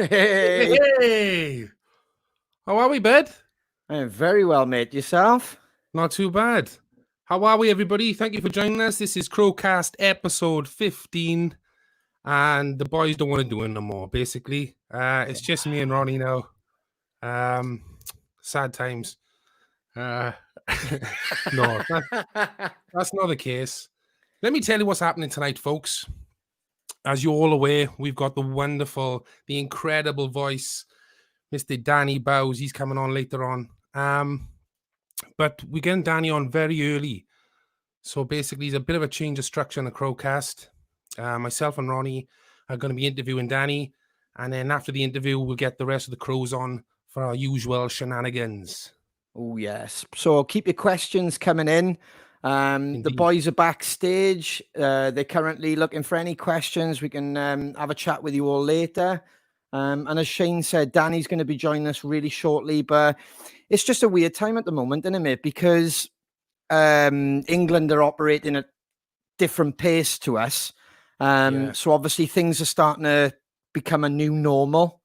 Hey, Hey! How are we, bud? I'm very well, mate. Yourself? Not too bad. How are we, everybody? Thank you for joining us. This is CrowCast episode 15, and the boys don't want to do it no more, basically. It's just me and Ronnie now. Sad times. No, that's not the case. Let me tell you what's happening tonight, folks. As you're all aware, we've got the wonderful, the incredible voice, Mr. Danny BOWES. He's coming on later on. But we're getting Danny on very early. So basically, it's a bit of a change of structure in the CrowCast. Myself and Ronnie are going to be interviewing Danny. And then after the interview, we'll get the rest of the Crows on for our usual shenanigans. Oh, yes. So keep your questions coming in. The boys are backstage. They're currently looking for any questions. We can have a chat with you all later. And as Shane said, Danny's going to be joining us really shortly. But it's just a weird time at the moment, isn't it? Because England are operating at different pace to us. So obviously things are starting to become a new normal.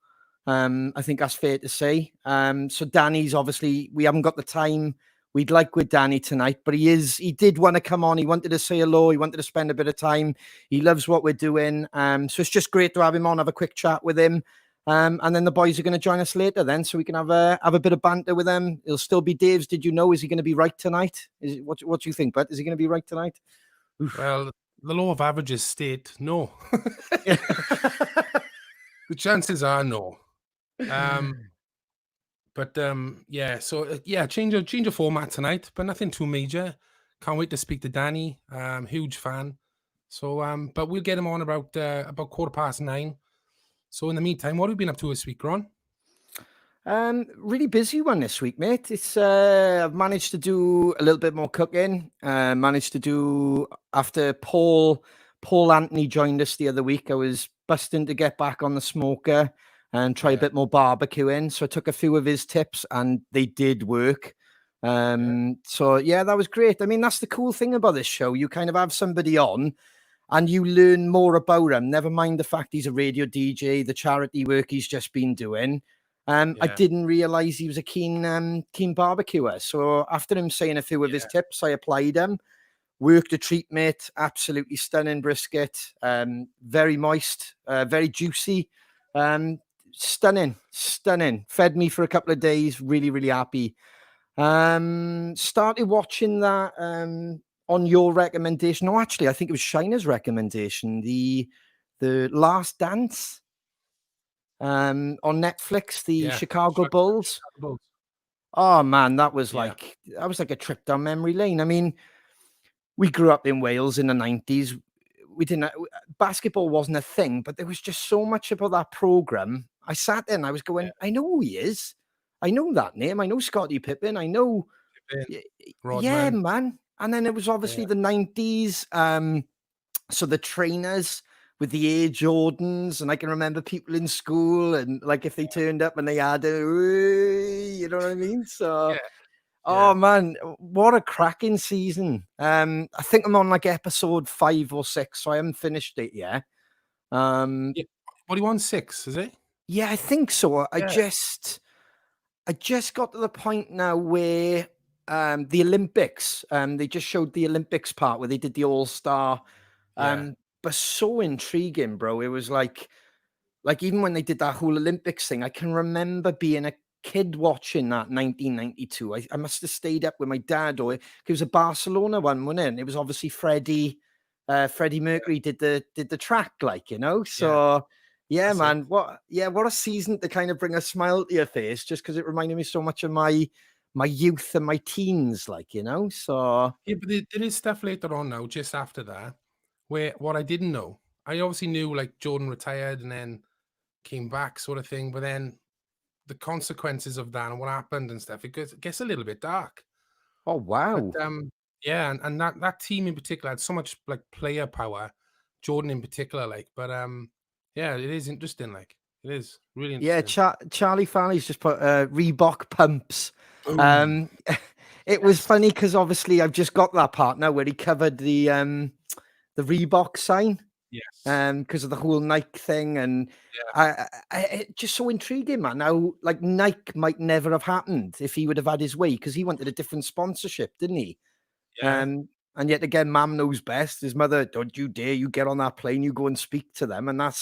I think that's fair to say. So Danny's obviously, we haven't got the time we'd like with Danny tonight, but he did want to come on. He wanted to say hello. He wanted to spend a bit of time. He loves what we're doing. So it's just great to have him on, have a quick chat with him. And then the boys are going to join us later then, so we can have a bit of banter with them. It'll still be Dave's. Did you know? Is he going to be right tonight? What do you think, Bud? Is he going to be right tonight? Oof. Well, the law of averages state no. The chances are no. Change of format tonight, but nothing too major. Can't wait to speak to Danny. Huge fan. So, but we'll get him on about 9:15. So in the meantime, what have you been up to this week, Ron? Really busy one this week, mate. It's I've managed to do a little bit more cooking. Managed to do after Paul Anthony joined us the other week. I was busting to get back on the smoker and try a bit more barbecuing. So I took a few of his tips and they did work. So yeah, that was great. I mean, that's the cool thing about this show. You kind of have somebody on and you learn more about him. Never mind the fact he's a radio DJ, the charity work he's just been doing. I didn't realize he was a keen barbecuer. So after him saying a few of his tips, I applied them. Worked a treat, mate. Absolutely stunning brisket. Very moist, very juicy. Stunning. Fed me for a couple of days. Really, really happy. Started watching that on your recommendation. No, actually, I think it was Shiner's recommendation. The Last Dance. On Netflix, the Chicago Bulls. Oh man, that was like a trip down memory lane. I mean, we grew up in Wales in the 90s. We didn't basketball wasn't a thing, but there was just so much about that program. I sat there and I was going, I know who he is. I know that name. I know Scottie Pippen. I know Rodman. Man. And then it was obviously the 90s. So the trainers with the Air Jordans, and I can remember people in school, and like if they turned up and they had you know what I mean? So, oh man, what a cracking season! I think I'm on like episode 5 or 6, so I haven't finished it yet. What do you want, 6? Is it? Yeah, I think so. I just got to the point now where the Olympics, they just showed the Olympics part where they did the All-Star. But so intriguing, bro. It was like even when they did that whole Olympics thing, I can remember being a kid watching that 1992. I must have stayed up with my dad, or it was a Barcelona one, wasn't it? And it was obviously Freddie Mercury did the track, like, you know. So man, what a season to kind of bring a smile to your face, just because it reminded me so much of my youth and my teens, like, you know. So but there is stuff later on now, just after that, where what I didn't know, I obviously knew like Jordan retired and then came back, sort of thing, but then the consequences of that and what happened and stuff, it gets a little bit dark. Oh wow. But and that team in particular had so much like player power, Jordan in particular, like, but it is interesting, like, it is really interesting. Yeah, Charlie Farley's just put Reebok pumps. It was funny because obviously I've just got that part now where he covered the Reebok sign. Yes. because of the whole Nike thing, and Yeah. it just so intriguing, man. How like Nike might never have happened if he would have had his way, because he wanted a different sponsorship, didn't he? Yeah. And yet again, Mam knows best. His mother, don't you dare, you get on that plane, you go and speak to them, and Yep.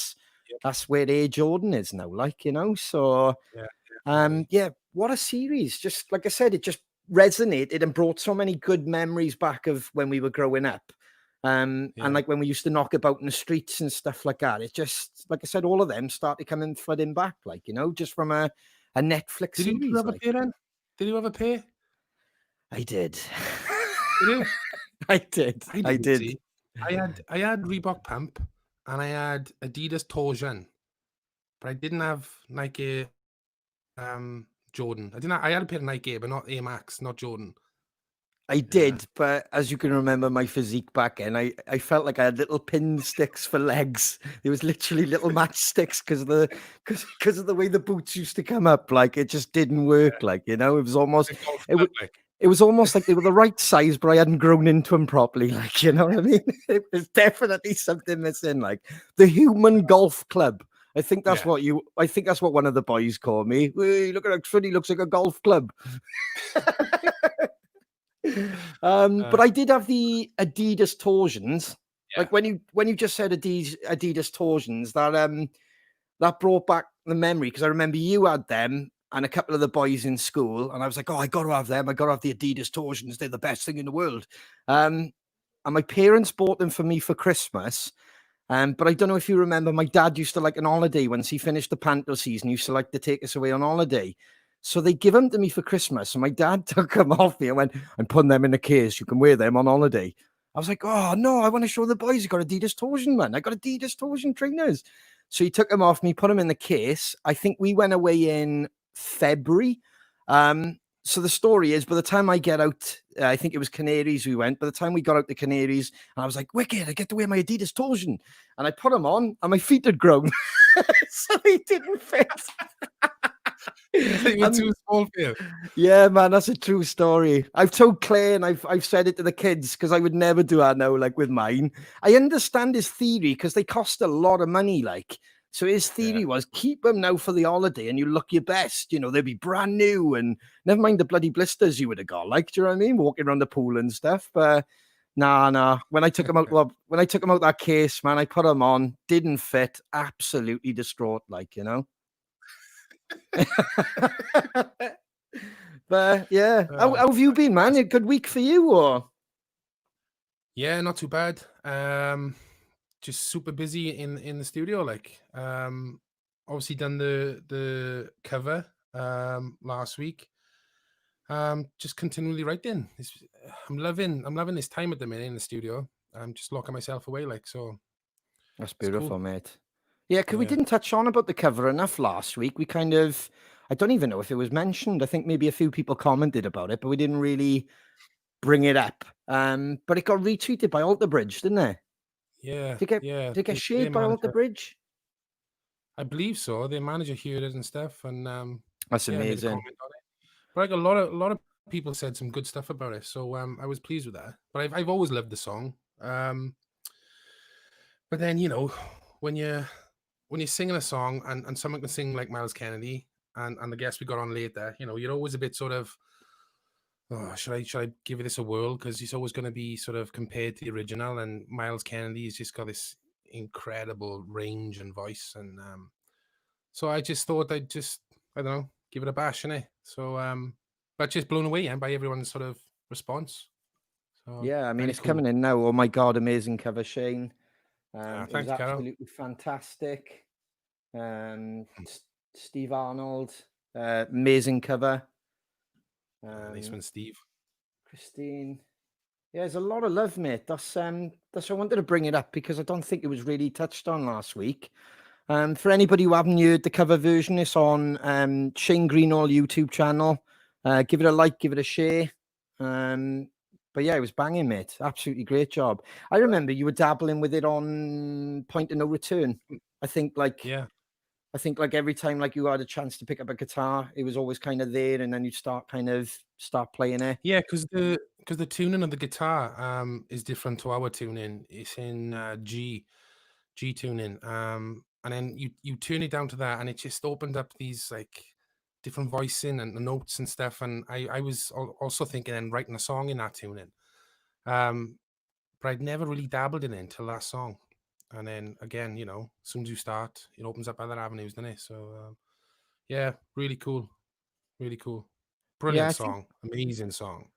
that's where Air Jordan is now, like, you know. So Yeah. Definitely. yeah, what a series. Just like I said, it just resonated and brought so many good memories back of when we were growing up. And Yeah. like when we used to knock about in the streets and stuff like that. It just, like I said, all of them started coming flooding back, like, you know, just from a Netflix Did you series. have a Like, pair then? Did you have a pair? I did. Did you? I did. I I didn't did. see. I had Reebok Pump and I had Adidas Torsion, but I didn't have Nike Jordan. I had a pair of Nike Air, but not Air Max, not Jordan. I Yeah. did, but as you can remember my physique back then, I felt like I had little pin sticks for legs. There was literally little matchsticks because of the way the boots used to come up. Like it just didn't work. Like, you know, it was almost A golf it club, was like. it was almost like they were the right size, but I hadn't grown into them properly. Like, you know what I mean? It was definitely something missing. Like the human golf club. I think that's Yeah. what I think that's what one of the boys called me. Hey, look at Oxford, he looks like a golf club. But I did have the Adidas torsions. Yeah. Like when you just said Adidas torsions, that brought back the memory, because I remember you had them and a couple of the boys in school, and I was like, oh, I got to have them. I got to have the Adidas torsions. They're the best thing in the world. And my parents bought them for me for Christmas. But I don't know if you remember, my dad used to, like, an holiday once he finished the panto season, he used to like to take us away on holiday. So they give them to me for Christmas. And my dad took them off me and went, I'm putting them in a case. You can wear them on holiday. I was like, oh, no, I want to show the boys. I got Adidas torsion, man. I got Adidas torsion trainers. So he took them off me, put them in the case. I think we went away in February. So the story is, by the time I get out, I think it was Canaries we went. By the time we got out the Canaries, and I was like, wicked, I get to wear my Adidas torsion. And I put them on, and my feet had grown. So they didn't fit. They were too small for you. Yeah, man, that's a true story. I've told Claire, and I've said it to the kids, because I would never do that now, like with mine. I understand his theory because they cost a lot of money, like. So his theory Yeah. was, keep them now for the holiday and you look your best. You know, they'll be brand new, and never mind the bloody blisters you would have got. Like, do you know what I mean? Walking around the pool and stuff. But nah. When I took them out, well, when I took them out that case, man, I put them on, didn't fit, absolutely distraught, like, you know. But yeah, Oh, how have you been, man? that's- A good week for you, or? yeah, not too bad. Just super busy in the studio. Like, obviously done the cover last week. Just continually writing. I'm loving this time at the minute in the studio. I'm just locking myself away, like, so That's it's beautiful, cool. mate. Yeah, because we Yeah. didn't touch on about the cover enough last week. We kind of, I don't even know if it was mentioned. I think maybe a few people commented about it, but we didn't really bring it up. But it got retweeted by Alter Bridge, didn't it? Yeah, yeah. Did it get Their shared by Alter manager, Bridge? I believe so. Their manager heard it and stuff, and That's yeah, made a amazing. comment on it. But like a lot of people said some good stuff about it, so I was pleased with that. But I've always loved the song. But then, when you're singing a song and someone can sing like Miles Kennedy and the guest we got on later, you're always a bit sort of, oh, should I give this a whirl? Because he's always going to be sort of compared to the original, and Miles Kennedy's just got this incredible range and voice, and so I just thought I don't know, give it a bash, innit? So but just blown away by everyone's sort of response. So Yeah, I mean, very it's cool. coming in now. Oh my God, amazing cover, Shane. It was Thanks, Carol. absolutely fantastic. Steve Arnold, amazing cover. Nice Um, one, Steve. Christine. Yeah, there's a lot of love, mate. That's why I wanted to bring it up, because I don't think it was really touched on last week. For anybody who haven't heard the cover version, it's on Shane Greenall YouTube channel. Give it a like, give it a share. But yeah, it was banging, mate. Absolutely great job. I remember you were dabbling with it on Point of No Return. I think like Yeah. every time like you had a chance to pick up a guitar, it was always kind of there, and then you'd start playing it. Yeah, because the tuning of the guitar is different to our tuning. It's in G. G tuning. And then you turn it down to that, and it just opened up these like different voicing and the notes and stuff. And I was also thinking and writing a song in that tuning. Um, but I'd never really dabbled in it until that song. And then again, as soon as you start, it opens up other avenues, doesn't it? So yeah, really cool, really cool, Yeah, brilliant I think song, amazing song.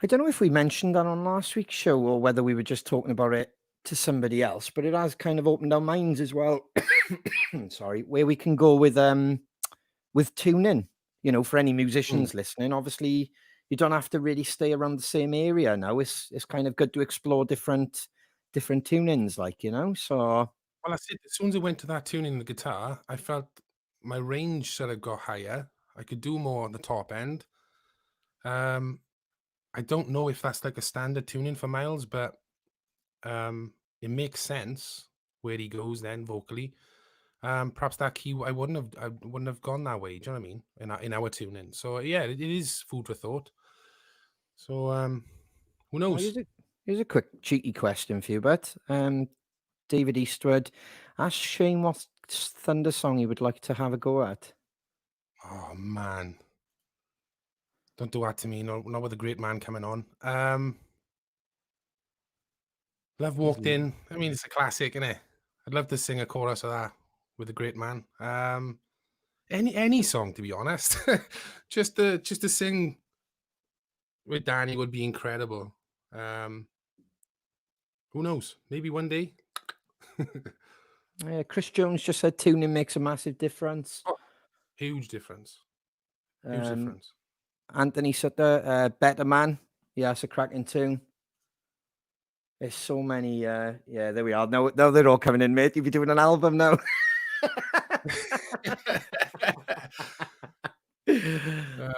I don't know if we mentioned that on last week's show or whether we were just talking about it to somebody else, but it has kind of opened our minds as well. Sorry, where we can go with tuning. For any Mm. musicians listening, obviously you don't have to really stay around the same area now. It's kind of good to explore different tunings, So Well, I said as soon as I went to that tuning the guitar, I felt my range sort of got higher. I could do more on the top end. Um, I don't know if that's like a standard tuning for Miles, but it makes sense where he goes then vocally. Perhaps that key I wouldn't have gone that way. Do you know what I mean? In our tuning. So yeah, it is food for thought. So who well, knows? here's a quick cheeky question for you, but David Eastwood asked Shane what Thunder song he would like to have a go at. Oh man, don't do that to me. No, not with a great man coming on. Love He's walked in. I mean, it's a classic, isn't it? I'd love to sing a chorus of that with a great man. Any song, to be honest. just to sing with Danny would be incredible. Um, who knows? Maybe one day. Chris Jones just said tuning makes a massive difference. Oh, huge difference. Huge Um, difference. Anthony Sutter, Better Man. Yeah, it's a cracking tune. There's so many. Yeah, there we are. No, they're all coming in, mate. You'll be doing an album now.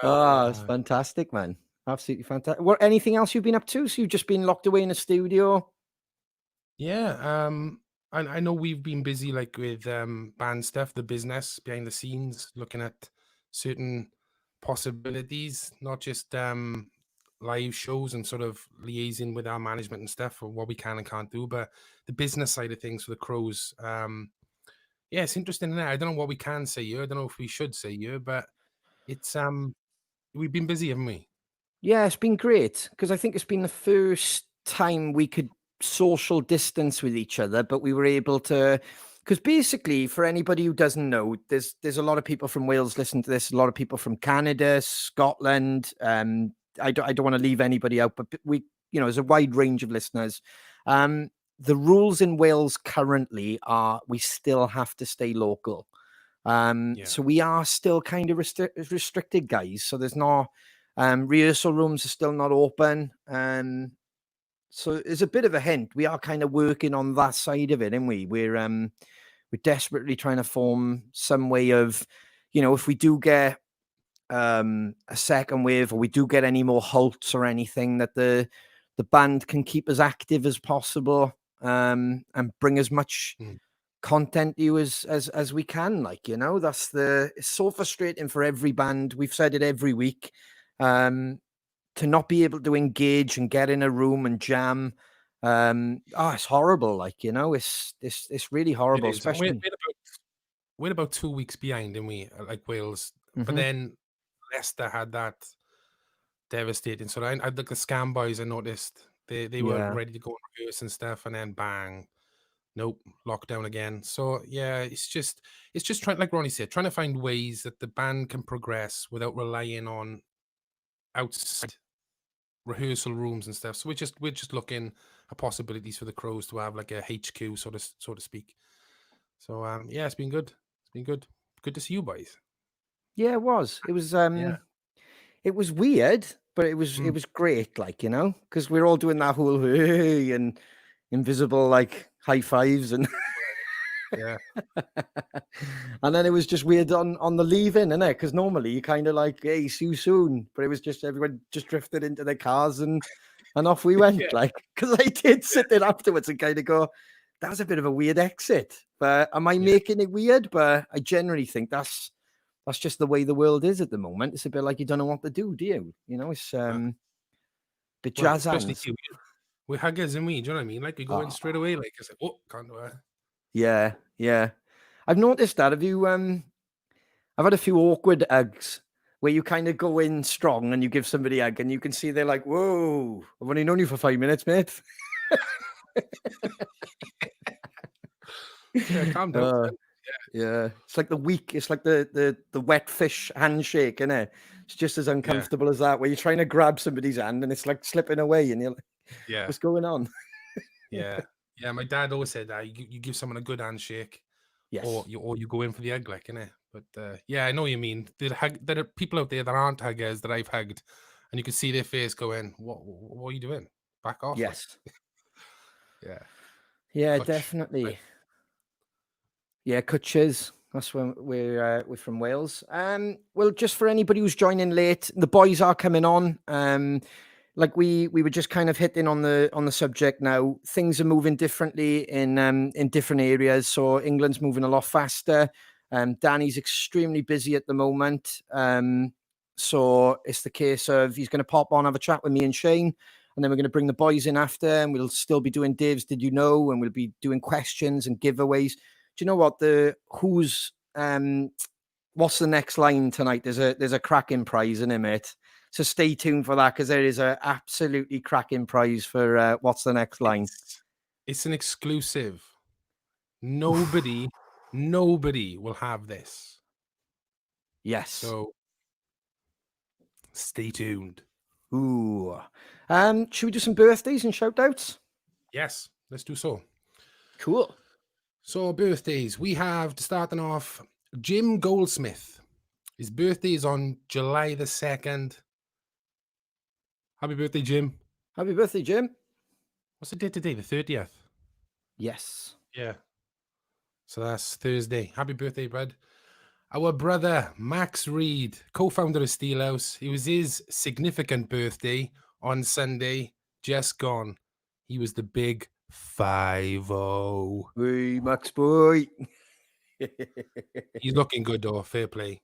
Oh, it's Uh, fantastic, man. Absolutely fantastic. What? Anything else you've been up to? So you've just been locked away in a studio? yeah. I know we've been busy like with band stuff, the business behind the scenes, looking at certain possibilities, not just live shows and sort of liaising with our management and stuff for what we can and can't do, but the business side of things for the Crows. Yeah, it's interesting. Isn't it? I don't know what we can say here. I don't know if we should say here, but it's we've been busy, haven't we? Yeah, it's been great because I think it's been the first time we could social distance with each other, but we were able to. Because basically, for anybody who doesn't know, there's a lot of people from Wales listening to this, a lot of people from Canada, Scotland. I don't want to leave anybody out, but there's a wide range of listeners. The rules in Wales currently are we still have to stay local. Yeah. So we are still kind of restricted, guys. So there's not rehearsal rooms are still not open. So it's a bit of a hint. We are kind of working on that side of it, aren't we? We're desperately trying to form some way of, if we do get a second wave or we do get any more halts or anything, that the band can keep as active as possible and bring as much Mm. content to you as we can. It's so frustrating for every band. We've said it every week. To not be able to engage and get in a room and jam. It's horrible. It's really It horrible, is. And we're, especially. we're about we're about 2 weeks behind, and we like Wales. But Mhm. then Leicester had that devastating. So I like the Scam Boys. I noticed they were Yeah. ready to go and rehearse and stuff, and then bang, nope, lockdown again. So yeah, it's just trying, like Ronnie said, trying to find ways that the band can progress without relying on outside rehearsal rooms and stuff. So we're just looking at possibilities for the Crows to have like a HQ, so to speak. So yeah, it's been good. It's been good. Good to see you boys. Yeah, it was. Yeah. It was weird, but it was it Mm, was great, because we're all doing that whole hey and invisible high fives and yeah. and then it was just weird on the leaving, innit? Because normally you kind of like, hey, see you soon, but it was just everyone just drifted into their cars and off we went. Yeah. Because I did sit there afterwards and kind of go, that was a bit of a weird exit. But am I Yeah. making it weird? But I generally think that's just the way the world is at the moment. It's a bit like you don't know what to do you? It's Uh, bit well, jazz especially hands. you. We're huggers and we, do you know what I mean? Like we go in straight Oh, away. Like I said, oh, can't do it. Yeah, yeah. I've noticed that. Have you? I've had a few awkward hugs where you kind of go in strong and you give somebody a hug, and you can see they're like, "Whoa, I've only known you for 5 minutes, mate." Yeah, calm down, uh, son. yeah, it's like the weak. It's like the wet fish handshake, isn't it? It's just as Yeah, uncomfortable as that, where you're trying to grab somebody's hand and it's like slipping away, and you're like, yeah, "What's going on?" yeah, yeah. My dad always said that you give someone a good handshake, or Yes, you go in for the hug, like, innit? But yeah, I know what you mean. There are people out there that aren't huggers that I've hugged, and you can see their face going, What are you doing? Back off, like, yes, yeah, yeah, Kutch, right? definitely. Yeah, Kutches. That's when we're from Wales. Well, just for anybody who's joining late, the boys are coming on. Like we were just kind of hitting on the subject now. Things are moving differently in different areas. So England's moving a lot faster. Danny's extremely busy at the moment. So it's the case of he's going to pop on, have a chat with me and Shane, and then we're going to bring the boys in after, and we'll still be doing Dave's Did You Know, and we'll be doing questions and giveaways. Do you know what what's the next line tonight? There's a cracking prize in it, mate. So stay tuned for that, because there is a absolutely cracking prize for what's the next line. It's an exclusive. Oof. Nobody will have this. Yes. So stay tuned. Ooh. Should we do some birthdays and shout outs? Yes, let's do so. Cool. So birthdays, we have starting off Jim Goldsmith. His birthday is on July the 2nd. Happy birthday, Jim. Happy birthday, Jim. What's the date today? The 30th. Yes. Yeah. So that's Thursday. Happy birthday, bud. Our brother, Max Reed, co-founder of Steelhouse. It was his significant birthday on Sunday, just gone. He was the big 50. Hey, Max boy. He's looking good though, fair play.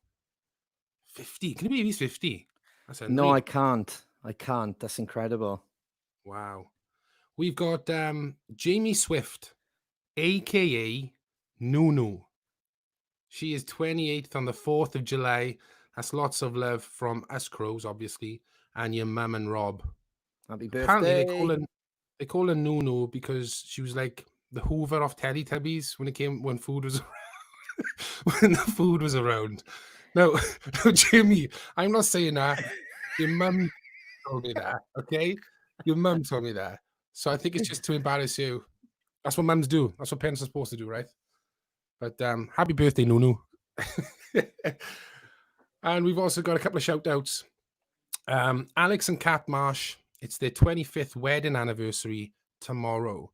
50. Can you believe he's 50? That's No, unreal. I can't. I can't. That's incredible. Wow. We've got Jamie Swift, aka Nunu. She is 28th on the 4th of July. That's lots of love from us crows, obviously, and your mum and Rob. Happy Apparently birthday. they call her Nunu because she was like the Hoover of Teletubbies when food was when the food was around. No, no, Jimmy, I'm not saying that. Your mum told me that, okay? Your mum told me that. So I think it's just to embarrass you. That's what mums do. That's what parents are supposed to do, right? But happy birthday, Nunu. And we've also got a couple of shout outs. Alex and Kat Marsh, it's their 25th wedding anniversary tomorrow.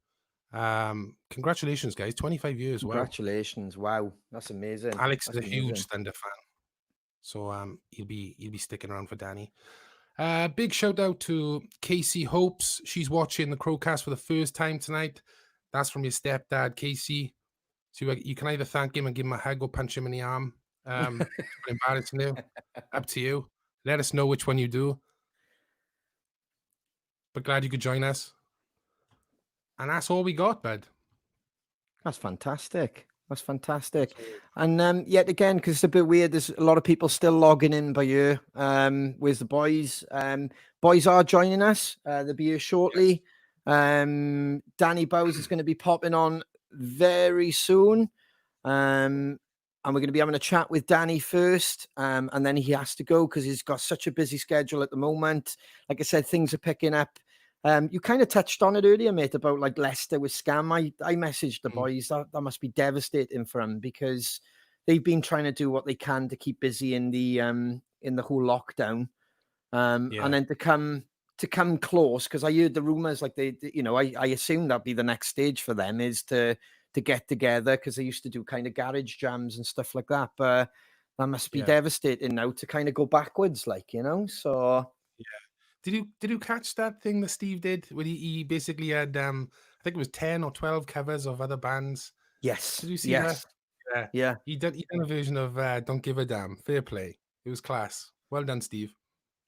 Congratulations, guys. 25 years. Wow. Congratulations. Wow. That's amazing. Alex is That's a huge amazing. Thunder fan. So he'll be sticking around for Danny. Big shout out to Casey Hopes. She's watching the CrowCast for the first time tonight. That's from your stepdad, Casey. So you can either thank him and give him a hug or punch him in the arm. Embarrassing you. Up to you. Let us know which one you do. But glad you could join us. And that's all we got, bud. That's fantastic. That's fantastic. So, And yet again, because it's a bit weird, there's a lot of people still logging in by you. Where's the boys? Boys are joining us. They'll be here yes. shortly. Danny Bowes is going to be popping on very soon. And we're going to be having a chat with Danny first. And then he has to go because he's got such a busy schedule at the moment. Like I said, things are picking up. You kind of touched on it earlier, mate, about like Leicester with scam. I messaged the boys that must be devastating for them, because they've been trying to do what they can to keep busy in the whole lockdown. And Yeah. then to come close, because I heard the rumors, like I assume that'd be the next stage for them, is to get together, because they used to do kind of garage jams and stuff like that. But that must be Yeah. devastating now to kind of go backwards, so. Yeah. Did you catch that thing that Steve did when he basically had I think it was 10 or 12 covers of other bands. Yes, Did you see that? yes, Yeah. yeah. He done a version of Don't Give a Damn. Fair play. It was class. Well done, Steve.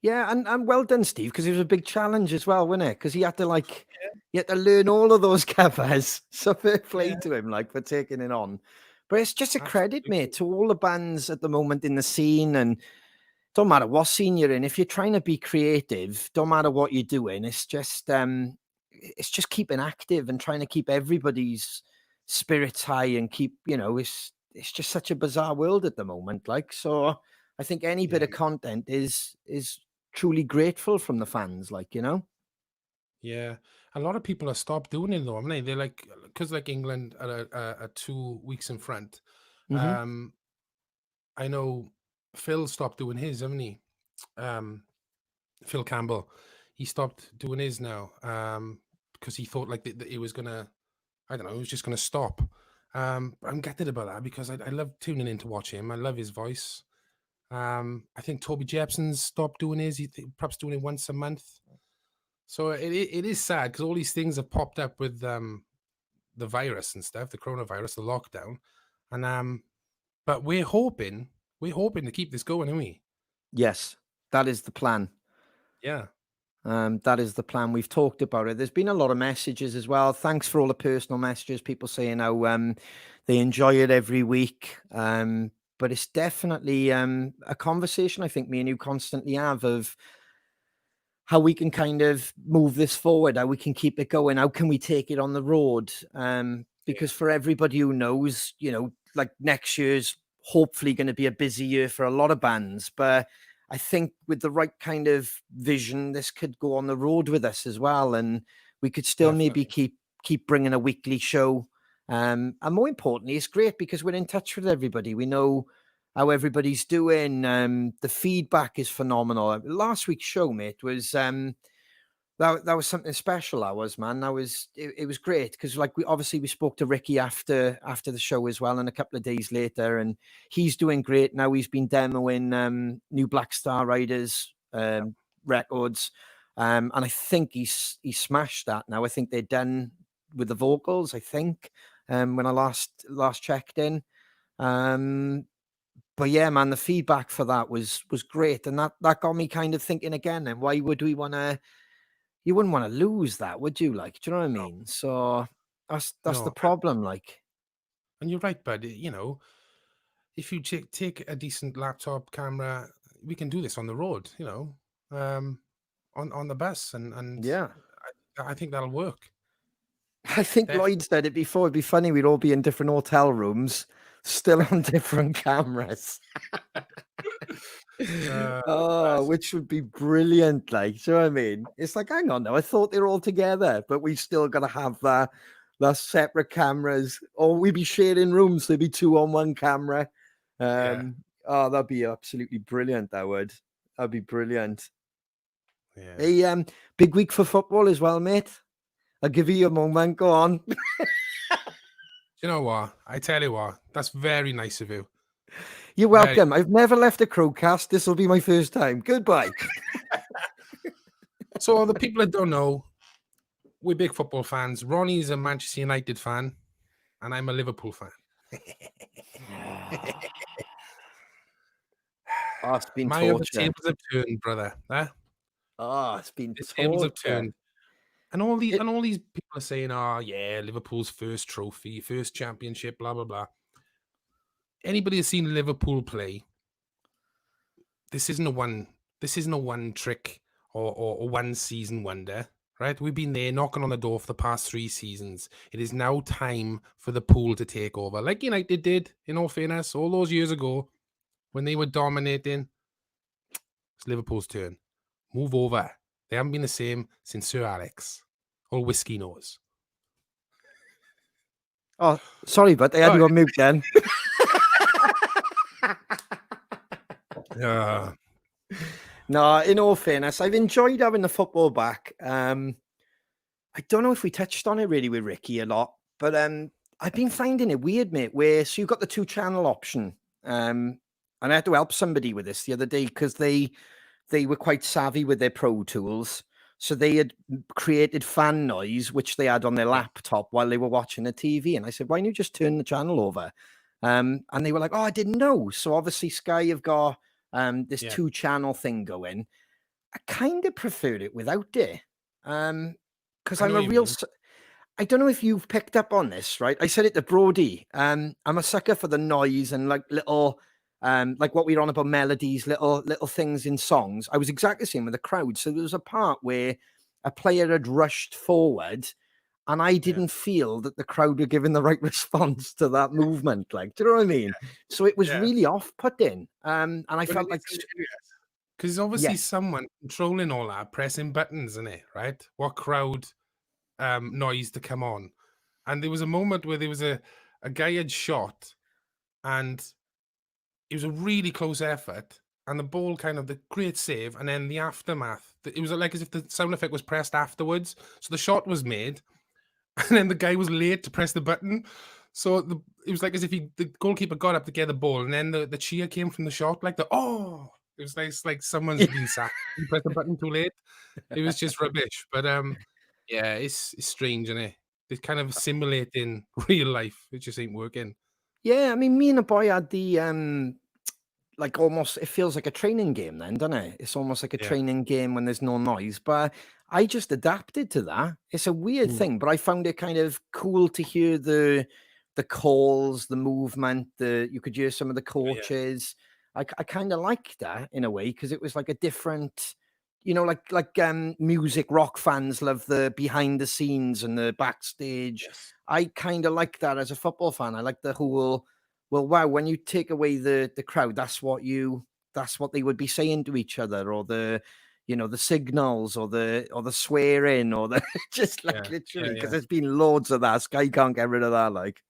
Yeah, and well done, Steve, because it was a big challenge as well, wasn't it? Because he had to learn all of those covers. So fair play Yeah, to him, for taking it on. But it's just a credit, absolutely. mate, to all the bands at the moment in the scene, and don't matter what scene you're in. If you're trying to be creative, don't matter what you're doing. It's just keeping active and trying to keep everybody's spirits high and keep, it's just such a bizarre world at the moment. So I think any bit Yeah, of content is truly grateful from the fans, yeah. A lot of people have stopped doing it though. I mean, they're like, because like England are 2 weeks in front. Hmm. Um, I know Phil stopped doing his, haven't he? Um, Phil Campbell, he stopped doing his now. Because he thought like that it was gonna, I don't know, it was just gonna stop. But I'm gutted about that because I love tuning in to watch him. I love his voice. I think Toby Jepson's stopped doing his. Perhaps doing it once a month. So it is sad because all these things have popped up with the virus and stuff, the coronavirus, the lockdown, and but we're hoping to keep this going, aren't we? Yes, that is the plan. Yeah, That is the plan. We've talked about it. There's been a lot of messages as well. Thanks for all the personal messages. People saying how they enjoy it every week. But it's definitely a conversation I think me and you constantly have of how we can kind of move this forward, how we can keep it going, how can we take it on the road? yeah, Because for everybody who knows, like next year's hopefully going to be a busy year for a lot of bands, but I think with the right kind of vision, this could go on the road with us as well, and we could still maybe definitely. keep bringing a weekly show. And more importantly, it's great because we're in touch with everybody. We know how everybody's doing. The feedback is phenomenal. Last week's show, mate, was that was something special. That was, man. It was great because we spoke to Ricky after the show as well, and a couple of days later, and he's doing great now. He's been demoing new Black Star Riders records, and I think he smashed that. Now I think they're done with the vocals. I think when I last checked in. Um, but yeah, man, the feedback for that was great, and that got me kind of thinking again. And why would we want to? You wouldn't want to lose that, would you? Do you know what I No, mean? So that's the no, problem. and you're right, bud. If you take a decent laptop camera, we can do this on the road. Um, on the bus, and Yeah, I think that'll work. I think Lloyd Definitely. said it before. It'd be funny. We'd all be in different hotel rooms, still on different cameras. Oh, Classic. which would be brilliant. Do you know what I mean? It's like, hang on now. I thought they were all together, but we still got to have the separate cameras, or we'd be sharing rooms. There'd be two on one camera. Yeah, Oh, that'd be absolutely brilliant. That'd be brilliant. yeah. Hey, big week for football as well, mate. I'll give you a moment. Go on. You know what? I tell you what, that's very nice of you. You're Very. welcome. I've never left a CrowCast. This will be my first time. Goodbye. So the people that don't know, we're big football fans. Ronnie's a Manchester United fan, and I'm a Liverpool fan. Oh, it's been The torture. tables have turned, brother. Huh? Oh, it's been The tables have torture. turned. And all these It, people are saying, "Oh, yeah, Liverpool's first trophy, first championship, blah blah blah." Anybody that's seen Liverpool play, this isn't a one. This isn't a one trick or one season wonder, right? We've been there knocking on the door for the past 3 seasons. It is now time for the pool to take over, like United did. In all fairness, all those years ago when they were dominating, it's Liverpool's turn. Move over. They haven't been the same since Sir Alex. All whiskey knows. oh, sorry, but I had Oh, you on mute then. yeah. No, in all fairness, I've enjoyed having the football back. I don't know if we touched on it really with Ricky a lot, but I've been finding it weird, mate. So you've got the 2 channel option, and I had to help somebody with this the other day because they were quite savvy with their Pro Tools, so they had created fan noise which they had on their Yeah. laptop while they were watching the TV, and I said, "Why don't you just turn the channel over?" And they were like, "Oh, I didn't know." So obviously Sky have got this Yeah. 2 channel thing going. I kind of preferred it without it. Because I I'm know a what you real mean. I don't know if you've picked up on this, right? I said it to Brody. I'm a sucker for the noise and like little, like what we're on about melodies, little things in songs. I was exactly the same with the crowd. So there was a part where a player had rushed forward, and I didn't feel that the crowd were giving the right response to that movement. Like, do you know what I mean? So it was Yeah. really off-putting. And I Well, it felt is like, hilarious. Because there's obviously yes, someone controlling all that, pressing buttons in it, right? What crowd noise to come on. And there was a moment where there was a guy had shot, and it was a really close effort, and the ball kind of the great save, and then the aftermath. It was like as if the sound effect was pressed afterwards. So the shot was made, and then the guy was late to press the button. So it was like as if the goalkeeper got up to get the ball, and then the cheer came from the shot, like it was like someone's been sacked. You pressed the button too late. It was just rubbish. But yeah, it's strange, isn't it? It's kind of simulating real life. It just ain't working. yeah. I mean, me and a boy had the like almost it feels like a training game then, doesn't it? It's almost like a Yeah. training game when there's no noise. But I just adapted to that. It's a weird Mm. thing, but I found it kind of cool to hear the calls, the movement, you could hear some of the Yeah. coaches. I kind of liked that in a way because it was like a different, like music rock fans love the behind the scenes and the backstage. Yes. I kind of like that as a football fan. I like the whole, well, wow, when you take away the crowd, that's what they would be saying to each other, or the signals, or the swearing, or the just like Yeah. Yeah. literally, because Yeah. there's been loads of that. Sky can't get rid of that. Like,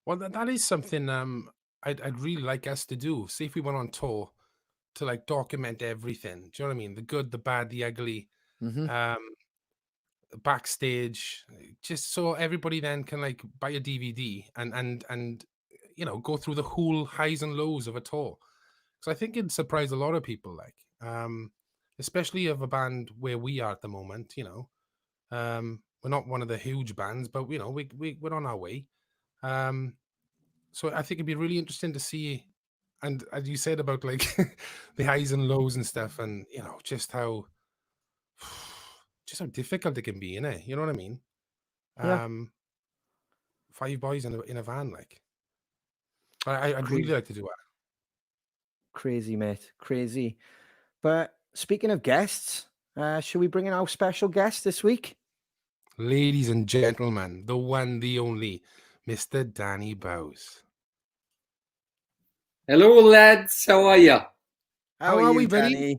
Well, that is something I'd really like us to do. See if we went on tour to like document everything. Do you know what I mean? The good, the bad, the ugly, hmm um, backstage, just so everybody then can like buy a DVD and go through the whole highs and lows of a tour. So I think it'd surprise a lot of people, like especially of a band where we are at the moment. We're not one of the huge bands, but we're on our way. Um, So I think it'd be really interesting to see, and as you said about like the highs and lows and stuff, and just how difficult it can be, innit? You know what I mean? yeah, Um, five boys in a van, like. But I'd really crazy, like to do that. crazy, mate, crazy. But speaking of guests, should we bring in our special guest this week? Ladies and gentlemen, the one, the only, Mr. Danny Bowes. Hello, lads. How are you? How How are are you, we, buddy? Danny?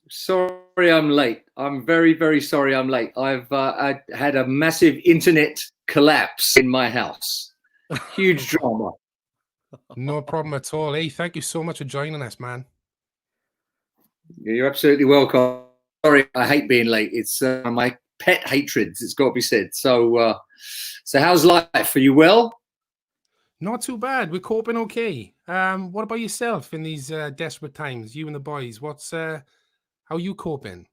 Sorry, I'm late. I'm very, very sorry I'm late. I had a massive internet collapse in my house. Huge drama. No problem at all. Hey, thank you so much for joining us, man. You're absolutely welcome. Sorry, I hate being late. It's my pet hatreds. It's got to be said. So how's life? Are you well? Not too bad. We're coping okay. What about yourself in these desperate times? You and the boys. How you coping?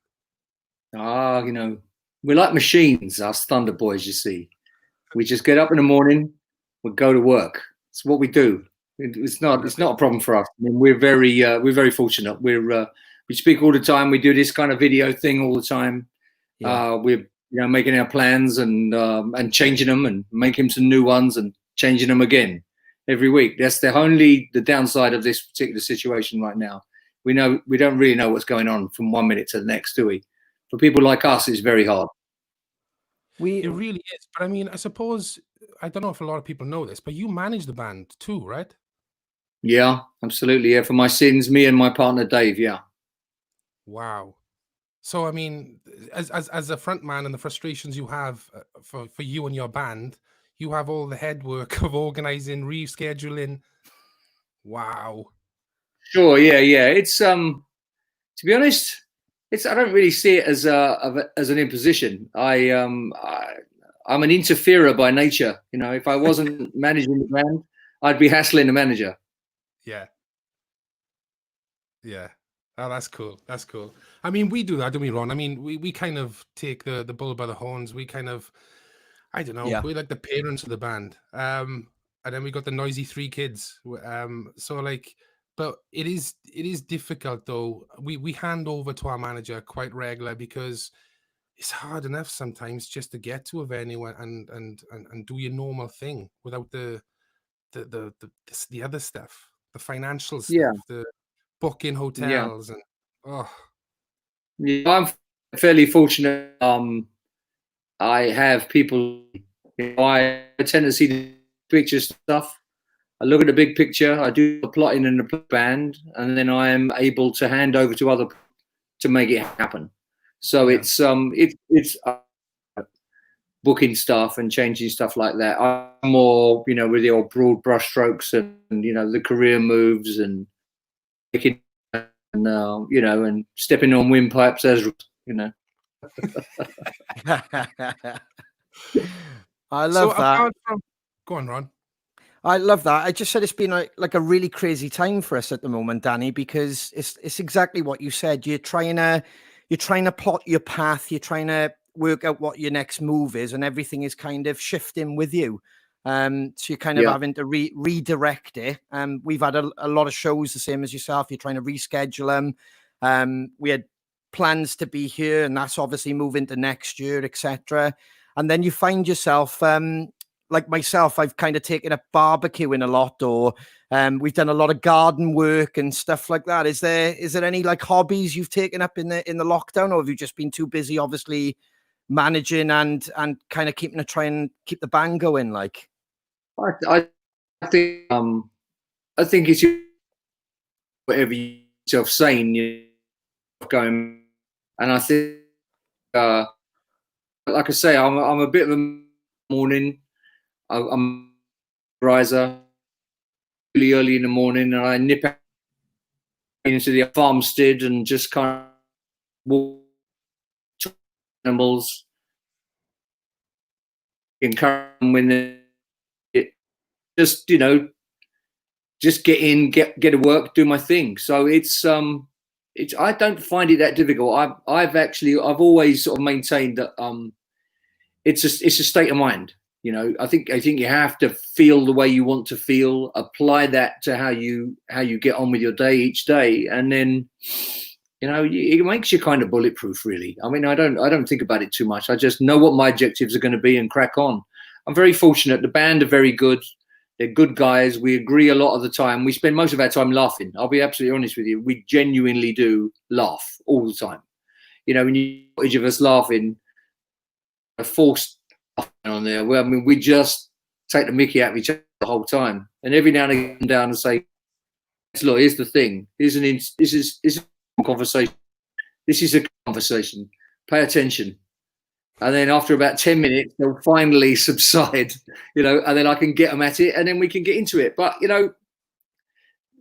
We're like machines, us Thunder Boys. You see, we just get up in the morning, we go to work. It's what we do. It's not a problem for us. I mean, we're very fortunate. We speak all the time. We do this kind of video thing all the time. Yeah, We're making our plans and changing them and making some new ones and changing them again every week. That's the downside of this particular situation right now. We don't really know what's going on from 1 minute to the next, do we? For people like us, it's very hard. we It really is. But I mean, I suppose I don't know if a lot of people know this, but you manage the band too, right? Yeah, absolutely. Yeah, for my sins, me and my partner Dave. Yeah. Wow. So I mean, as a front man and the frustrations you have for you and your band, you have all the head work of organizing, rescheduling. Wow. Sure. Yeah. Yeah. It's to be honest, I don't really see it as an imposition. I'm an interferer by nature. If I wasn't managing the band, I'd be hassling the manager. Yeah. Yeah. Oh, that's cool. That's cool. I mean, we do that, don't we, Ron? I mean, we kind of take the bull by the horns. We kind of, I don't know, yeah, we're like the parents of the band. And then we got the noisy three kids. So like But it is difficult though. We hand over to our manager quite regular because it's hard enough sometimes just to get to a venue and do your normal thing without the other stuff, the financial Yeah, stuff, the booking yeah. hotels and oh Yeah, I'm fairly fortunate. I have people. I have a tendency to picture stuff. I look at the big picture. I do the plotting and the band, and then I am able to hand over to other people to make it happen. So yeah. it's booking stuff and changing stuff like that. I'm more, with the old broad brushstrokes and the career moves and making and and stepping on windpipes as I So love that. apart from, go on, Ron. I love that. I just said it's been like a really crazy time for us at the moment, Danny, because it's exactly what you said. You're trying to plot your path. You're trying to work out what your next move is, and everything is kind of shifting with you. So you're kind of having to redirect it. We've had a lot of shows the same as yourself. You're trying to reschedule them. We had plans to be here, and that's obviously moving to next year, etc. And then you find yourself, like myself, I've kind of taken up barbecuing a lot, or we've done a lot of garden work and stuff like that. Is there any like hobbies you've taken up in the lockdown, or have you just been too busy, obviously managing and kind of try and keep the band going? Like, I think I think it's whatever yourself sane, going, and I think like I say, I'm a bit of a morning. I'm a riser really early in the morning, and I nip out into the farmstead and just kind of walk animals, encourage them when they just just get in, get to work, do my thing. So it's I don't find it that difficult. I've always sort of maintained that it's a state of mind. I think you have to feel the way you want to feel, apply that to how you get on with your day each day, and then it makes you kind of bulletproof, really. I mean, I don't think about it too much. I just know what my objectives are going to be and crack on. I'm very fortunate. The band are very good. They're good guys. We agree a lot of the time. We spend most of our time laughing. I'll be absolutely honest with you. We genuinely do laugh all the time. When you footage of us laughing, a forced on there. Well, I mean, we just take the mickey out of each other the whole time. And every now and again, come down and say, "Look, here's the thing. This is a conversation. This is a conversation. Pay attention." And then after about 10 minutes, they'll finally subside, and then I can get them at it, and then we can get into it. But,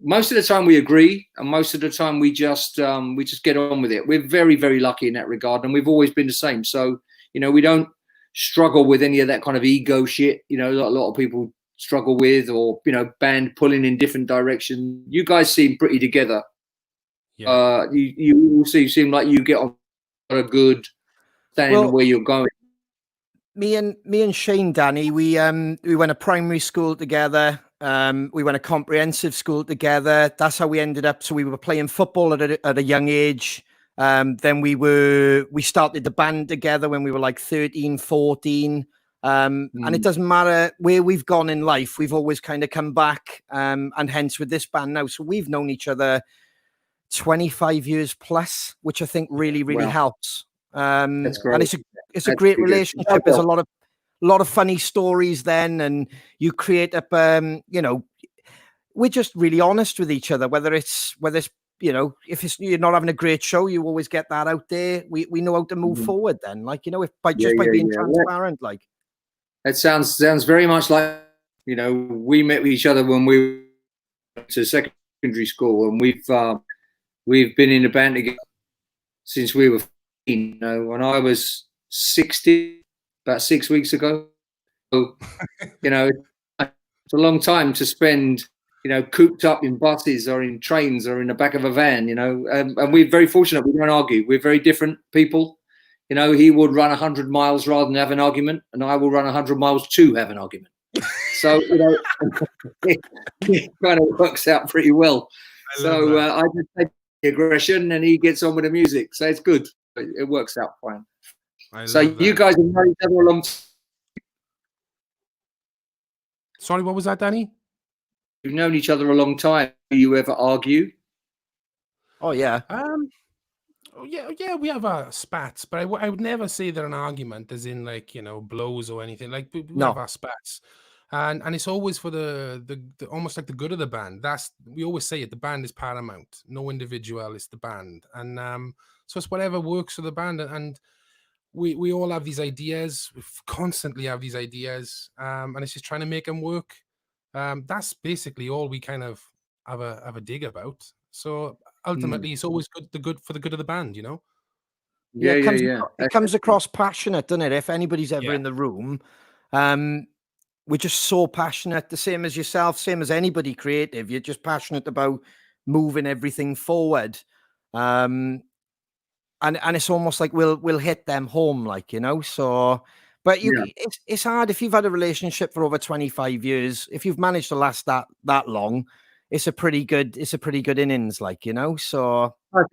most of the time we agree, and most of the time we just get on with it. We're very, very lucky in that regard, and we've always been the same. So, we don't struggle with any of that kind of ego shit, a lot of people struggle with, or, band pulling in different directions. You guys seem pretty together. Yeah. You seem like you get on a good stand where you're going. Me and Shane, Danny, we went to primary school together. We went to comprehensive school together. That's how we ended up. So we were playing football at a young age. Then we started the band together when we were like 13, 14. And it doesn't matter where we've gone in life, we've always kind of come back. And hence with this band now. So we've known each other 25 years plus, which I think really, really helps. That's great. And it's a great relationship. There's a lot of funny stories then, and you create up, we're just really honest with each other, whether it's if you're not having a great show, you always get that out there. We know how to move forward then, like, by being transparent. Like, it sounds very much like, we met with each other when we went to secondary school, and we've been in a band together since we were 15. When I was 60, about 6 weeks ago. So, it's a long time to spend, cooped up in buses or in trains or in the back of a van, and we're very fortunate. We don't argue. We're very different people. He would run 100 miles rather than have an argument, and I will run 100 miles to have an argument. So, it kind of works out pretty well. So I just take the aggression and he gets on with the music. So it's good. It works out fine. So you guys have known each other a long time. Sorry, what was that, Danny? You've known each other a long time. Do you ever argue? Oh yeah. Yeah, we have our spats, but I would never say they're an argument, as in like, you know, blows or anything. Like we have our spats, and it's always for the almost like the good of the band. We always say it. The band is paramount. No individual, it's the band, and so it's whatever works for the band. And we all have these ideas. We constantly have these ideas, and it's just trying to make them work. That's basically all we kind of have a dig about. So ultimately, it's always good for the good of the band, you know. Yeah, it comes across passionate, doesn't it? If anybody's ever in the room, we're just so passionate. The same as yourself, same as anybody creative. You're just passionate about moving everything forward, and it's almost like we'll hit them home, like, you know. So, but it's hard if you've had a relationship for over 25 years. If you've managed to last that long, it's a pretty good innings, like, you know. So I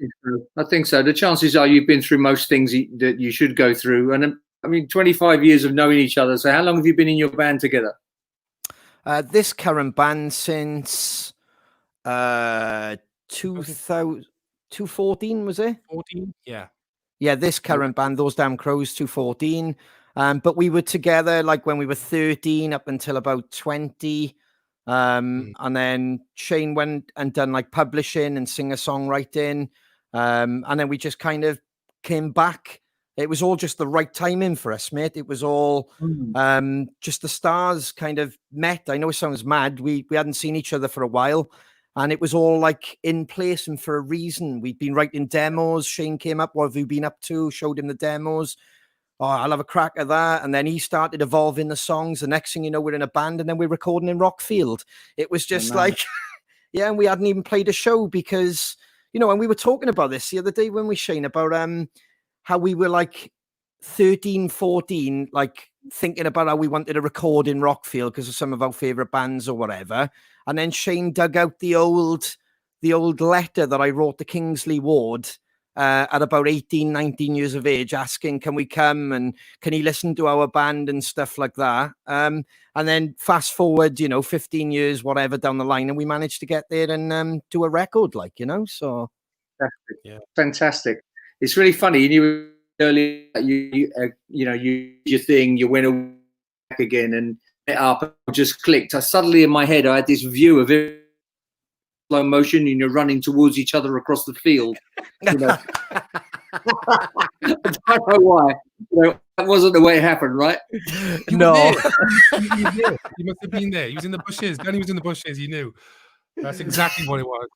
think so. The chances are you've been through most things that you should go through. And I mean, 25 years of knowing each other. So how long have you been in your band together? This current band since 2014, was it? 14, yeah. Yeah, this current band, those damn Crows, 2014. But we were together like when we were 13 up until about 20. And then Shane went and done like publishing and singer-songwriting. And then we just kind of came back. It was all just the right timing for us, mate. It was all just the stars kind of met. I know it sounds mad. We hadn't seen each other for a while. And it was all like in place and for a reason. We'd been writing demos. Shane came up. What have you been up to? Showed him the demos. Oh, I'll have a crack at that. And then he started evolving the songs. The next thing you know, we're in a band and then we're recording in Rockfield. It was just like, yeah, and we hadn't even played a show because, you know, and we were talking about this the other day when we, Shane, about how we were like 13, 14, like thinking about how we wanted to record in Rockfield because of some of our favorite bands or whatever. And then Shane dug out the old letter that I wrote to Kingsley Ward at about 18, 19 years of age, asking, can we come and can he listen to our band and stuff like that? And then fast forward, you know, 15 years, whatever down the line, and we managed to get there and do a record, like, you know, so. Fantastic. It's really funny. You knew earlier, you your thing, you went back again and it up just clicked. Suddenly in my head, I had this view of it. Slow motion and you're running towards each other across the field. You know? I don't know why. You know, that wasn't the way it happened, right? You must have been there. He was in the bushes. Danny was in the bushes. You knew. That's exactly what it was.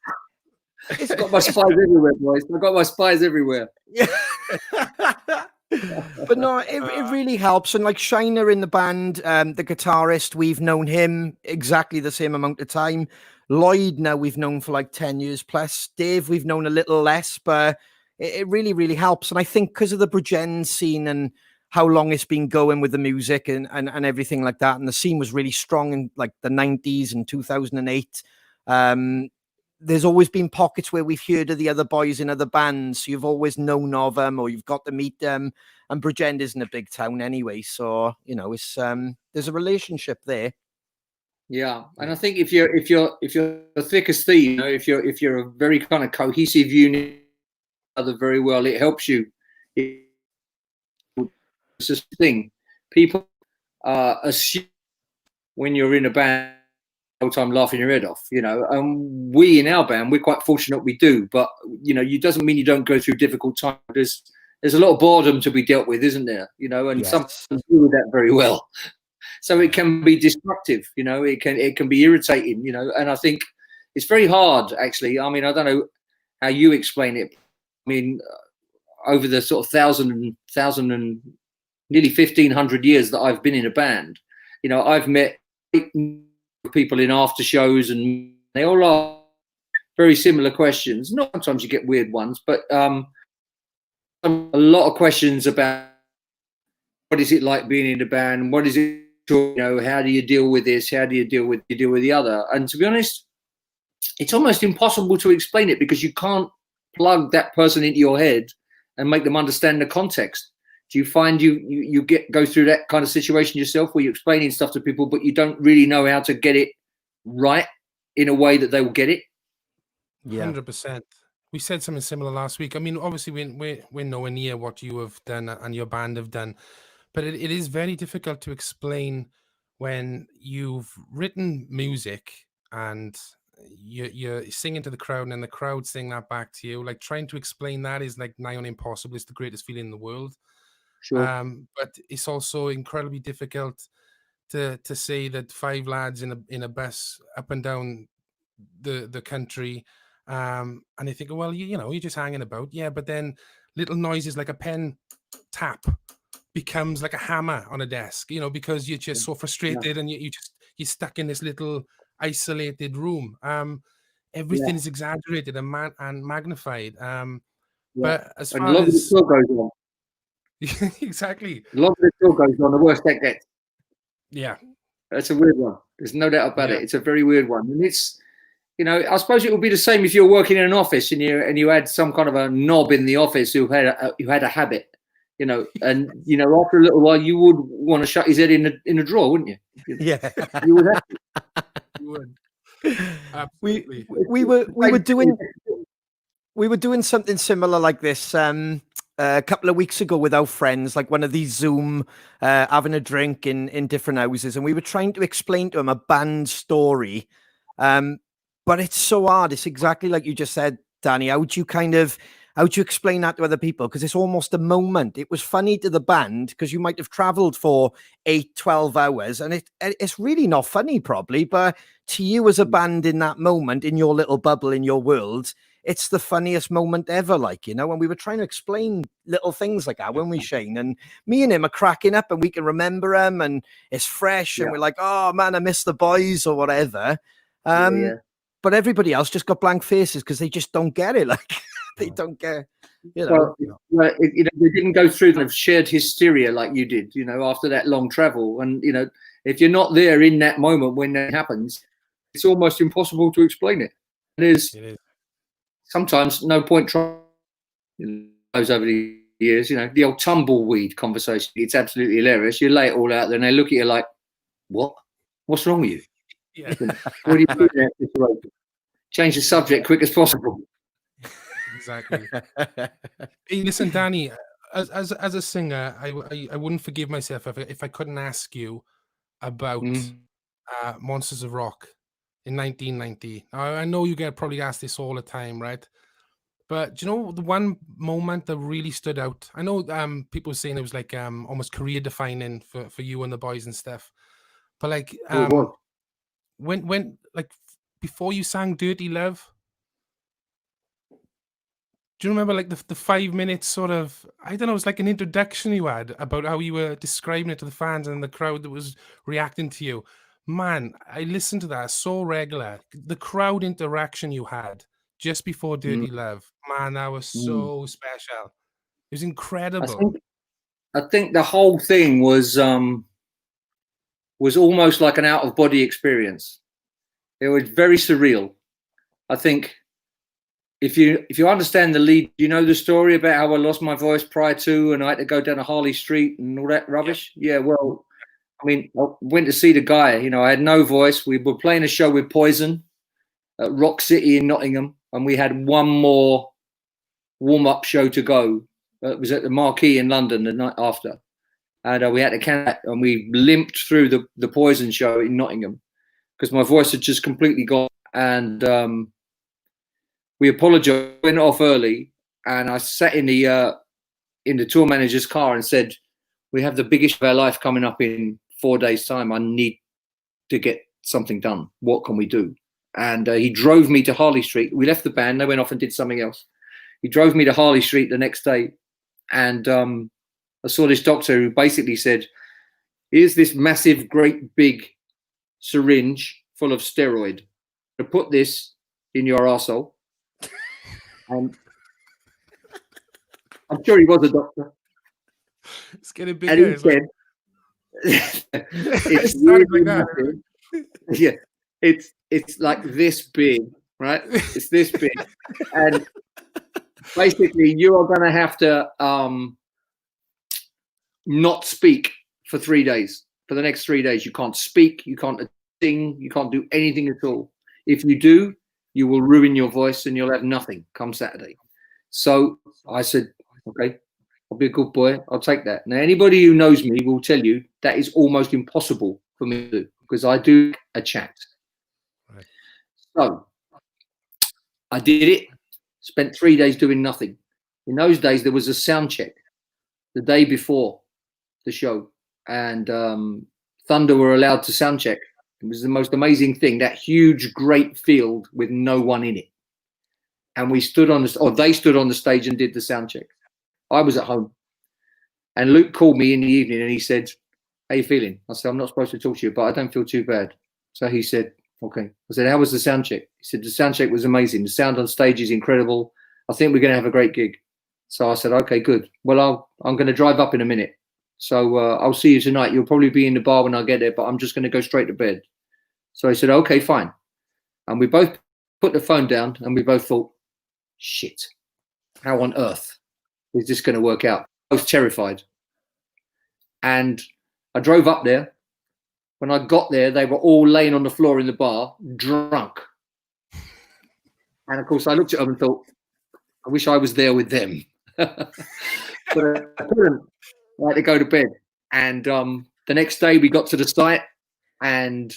I've got my spies everywhere, boys. I've got my spies everywhere. But no, it really helps. And like Shiner in the band, the guitarist, we've known him exactly the same amount of time. Lloyd, now we've known for like 10 years plus. Dave, we've known a little less, but it really, really helps. And I think because of the Bridgend scene and how long it's been going with the music and everything like that, and the scene was really strong in like the 90s and 2008. There's always been pockets where we've heard of the other boys in other bands. So you've always known of them or you've got to meet them. And Bridgend isn't a big town anyway. So, you know, it's there's a relationship there. Yeah, and I think if you're the thick as thieves, you know, if you're a very kind of cohesive unit, other very well, it helps you. It's this thing people assume when you're in a band, the whole time laughing your head off, you know. And we in our band, we're quite fortunate we do, but you know, it doesn't mean you don't go through difficult times. There's a lot of boredom to be dealt with, isn't there? You know, and some do that very well. So it can be destructive, you know, it can be irritating, you know, and I think it's very hard, actually. I mean, I don't know how you explain it. I mean, over the sort of thousand and nearly 1,500 years that I've been in a band, you know, I've met people in after shows and they all ask very similar questions. Not sometimes you get weird ones, but a lot of questions about what is it like being in a band? What is it? You know, how do you deal with this? How do you deal with the other? And to be honest, it's almost impossible to explain it because you can't plug that person into your head and make them understand the context. Do you find you go through that kind of situation yourself where you're explaining stuff to people, but you don't really know how to get it right in a way that they will get it? 100%. We said something similar last week. I mean, obviously, we're nowhere near what you have done and your band have done, but it is very difficult to explain when you've written music and you're singing to the crowd and then the crowd sing that back to you. Like, trying to explain that is like nigh on impossible. It's the greatest feeling in the world. Sure. But it's also incredibly difficult to say that 5 lads in a bus up and down the country, and they think, well, you know, you're just hanging about. Yeah, but then little noises like a pen tap becomes like a hammer on a desk, you know, because you're just so frustrated and you're stuck in this little isolated room. Everything is exaggerated and magnified. But as and far longer the as tour goes on, exactly, the longer the tour goes on, the worse that gets. yeah, That's a weird one. There's no doubt about Yeah. it. It's a very weird one, and it's, you know, I suppose it would be the same if you're working in an office and you had some kind of a knob in the office who had a habit, you know, and you know, after a little while you would want to shut his head in a drawer, wouldn't you? Yeah. You would have to. you would. we Absolutely. we were doing something similar like this a couple of weeks ago with our friends, like one of these Zoom having a drink in different houses, and we were trying to explain to them a band story, but it's so hard. It's exactly like you just said, Danny. How do you explain that to other people? Because it's almost a moment. It was funny to the band because you might have traveled for 8-12 hours and it's really not funny probably, but to you as a band in that moment, in your little bubble, in your world, it's the funniest moment ever, like, you know. And we were trying to explain little things like that, when we, Shane, and me and him are cracking up and we can remember them and it's fresh and we're like, oh man, I miss the boys or whatever. But everybody else just got blank faces because they just don't get it. Like, they don't get, you know. Well, you know, they didn't go through kind of shared hysteria like you did, you know, after that long travel. And, you know, if you're not there in that moment when that happens, it's almost impossible to explain it. It is sometimes no point trying, you know, those over the years, you know, the old tumbleweed conversation. It's absolutely hilarious. You lay it all out there and they look at you like, what? What's wrong with you? Yeah. What do you do in that situation? Change the subject quick as possible. Exactly. Hey, listen, Danny, as a singer, I wouldn't forgive myself if I couldn't ask you about Monsters of Rock in 1990. Now, I know you get probably asked this all the time, right? But do you know the one moment that really stood out? I know people were saying it was like almost career defining for you and the boys and stuff. But like when like before you sang Dirty Love, do you remember like the 5 minutes sort of, I don't know, it's like an introduction you had about how you were describing it to the fans and the crowd that was reacting to you? Man, I listened to that so regular. The crowd interaction you had just before Dirty Love, man, that was so special. It was incredible. I think the whole thing was almost like an out of body experience. It was very surreal. I think if you understand the lead, you know the story about how I lost my voice prior to, and I had to go down to Harley Street and all that rubbish. Yeah, well, I mean, I went to see the guy. You know, I had no voice. We were playing a show with Poison at Rock City in Nottingham, and we had one more warm-up show to go. It was at the Marquee in London the night after, and we had to cancel, and we limped through the Poison show in Nottingham because my voice had just completely gone. And we apologized, went off early, and I sat in the tour manager's car and said, "We have the biggest of our life coming up in 4 days' time. I need to get something done. What can we do?" And he drove me to Harley Street. We left the band. They went off and did something else. He drove me to Harley Street the next day, and I saw this doctor who basically said, "Here's this massive, great, big syringe full of steroid. To put this in your arsehole." And I'm sure he was a doctor. It's getting bigger. And he said, "It's really like that. Yeah, it's like this big, right? It's this big. And basically, you are going to have to not speak for 3 days. For the next 3 days, you can't speak, you can't sing, you can't do anything at all. If you do, you will ruin your voice and you'll have nothing come Saturday. So I said, okay, I'll be a good boy. I'll take that. Now, anybody who knows me will tell you that is almost impossible for me to do because I do a chat. Right. So I did it, spent 3 days doing nothing. In those days, there was a sound check the day before the show, and Thunder were allowed to sound check. It was the most amazing thing, that huge, great field with no one in it. And we stood on the, or they stood on the stage and did the sound check. I was at home. And Luke called me in the evening and he said, how you feeling? I said, I'm not supposed to talk to you, but I don't feel too bad. So he said, okay. I said, how was the sound check? He said, the sound check was amazing. The sound on stage is incredible. I think we're going to have a great gig. So I said, okay, good. Well, I'm going to drive up in a minute. So I'll see you tonight. You'll probably be in the bar when I get there, but I'm just going to go straight to bed. So he said, okay, fine. And we both put the phone down and we both thought, shit, how on earth is this going to work out? I was terrified. And I drove up there. When I got there, they were all laying on the floor in the bar, drunk. And of course, I looked at them and thought, I wish I was there with them. But I couldn't. I had to go to bed. And the next day we got to the site and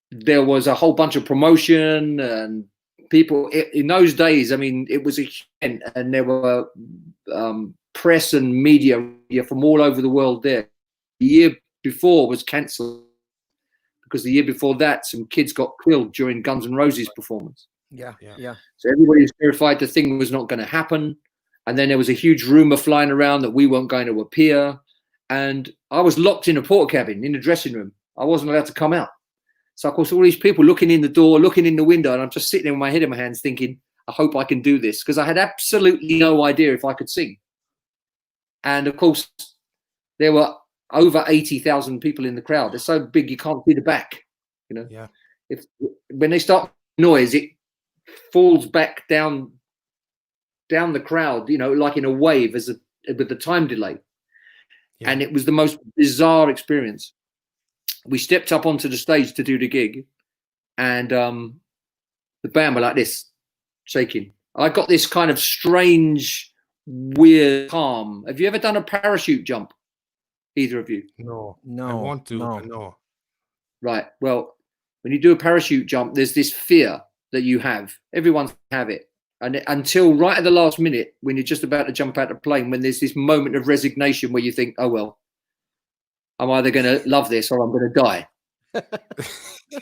there was a whole bunch of promotion and people in those days. I mean, it was a event and there were press and media from all over the world there. The year before was cancelled because the year before that, some kids got killed during Guns N' Roses performance. Yeah. So everybody was terrified the thing was not going to happen. And then there was a huge rumor flying around that we weren't going to appear. And I was locked in a porta cabin in the dressing room. I wasn't allowed to come out. So, of course, all these people looking in the door, looking in the window, and I'm just sitting there with my head in my hands thinking, I hope I can do this, because I had absolutely no idea if I could sing. And, of course, there were over 80,000 people in the crowd. They're so big you can't see the back, you know. Yeah. When they start noise, it falls back down the crowd, you know, like in a wave with the time delay. Yeah. And it was the most bizarre experience. We stepped up onto the stage to do the gig and the band were like this, shaking. I got this kind of strange, weird calm. Have you ever done a parachute jump? Either of you? No. I want to, but no. Right. Well, when you do a parachute jump, there's this fear that you have. Everyone have it. And until right at the last minute, when you're just about to jump out of the plane, when there's this moment of resignation where you think, oh, well, I'm either going to love this or I'm going to die.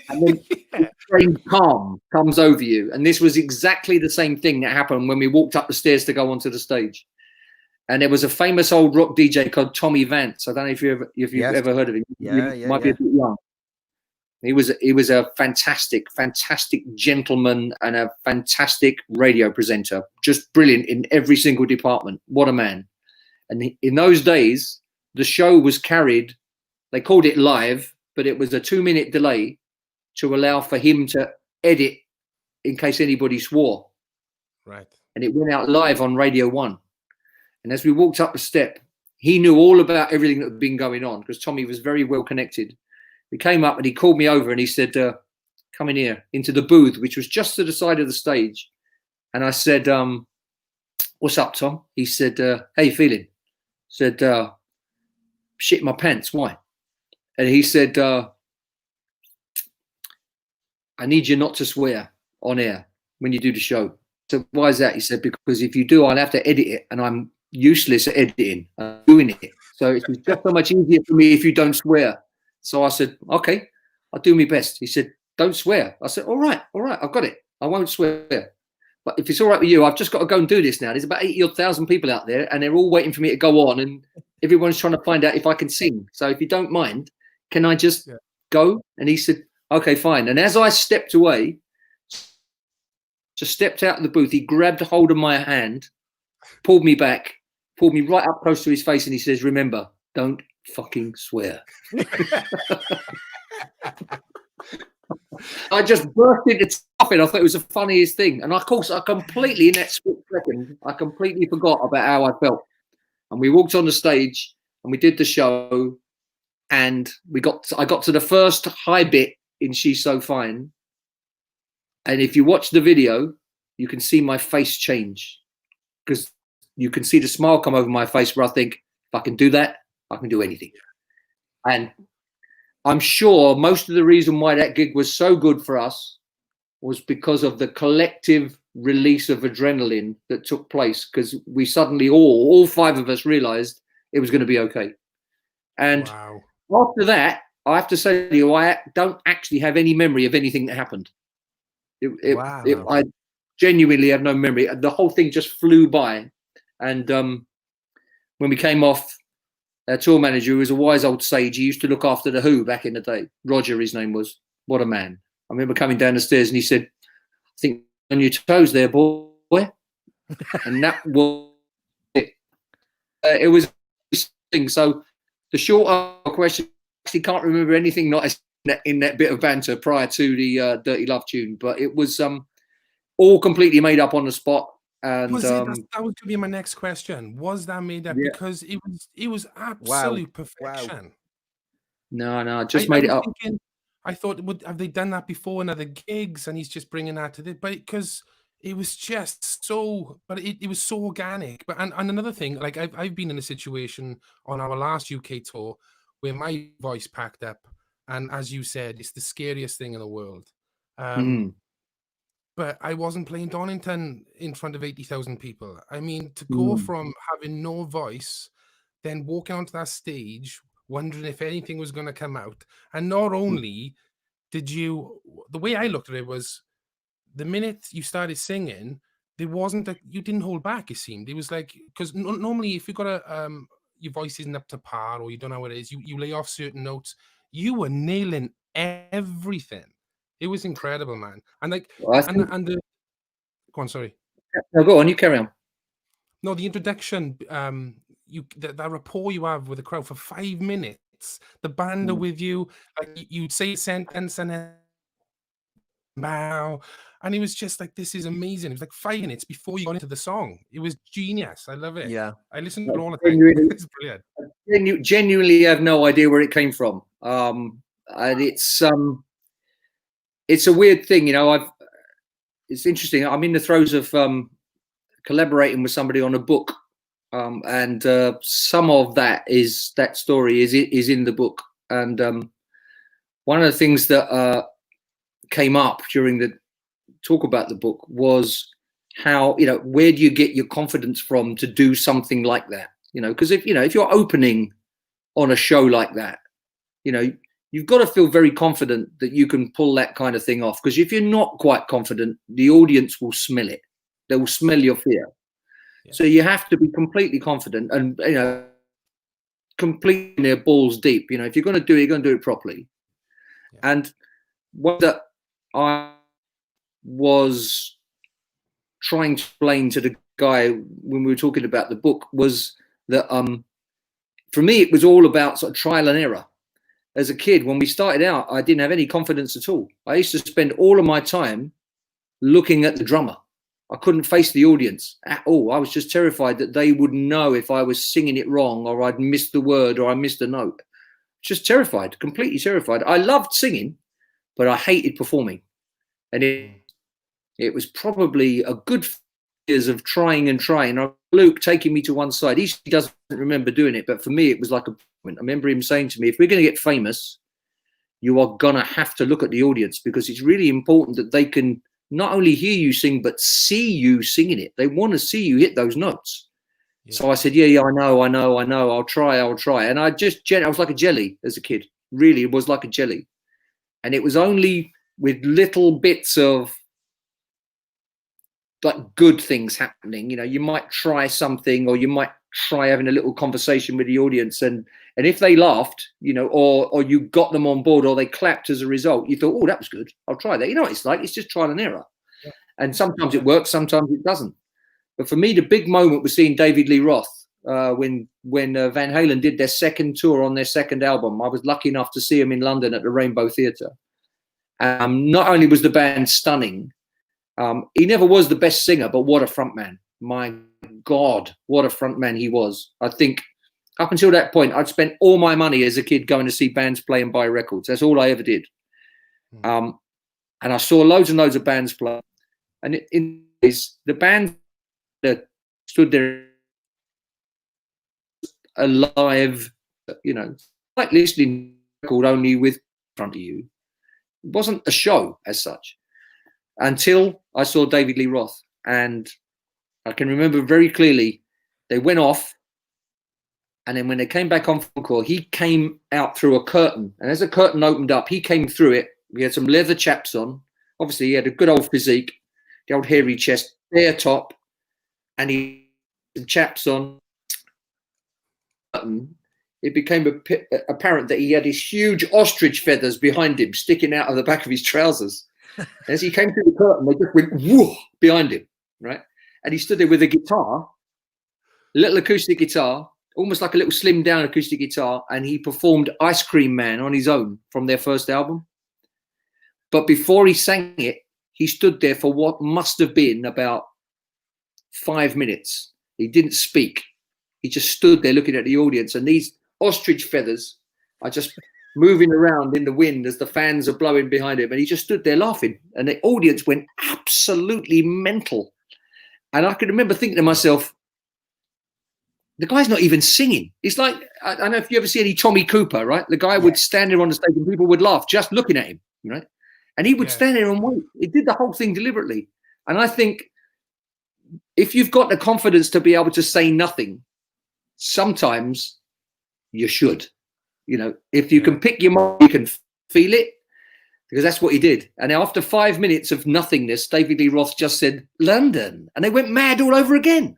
And then a strange calm comes over you. And this was exactly the same thing that happened when we walked up the stairs to go onto the stage. And there was a famous old rock DJ called Tommy Vance. I don't know if you've ever heard of him. You might be a bit young. He was a fantastic gentleman and a fantastic radio presenter. Just brilliant in every single department. What a man. And in those days, the show was carried, they called it live, but it was a 2-minute delay to allow for him to edit in case anybody swore. Right. And it went out live on Radio 1. And as we walked up the step, he knew all about everything that had been going on because Tommy was very well connected. He came up and he called me over and he said, come in here into the booth, which was just to the side of the stage. And I said, what's up, Tom? He said, how you feeling? I said, shit my pants. Why? And he said, I need you not to swear on air when you do the show. So why is that? He said, because if you do, I'll have to edit it and I'm useless at editing. I'm doing it. So it's just so much easier for me if you don't swear. So I said, okay, I'll do my best. He said, don't swear. I said, all right, I've got it. I won't swear. But if it's all right with you, I've just got to go and do this now. There's about 80,000 people out there and they're all waiting for me to go on and everyone's trying to find out if I can sing. So if you don't mind, can I just go? And he said, okay, fine. And as I stepped away, just stepped out of the booth, he grabbed a hold of my hand, pulled me back, pulled me right up close to his face and he says, remember, don't fucking swear. I just burst into laughing. I thought it was the funniest thing. And of course, I completely, in that split second, I completely forgot about how I felt. And we walked on the stage and we did the show. And I got to the first high bit in She's So Fine. And if you watch the video, you can see my face change. Because you can see the smile come over my face where I think, if I can do that, I can do anything. And I'm sure most of the reason why that gig was so good for us was because of the collective release of adrenaline that took place, because we suddenly all 5 of us realized it was going to be okay. And after that, I have to say to you, I don't actually have any memory of anything that happened. I genuinely have no memory. The whole thing just flew by. And when we came off, our tour manager, who was a wise old sage, he used to look after the Who back in the day. Roger, his name was. What a man. I remember coming down the stairs and he said, I think on your toes there, boy. And that was it. It was thing. So the short question, I actually can't remember anything not in that bit of banter prior to the Dirty Love tune, but it was all completely made up on the spot. And that was going to be my next question. Was that made up? Because it was absolute perfection. No, just made it up. I thought, have they done that before in other gigs? And he's just bringing that to this, but because it was just so, but it was so organic. But and another thing, like I've been in a situation on our last UK tour where my voice packed up, and as you said, it's the scariest thing in the world. But I wasn't playing Donington in front of 80,000 people. I mean, to go from having no voice, then walking onto that stage, wondering if anything was going to come out. And not only did you, the way I looked at it was, the minute you started singing, there wasn't you didn't hold back, it seemed. It was like, because normally if you've got your voice isn't up to par or you don't know what it is, you lay off certain notes. You were nailing everything. It was incredible, man. And like, go on, sorry. No, go on, you carry on. No, the introduction, that rapport you have with the crowd for 5 minutes, the band are with you, like you'd say a sentence and then wow. And it was just like, this is amazing. It was like 5 minutes before you got into the song. It was genius. I love it. Yeah. I listen to it all the time. It's brilliant. I genuinely have no idea where it came from. And it's a weird thing, you know. It's interesting. I'm in the throes of collaborating with somebody on a book, and some of that story is in the book. And one of the things that came up during the talk about the book was how, you know, where do you get your confidence from to do something like that? You know, because if you're opening on a show like that, you know, you've got to feel very confident that you can pull that kind of thing off. Because if you're not quite confident, the audience will smell it. They will smell your fear. Yeah. So you have to be completely confident and, you know, completely their balls deep. You know, if you're going to do it, you're going to do it properly. Yeah. And what that I was trying to explain to the guy when we were talking about the book was that for me, it was all about sort of trial and error. As a kid, when we started out, I didn't have any confidence at all. I used to spend all of my time looking at the drummer. I couldn't face the audience at all. I was just terrified that they would know if I was singing it wrong or I'd missed the word or I missed a note. Just terrified, completely terrified. I loved singing, but I hated performing. And it was probably a good years of trying and trying. Luke taking me to one side. He doesn't remember doing it, but for me, it was like a moment. I remember him saying to me, if we're going to get famous, you are going to have to look at the audience, because it's really important that they can not only hear you sing, but see you singing it. They want to see you hit those notes. Yeah. So I said, yeah, I know. I'll try. And I was like a jelly as a kid. Really, it was like a jelly. And it was only with little bits of like good things happening. You know, you might try something, or you might try having a little conversation with the audience, and if they laughed, you know, or you got them on board, or they clapped as a result, you thought, oh, that was good, I'll try that. You know what it's like, it's just trial and error. Yeah. And sometimes it works, sometimes it doesn't. But for me, the big moment was seeing David Lee Roth when Van Halen did their second tour on their second album. I was lucky enough to see him in London at the Rainbow Theatre. Not only was the band stunning, he never was the best singer, but what a frontman. My God, what a frontman he was. I think up until that point, I'd spent all my money as a kid going to see bands play and buy records. That's all I ever did. And I saw loads and loads of bands play. And the band that stood there alive, you know, like listening to a record only with in front of you. It wasn't a show as such until I saw David Lee Roth. And I can remember very clearly, they went off. And then when they came back on encore, he came out through a curtain. And as the curtain opened up, he came through it. We had some leather chaps on. Obviously, he had a good old physique, the old hairy chest, bare top. And he had some chaps on. It became apparent that he had his huge ostrich feathers behind him, sticking out of the back of his trousers. As he came through the curtain, they just went whoo behind him, right? And he stood there with a guitar, a little acoustic guitar, almost like a little slimmed down acoustic guitar, and he performed Ice Cream Man on his own from their first album. But before he sang it, he stood there for what must have been about 5 minutes. He didn't speak. He just stood there looking at the audience, and these ostrich feathers are just moving around in the wind as the fans are blowing behind him, and he just stood there laughing, and the audience went absolutely mental. And I can remember thinking to myself, the guy's not even singing. It's like, I don't know if you ever see any Tommy Cooper, right? The guy would stand there on the stage and people would laugh just looking at him, right? And he would stand there and wait. He did the whole thing deliberately. And I think if you've got the confidence to be able to say nothing, sometimes you should. You know, if you can pick your mind, you can feel it, because that's what he did. And after 5 minutes of nothingness, David Lee Roth just said, London. And they went mad all over again.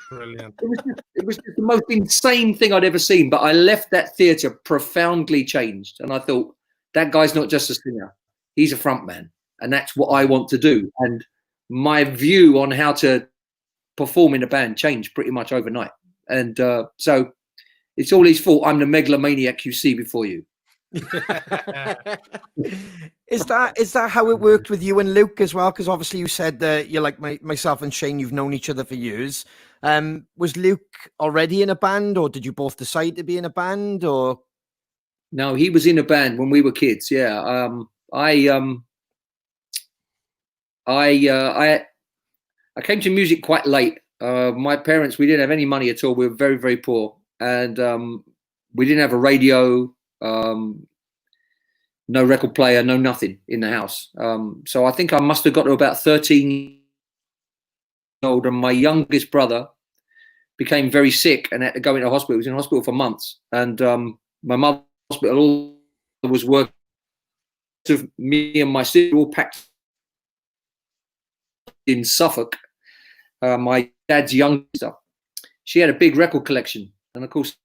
Brilliant. It was just the most insane thing I'd ever seen. But I left that theatre profoundly changed. And I thought, that guy's not just a singer. He's a frontman. And that's what I want to do. And my view on how to perform in a band changed pretty much overnight. And so it's all his fault. I'm the megalomaniac you see before you. Is that how it worked with you and Luke as well? Because obviously you said that you're like myself and Shane, you've known each other for years. Was Luke already in a band, or did you both decide to be in a band? Or no, he was in a band when we were kids. Yeah, I came to music quite late. My parents, we didn't have any money at all. We were very, very poor, and we didn't have a radio. No record player, no nothing in the house. So I think I must have got to about 13 years old, and my youngest brother became very sick and had to go into hospital. He was in hospital for months, and my mother hospital was working. Me and my sister all packed in Suffolk. My dad's youngster, she had a big record collection, and of course,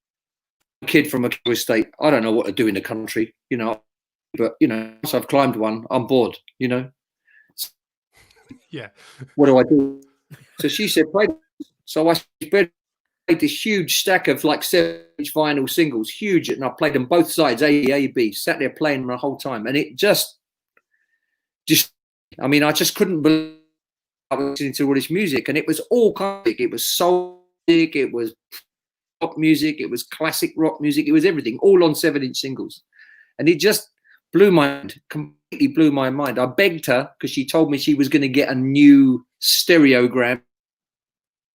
a kid from a estate, I don't know what to do in the country, you know. But you know, once I've climbed one, I'm bored, you know. Yeah. What do I do? So she said, play. So I played this huge stack of like 7-inch vinyl singles, huge, and I played them both sides, A, B, sat there playing them the whole time. And it just, I mean, I just couldn't believe I was listening to all this music. And it was all kind of, it was soul music, it was pop music, it was classic rock music, it was everything, all on 7-inch singles. And it just completely blew my mind. I begged her, because she told me she was going to get a new stereogram.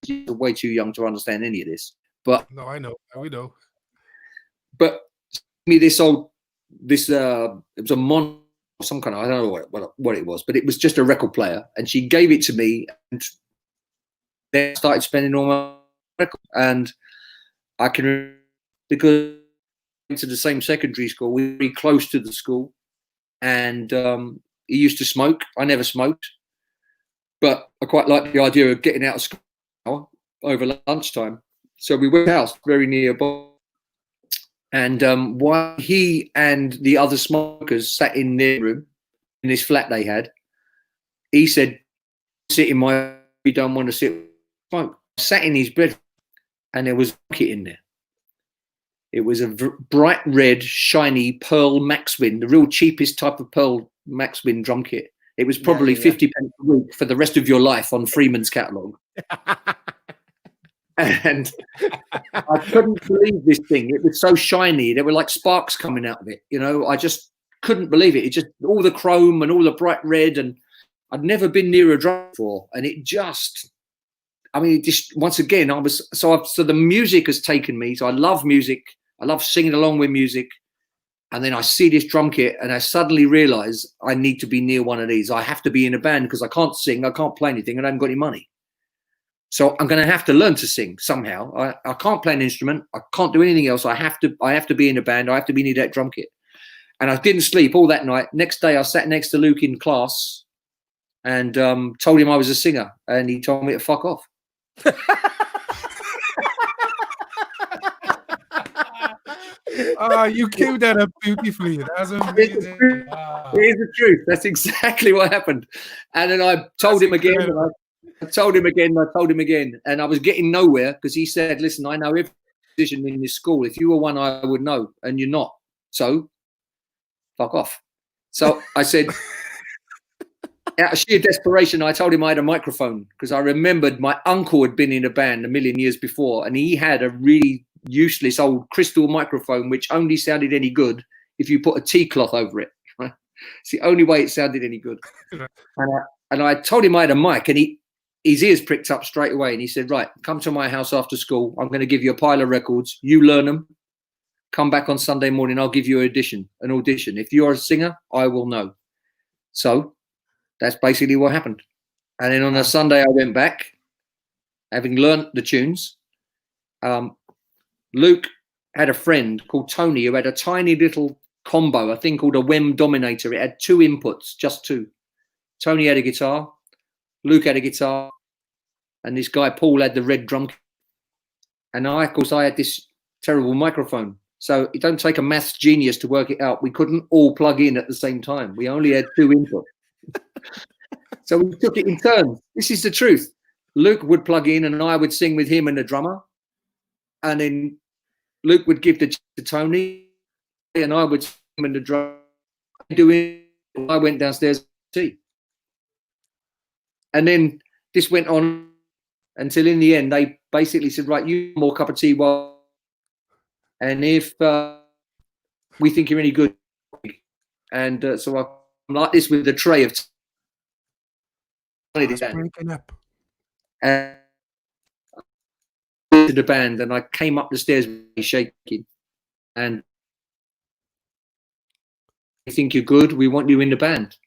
She's way too young to understand any of this. But no, I know, we know. But me this it was a mon, some kind of, I don't know what it was, but it was just a record player, and she gave it to me, and then I started spending all my records. And I can, because to the same secondary school, we were very close to the school, and he used to smoke. I never smoked, but I quite liked the idea of getting out of school over lunchtime. So we went to a house very nearby, and while he and the other smokers sat in their room in this flat they had, he said, "Sit in my. You don't want to sit smoke." I sat in his bed, and there was a bucket in there. It was a bright red, shiny pearl Maxwin, the real cheapest type of pearl Maxwin drum kit. It was probably 50 pence a week for the rest of your life on Freeman's catalogue. And I couldn't believe this thing. It was so shiny. There were like sparks coming out of it. You know, I just couldn't believe it. It just, all the chrome and all the bright red, and I'd never been near a drum before. And it just, I mean, just once again, so the music has taken me. So I love music. I love singing along with music. And then I see this drum kit and I suddenly realize I need to be near one of these. I have to be in a band because I can't sing, I can't play anything, and I haven't got any money. So I'm going to have to learn to sing somehow. I can't play an instrument. I can't do anything else. I have to be in a band. I have to be near that drum kit. And I didn't sleep all that night. Next day, I sat next to Luke in class and told him I was a singer. And he told me to fuck off. Oh, you queued that up beautifully. That's amazing. It is the truth. That's exactly what happened. And then I told him again. I told him again. And I was getting nowhere because he said, listen, I know every musician in this school. If you were one, I would know. And you're not. So fuck off. So I said, out of sheer desperation, I told him I had a microphone because I remembered my uncle had been in a band a million years before. And he had a really useless old crystal microphone which only sounded any good if you put a tea cloth over it. Right? It's the only way it sounded any good. And I told him I had a mic, and his ears pricked up straight away, and he said, right, come to my house after school. I'm going to give you a pile of records. You learn them. Come back on Sunday morning. I'll give you an audition. If you're a singer, I will know. So that's basically what happened. And then on a Sunday, I went back, having learnt the tunes. Luke had a friend called Tony who had a tiny little combo, a thing called a WEM Dominator. It had 2 inputs, just 2. Tony had a guitar, Luke had a guitar, and this guy Paul had the red drum. And I, of course, I had this terrible microphone. So it don't take a maths genius to work it out. We couldn't all plug in at the same time. We only had 2 inputs. So we took it in turns. This is the truth. Luke would plug in and I would sing with him and the drummer. And then Luke would give to Tony and I would sing and the drummer. I went downstairs to tea. And then this went on until in the end, they basically said, right, you more cup of tea. And if we think you're any good. And so I'm like this with a tray of tea. Breaking up. And to the band, and I came up the stairs shaking. And we think you're good. We want you in the band.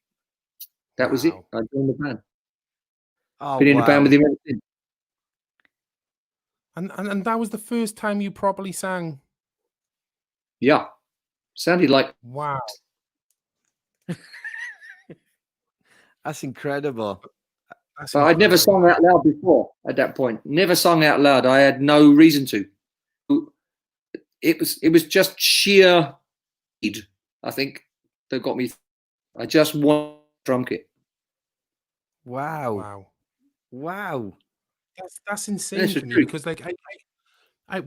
That was it. I joined the band. Oh, been in the band with him ever since. And that was the first time you properly sang. Yeah, sounded like wow. That's incredible. So I'd never sung out loud before at that point. Never sung out loud. I had no reason to. It was just sheer need, I think, that got me. I just want a drum kit. Wow. That's insane to me because like I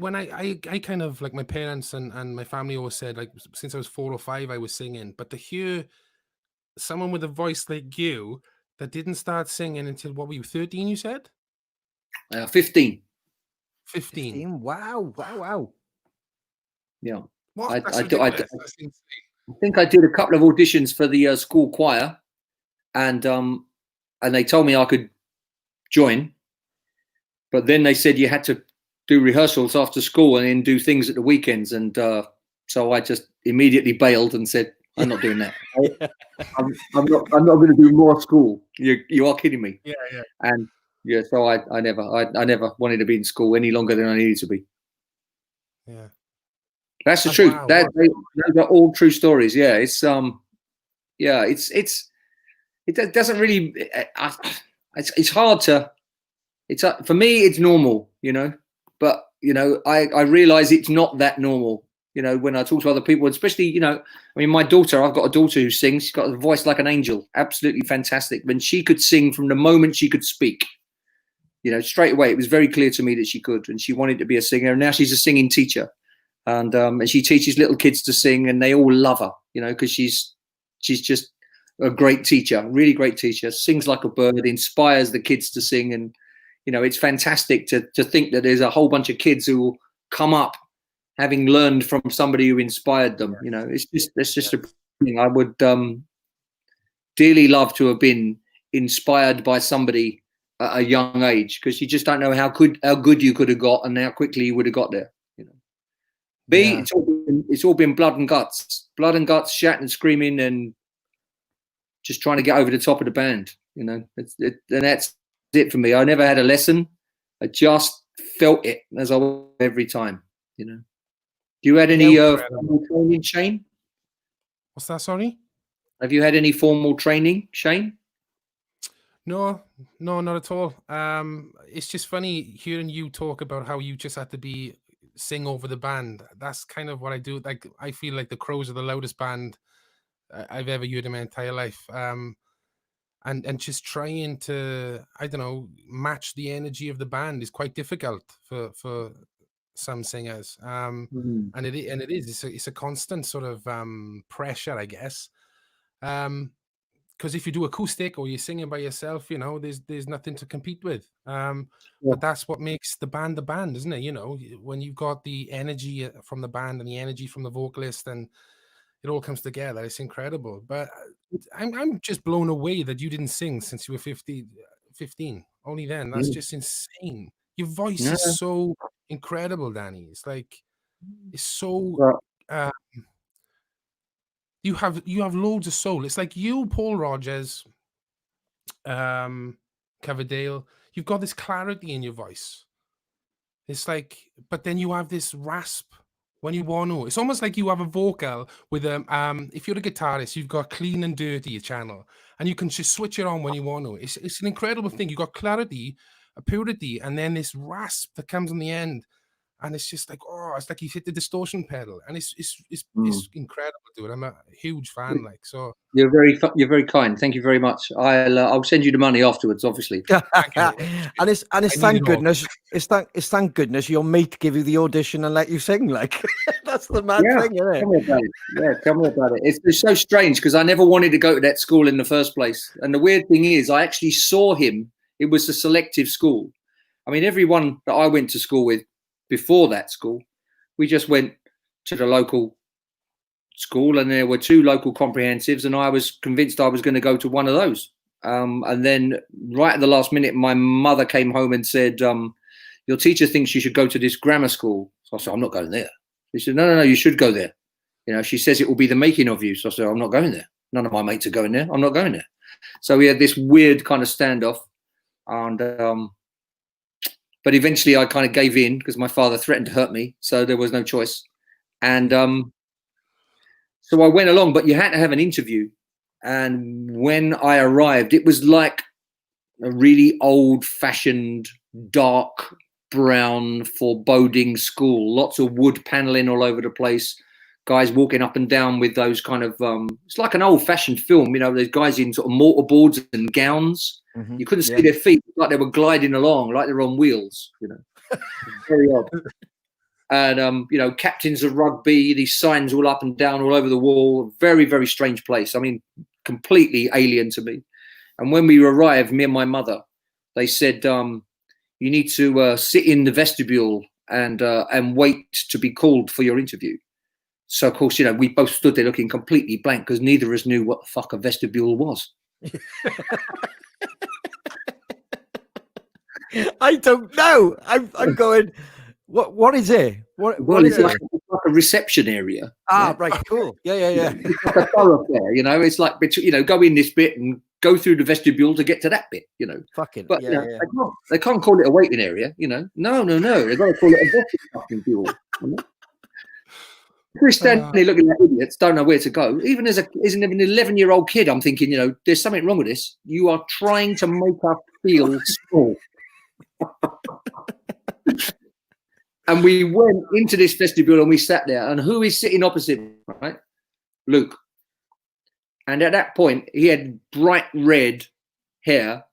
kind of like my parents and my family always said like since I was 4 or 5 I was singing, but to hear someone with a voice like you that didn't start singing until what were you 13? You said 15. 15. Wow. Yeah. What? I think I did a couple of auditions for the school choir, and they told me I could join, but then they said you had to do rehearsals after school and then do things at the weekends, and so I just immediately bailed and said, I'm not doing that. I'm not going to do more school. You are kidding me. Yeah. And yeah, so I never wanted to be in school any longer than I needed to be. Yeah, that's the truth. Wow. Those are all true stories. Yeah, it doesn't really. It's hard to. For me, it's normal, but I realize it's not that normal. When I talk to other people, especially, my daughter, I've got a daughter who sings. She's got a voice like an angel, absolutely fantastic. When she could sing from the moment she could speak, straight away, it was very clear to me that she could, and she wanted to be a singer. And now she's a singing teacher. and she teaches little kids to sing, and they all love her, you know, because she's just a great teacher, really great teacher. Sings like a bird, inspires the kids to sing, and you know, it's fantastic to think that there's a whole bunch of kids who will come up having learned from somebody who inspired them. You know, it's just a thing. I would dearly love to have been inspired by somebody at a young age, because you just don't know how good you could have got and how quickly you would have got there. You know, it's all been blood and guts, shouting and screaming, and just trying to get over the top of the band. You know, and that's it for me. I never had a lesson. I just felt it as I went every time. You know. Do you had any formal training, Shane? What's that, sorry? Have you had any formal training, Shane? No, not at all. It's just funny hearing you talk about how you just had to sing over the band. That's kind of what I do. Like, I feel like the CROWS are the loudest band I've ever heard in my entire life. And just trying to, I don't know, match the energy of the band is quite difficult for some singers. And it is. It's a constant sort of pressure, I guess. Because if you do acoustic or you're singing by yourself, you know, there's nothing to compete with. But that's what makes the band, isn't it? You know, when you've got the energy from the band and the energy from the vocalist, and it all comes together, it's incredible. But I'm just blown away that you didn't sing since you were 15. Only then. That's just insane. Your voice is so incredible, Danny. It's like, it's so you have loads of soul. It's like you, Paul Rogers, Coverdale, you've got this clarity in your voice. It's like, but then you have this rasp when you want to. It's almost like you have a vocal with if you're a guitarist, you've got clean and dirty channel, and you can just switch it on when you want to. It's an incredible thing. You've got clarity, a purity, and then this rasp that comes on the end. And it's just like, oh, it's like you hit the distortion pedal, and it's incredible, dude. I'm a huge fan. Like, so you're very kind. Thank you very much. I'll send you the money afterwards, obviously. and it's thank goodness. It's thank goodness your mate give you the audition and let you sing. Like, that's the mad thing, isn't it? Tell me about it. Yeah, tell me about it. It's so strange, because I never wanted to go to that school in the first place. And the weird thing is, I actually saw him. It was a selective school. I mean, everyone that I went to school with before that school, we just went to the local school, and there were 2 local comprehensives, and I was convinced I was going to go to one of those. And then right at the last minute, my mother came home and said, your teacher thinks you should go to this grammar school. So I said, I'm not going there. She said, no, you should go there. You know, she says it will be the making of you. So I said, I'm not going there. None of my mates are going there. I'm not going there. So we had this weird kind of standoff, and but eventually I kind of gave in, because my father threatened to hurt me. So there was no choice. And so I went along, but you had to have an interview. And when I arrived, it was like a really old-fashioned, dark brown foreboding school. Lots of wood paneling all over the place. Guys walking up and down with those kind of, it's like an old-fashioned film. You know, there's guys in sort of mortarboards and gowns. You couldn't see their feet, like they were gliding along, like they're on wheels, you know. Very odd. And, you know, captains of rugby, these signs all up and down all over the wall. Very, very strange place. I mean, completely alien to me. And when we arrived, me and my mother, they said, you need to sit in the vestibule and wait to be called for your interview. So, of course, you know, we both stood there looking completely blank, because neither of us knew what the fuck a vestibule was. I don't know. I'm going, what is it? What is it's it? like a reception area. Right, cool. Yeah. It's like a thoroughfare, you know. It's like, you know, go in this bit and go through the vestibule to get to that bit, you know. But you know, they can't call it a waiting area, you know. No. They've got to call it a vestibule. You know? We're standing there looking at idiots, don't know where to go. Even as an 11-year-old kid, I'm thinking, you know, there's something wrong with this. You are trying to make us feel small. And we went into this vestibule and we sat there. And who is sitting opposite, right? Luke. And at that point, he had bright red hair.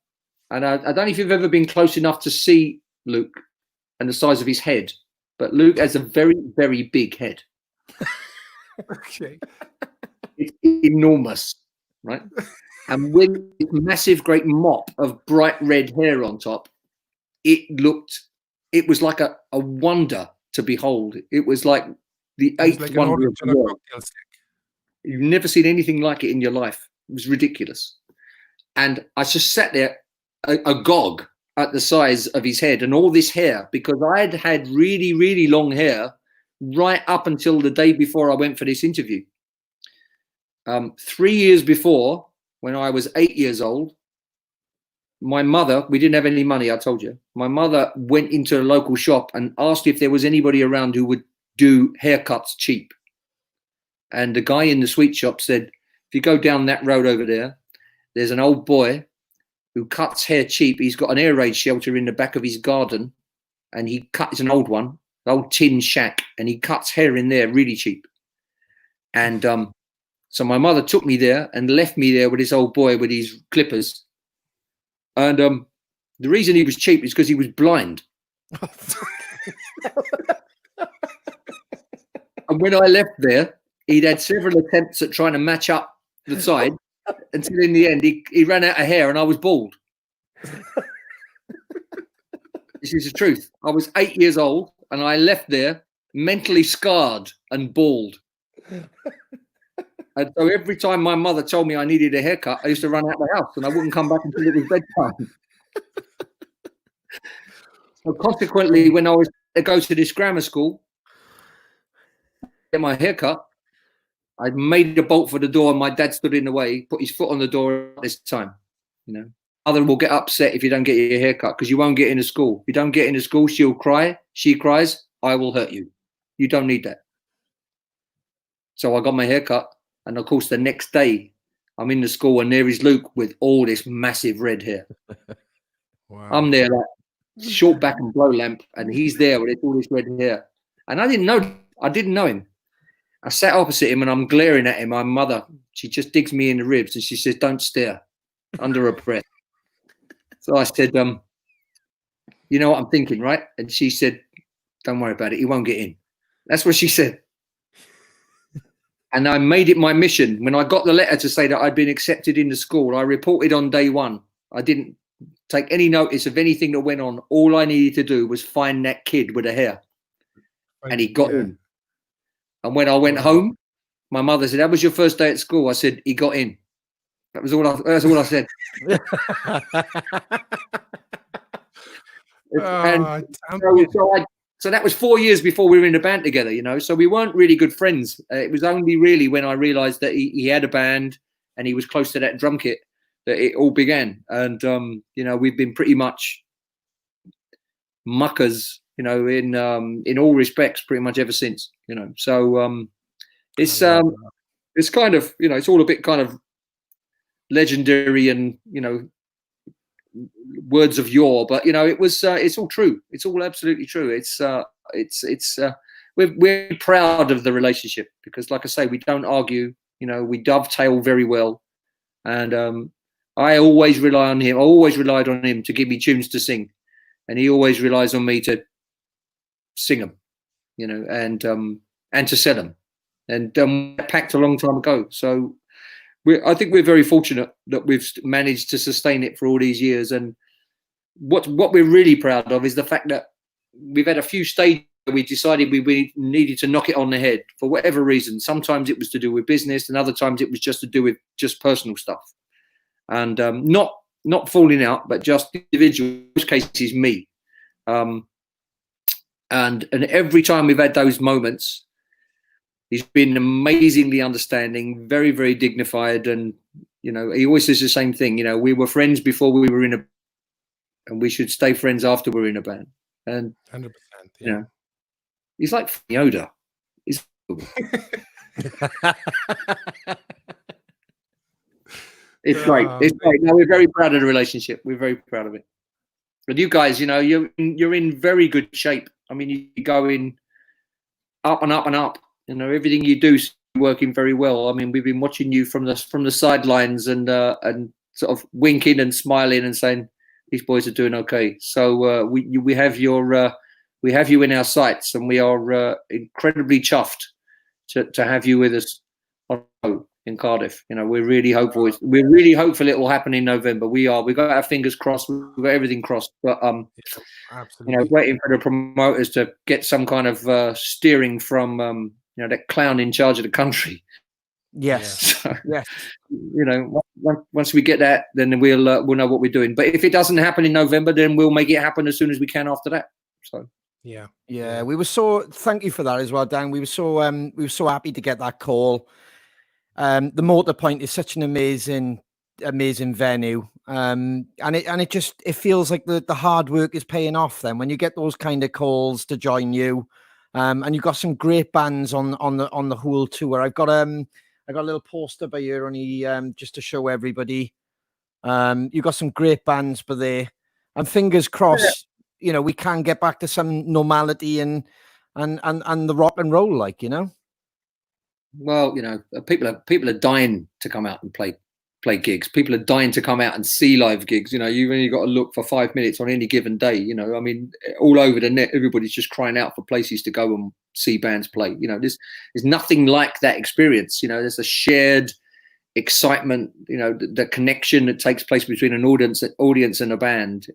And I don't know if you've ever been close enough to see Luke and the size of his head. but Luke has a very, very big head. Okay. It's enormous, right? And with this massive, great mop of bright red hair on top, it was like a wonder to behold. It was like the It was eighth like an wonder of orange the on a world. cocktail stick. You've never seen anything like it in your life. It was ridiculous. And I just sat there agog at the size of his head and all this hair, because I had had really, really long hair right up until the day before I went for this interview. 3 years before, when I was 8 years old, my mother, we didn't have any money, I told you. My mother went into a local shop and asked if there was anybody around who would do haircuts cheap. And the guy in the sweet shop said, if you go down that road over there, there's an old boy who cuts hair cheap. He's got an air raid shelter in the back of his garden, and it's an old one, an old tin shack, and he cuts hair in there really cheap. And so my mother took me there and left me there with this old boy with his clippers. And the reason he was cheap is because he was blind. And when I left there, he'd had several attempts at trying to match up the side until in the end he ran out of hair and I was bald. This is the truth. I was 8 years old and I left there mentally scarred and bald. And so every time my mother told me I needed a haircut, I used to run out of the house and I wouldn't come back until it was bedtime. So consequently, when I was to go to this grammar school, get my haircut, I made a bolt for the door and my dad stood in the way, put his foot on the door this time. You know, mother will get upset if you don't get your haircut because you won't get into school. If you don't get into school, she'll cry. She cries, I will hurt you. You don't need that. So I got my haircut. And of course, the next day I'm in the school and there is Luke with all this massive red hair. Wow. I'm there like short back and blow lamp, and he's there with all this red hair. And I didn't know him. I sat opposite him and I'm glaring at him. My mother, she just digs me in the ribs and she says, don't stare, under her breath. So I said, you know what I'm thinking, right? And she said, don't worry about it. He won't get in. That's what she said. And I made it my mission. When I got the letter to say that I'd been accepted into school, I reported on day one. I didn't take any notice of anything that went on. All I needed to do was find that kid with the hair. And he got in. And when I went home, my mother said, how was your first day at school? I said, he got in. That's all I said. So that was 4 years before we were in a band together, you know. So we weren't really good friends. It was only really when I realized that he had a band and he was close to that drum kit that it all began. And, you know, we've been pretty much muckers, you know, in all respects, pretty much ever since, you know. So it's kind of, you know, it's all a bit kind of legendary and, you know, words of yore, but you know, it's all true. It's all absolutely true. We're proud of the relationship because, like I say, we don't argue. You know, we dovetail very well, and I always rely on him. I always relied on him to give me tunes to sing, and he always relies on me to sing them. You know, and to sell them, and packed a long time ago. So I think we're very fortunate that we've managed to sustain it for all these years. And what we're really proud of is the fact that we've had a few stages where we decided we needed to knock it on the head for whatever reason. Sometimes it was to do with business, and other times it was just to do with just personal stuff. And not falling out, but just individual. In most cases, me. And every time we've had those moments, he's been amazingly understanding, very, very dignified. And, you know, he always says the same thing. You know, we were friends before we were in a, and we should stay friends after we're in a band. And 100%. You know, he's like Yoda. He's it's great. It's great. No, we're very proud of the relationship. We're very proud of it. But you guys, you know, you're in very good shape. I mean, you're going up and up and up. You know, everything you do is working very well. I mean, we've been watching you from the sidelines and sort of winking and smiling and saying these boys are doing okay. So we have your we have you in our sights, and we are incredibly chuffed to have you with us in Cardiff. You know, we're really hopeful. We're really hopeful it will happen in November. We are. We've got our fingers crossed. We've got everything crossed. But absolutely. you know, waiting for the promoters to get some kind of steering from you know, that clown in charge of the country. Yes. So, yes. You know, once we get that, then we'll know what we're doing. But if it doesn't happen in November, then we'll make it happen as soon as we can after that. So. Yeah, we were so thank you for that as well, Dan. We were so happy to get that call. The Motor Point is such an amazing venue. And it feels like the hard work is paying off then when you get those kind of calls to join you. And you've got some great bands on the whole tour. I got a little poster by here only just to show everybody. You've got some great bands by there. And fingers crossed, you know, we can get back to some normality and the rock and roll, like, you know. Well, you know, people are dying to come out and play gigs. People are dying to come out and see live gigs. You know, you've only got to look for 5 minutes on any given day. You know, I mean, all over the net, everybody's just crying out for places to go and see bands play. You know, there's nothing like that experience. You know, there's a shared excitement. You know, the connection that takes place between an audience and a band.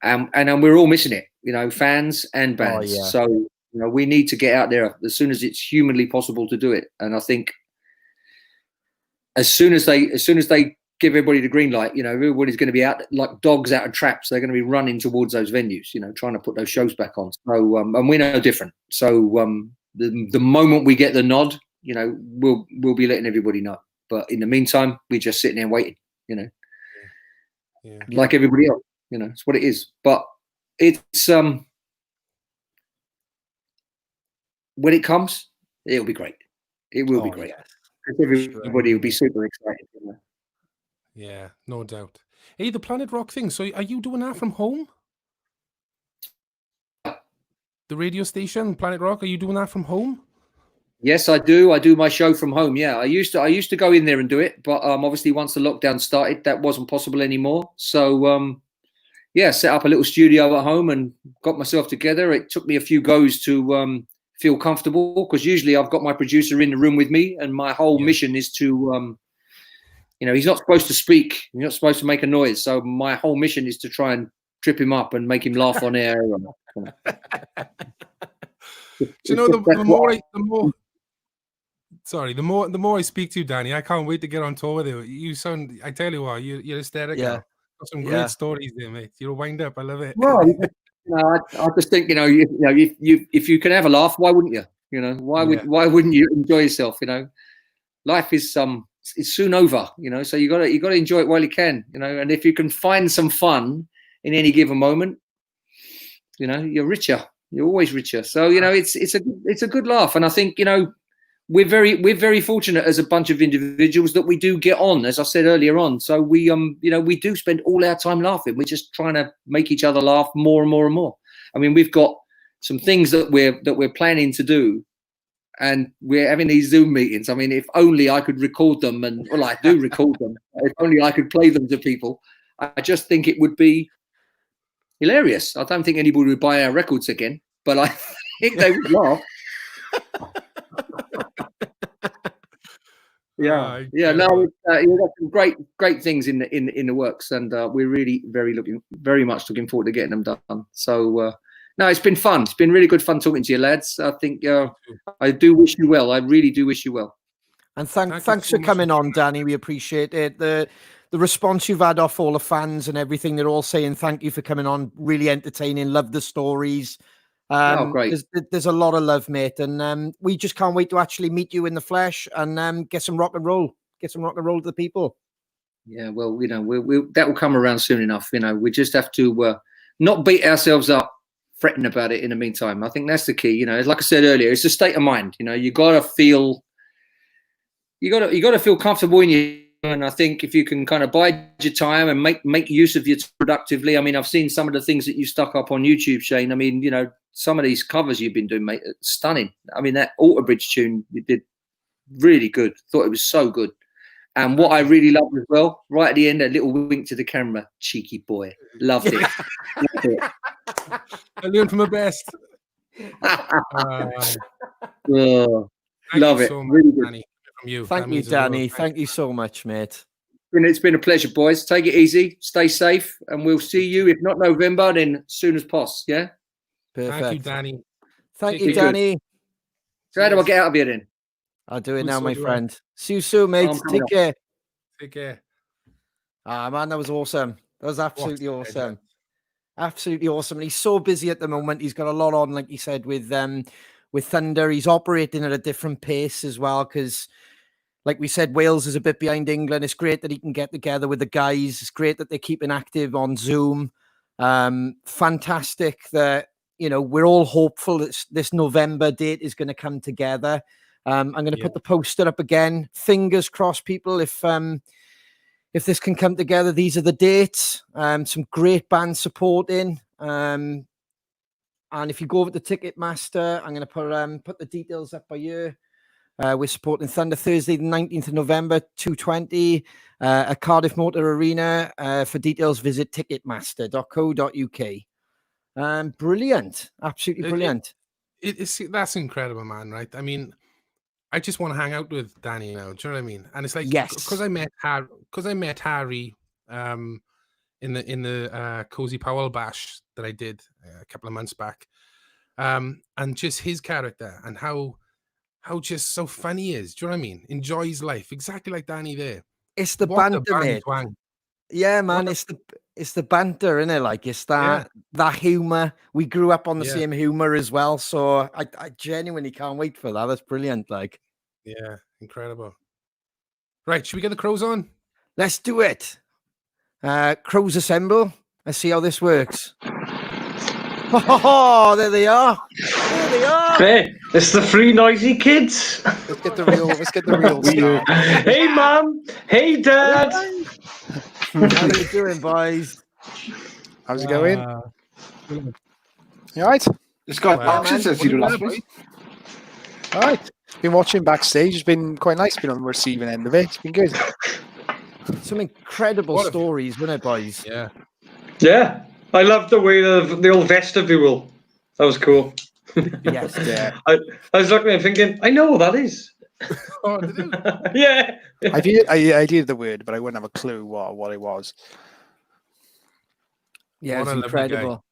And we're all missing it, you know, fans and bands. Oh, yeah. So, you know, we need to get out there as soon as it's humanly possible to do it. And I think as soon as they give everybody the green light, you know, everybody's going to be out like dogs out of traps. They're going to be running towards those venues, you know, trying to put those shows back on. So, and we're no different. So, the moment we get the nod, you know, we'll be letting everybody know. But in the meantime, we're just sitting there waiting, you know, like everybody else. You know, it's what it is. But it's when it comes, it'll be great. It will be great. Yes. Everybody will be super excited. You know? Yeah, no doubt. Hey, the Planet Rock thing. So are you doing that from home? The radio station, Planet Rock, are you doing that from home? Yes, I do. I do my show from home. Yeah, I used to go in there and do it, but obviously once the lockdown started, that wasn't possible anymore. So yeah, set up a little studio at home and got myself together. It took me a few goes to feel comfortable because usually I've got my producer in the room with me, and my whole mission is to, you know, he's not supposed to speak, he's not supposed to make a noise. So my whole mission is to try and trip him up and make him laugh on air. You know, the more I speak to you, Danny, I can't wait to get on tour with you. You sound, I tell you what, you're hysterical. Yeah. Got some great stories there, mate. You're a wind up. I love it. Well, you know, I just think, you know, if you can have a laugh, why wouldn't you? You know, why wouldn't you enjoy yourself? You know, life is it's soon over. You know, so you got to enjoy it while you can. You know, and if you can find some fun in any given moment, you know, you're richer. You're always richer. So you know, it's a good laugh, and I think, you know, we're very fortunate as a bunch of individuals that we do get on, as I said earlier on. So we you know, we do spend all our time laughing. We're just trying to make each other laugh more and more and more. I mean, we've got some things that we're planning to do, and we're having these Zoom meetings. I mean, if only I could record them, and well, I do record them. If only I could play them to people. I just think it would be hilarious. I don't think anybody would buy our records again, but I think they would laugh. No, we've got some great things in the works, and we're really very much looking forward to getting them done. So no, it's been fun. It's been really good fun talking to you, lads. I think I do wish you well. I really do wish you well. And thanks for coming on, Danny. We appreciate it. The response you've had off all the fans and everything, they're all saying thank you for coming on. Really entertaining. Love the stories. Great. There's a lot of love, mate, and we just can't wait to actually meet you in the flesh and get some rock and roll to the people. Yeah, well, you know, that will come around soon enough. You know, we just have to not beat ourselves up fretting about it in the meantime. I think that's the key. You know, like I said earlier, it's a state of mind. You know, you gotta feel comfortable in your. And I think if you can kind of bide your time and make use of your time productively. I mean, I've seen some of the things that you stuck up on YouTube, Shane. I mean, you know, some of these covers you've been doing, mate, stunning. I mean, that Alter Bridge tune you did really good. Thought it was so good. And what I really loved as well, right at the end, a little wink to the camera, cheeky boy. Loved it. Loved it. I learned from the best. Oh, Thank love you it. so much, Really good. Danny. From you. Thank That you, means the world. Danny. Thank you so much, mate. It's been a pleasure, boys. Take it easy, stay safe, and we'll see you, if not November, then as soon as possible. Yeah? Perfect. Thank you, Danny. Thank Take you, care. Danny. So how do I Cheers. get out of here then? I'll do it Well, now, so my do I. friend. See you soon, mate. I'm coming Take up. care. Take care. Ah, man, that was awesome. That was absolutely What a awesome. legend. Absolutely awesome. And he's so busy at the moment. He's got a lot on, like you said, with Thunder. He's operating at a different pace as well, because like we said, Wales is a bit behind England. It's great that he can get together with the guys. It's great that they're keeping active on Zoom. Fantastic that, you know, we're all hopeful that this November date is going to come together. I'm going to put the poster up again. Fingers crossed, people. If this can come together, these are the dates. Some great bands supporting. And if you go over to Ticketmaster, I'm going to put the details up by you. We're supporting Thunder Thursday, the 19th of November, 2:20 at Cardiff Motor Arena. For details, visit ticketmaster.co.uk. Brilliant. Absolutely brilliant. That's incredible, man. Right? I mean, I just want to hang out with Danny now. Do you know what I mean? And it's like, Yes. because I met Harry in the Cozy Powell bash that I did a couple of months back, and just his character and how just so funny he is. Do you know what I mean? Enjoys life exactly like Danny there. It's the What a banter, mate. twang. Yeah, man. It's the banter, isn't it? Like, it's that humor. We grew up on the same humor as well. So I genuinely can't wait for that. That's brilliant. Like, yeah, incredible. Right, should we get the Crows on? Let's do it. Crows assemble. Let's see how this works. Oh, there they are. There they are. Hey, it's the three noisy kids. Let's get the real start. Hey, Mum. Hey, Dad. How you doing, boys? How's it going? You all right? It's got Wow. boxes as you do last week. All right. Been watching backstage. It's been quite nice being on the receiving end of it. It's been good. Some incredible stories, wasn't it, boys? Yeah. Yeah, I love the way of the old vestibule. That was cool. Yes. Yeah. I was looking and thinking, I know what that is. Oh, did you? Yeah. I did the word, but I wouldn't have a clue what it was. Yeah, What it's a lovely guy. incredible.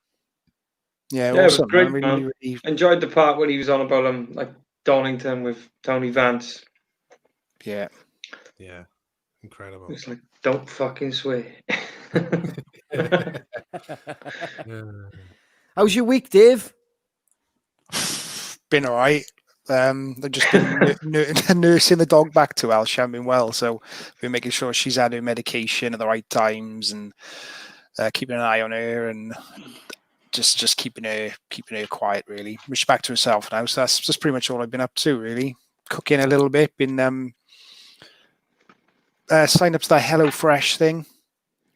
Yeah, Yeah, it was awesome. great, man. man. Really, Enjoyed the part when he was on about like Donington with Tony Vance. yeah. Yeah. Incredible. It's like, don't fucking swear. Yeah. How's your week, Dave? Been all right. I've just been nursing the dog back to health. She hasn't been well, so been making sure she's had her medication at the right times and keeping an eye on her and just keeping her quiet. Really, she's back to herself now. So that's just pretty much all I've been up to. Really, cooking a little bit. Been signed up to that HelloFresh thing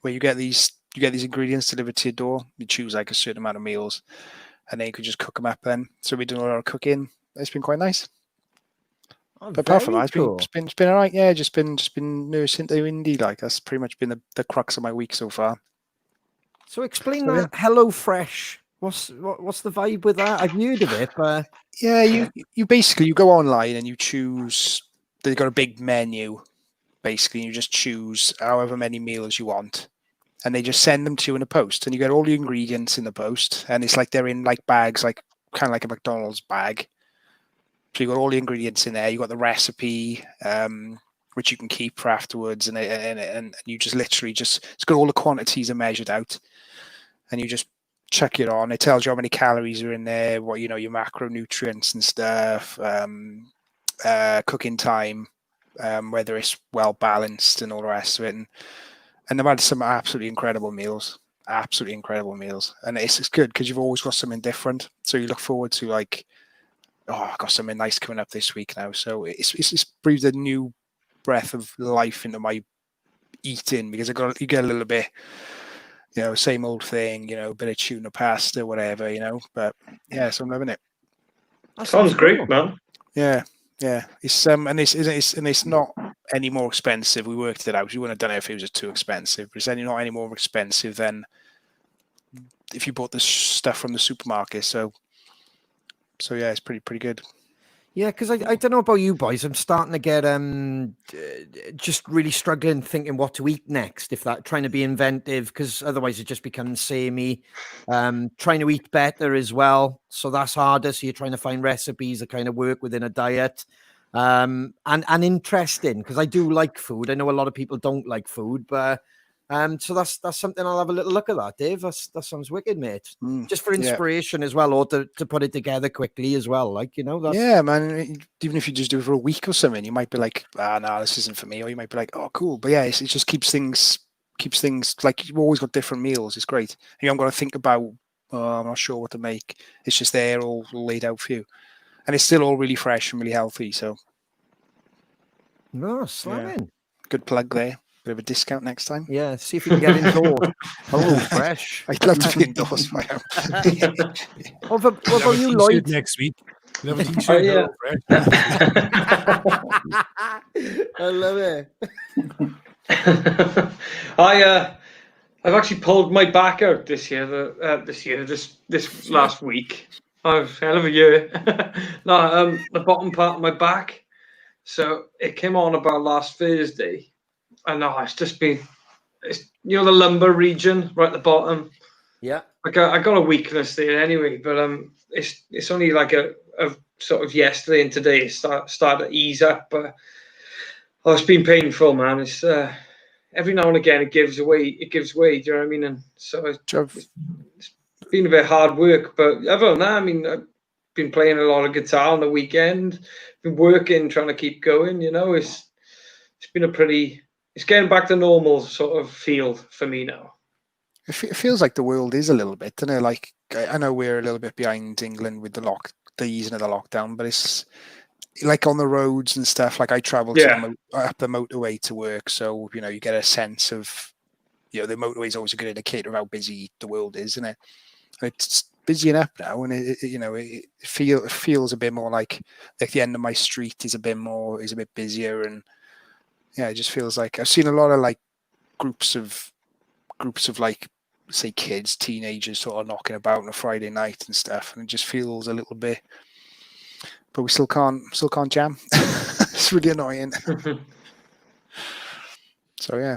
where you get these ingredients delivered to your door. You choose like a certain amount of meals, and then you could just cook them up. Then, so we're doing a lot of cooking. It's been quite nice. Oh, But apart from very that, cool. it's been all right. Yeah, just been nursing the indie. Like that's pretty much been the crux of my week so far. So explain So, that HelloFresh. What's the vibe with that? I've heard of it, but yeah, you basically you go online and you choose. They've got a big menu. Basically, you just choose however many meals you want, and they just send them to you in a post, and you get all the ingredients in the post, and it's like they're in like bags, like kind of like a McDonald's bag. So you got all the ingredients in there. You got the recipe, which you can keep for afterwards, and you just literally it's got all the quantities are measured out, and you just chuck it on. It tells you how many calories are in there, what your macronutrients and stuff, cooking time, whether it's well balanced and all the rest of it. And they've had some absolutely incredible meals, and it's good because you've always got something different. So you look forward to like, oh, I've got something nice coming up this week now. So it's breathed a new breath of life into my eating because you get a little bit, same old thing, a bit of tuna pasta, whatever, But yeah, so I'm loving it. that Sounds great, cool. man. Yeah. It's and it's not any more expensive. We worked it out. We wouldn't have done it if it was just too expensive. But it's not any more expensive than if you bought the stuff from the supermarket. So yeah, it's pretty good. Yeah, because I don't know about you boys. I'm starting to get just really struggling thinking what to eat next. If that trying to be inventive, because otherwise it just becomes samey. Trying to eat better as well, so that's harder. So you're trying to find recipes that kind of work within a diet. And interesting, because I do like food. I know a lot of people don't like food, but so that's something I'll have a little look at that, Dave. That sounds wicked, mate. Just for inspiration as well, or to put it together quickly as well. Like, you know, that's Yeah, man. Even if you just do it for a week or something, you might be like, no, this isn't for me. Or you might be like, oh, cool. But yeah, it just keeps things like you've always got different meals. It's great. You haven't got to think about, I'm not sure what to make. It's just there all laid out for you. And it's still all really fresh and really healthy. So, slamming. Good plug there. Bit of a discount next time. Yeah, see if you can get indoors. Hello, fresh. I'd love to be indoors. What about you, Lloyd? Next week. We'll have a t-shirt. Yeah. I love it. I've actually pulled my back out this last week. I've hell of a year. No, the bottom part of my back. So it came on about last Thursday. I know it's just been, the lumbar region right at the bottom. Yeah, I got a weakness there anyway, but it's only like a sort of yesterday and today it started to ease up. But it's been painful, man. It's every now and again it gives way. Do you know what I mean? And so it's been a bit hard work, but other than that, I mean, I've been playing a lot of guitar on the weekend. Been working, trying to keep going. You know, it's been it's getting back to normal sort of feel for me now. It feels like the world is a little bit, doesn't it? Like, I know we're a little bit behind England with the easing of the lockdown, but it's like on the roads and stuff. Like I travel up the motorway to work, so you know you get a sense of, the motorway is always a good indicator of how busy the world is, isn't it? It's busying up now, and it feels a bit more like the end of my street is a bit busier, and yeah, it just feels like I've seen a lot of like groups of like, say, kids, teenagers sort of knocking about on a Friday night and stuff, and it just feels a little bit, but we still can't jam. It's really annoying. So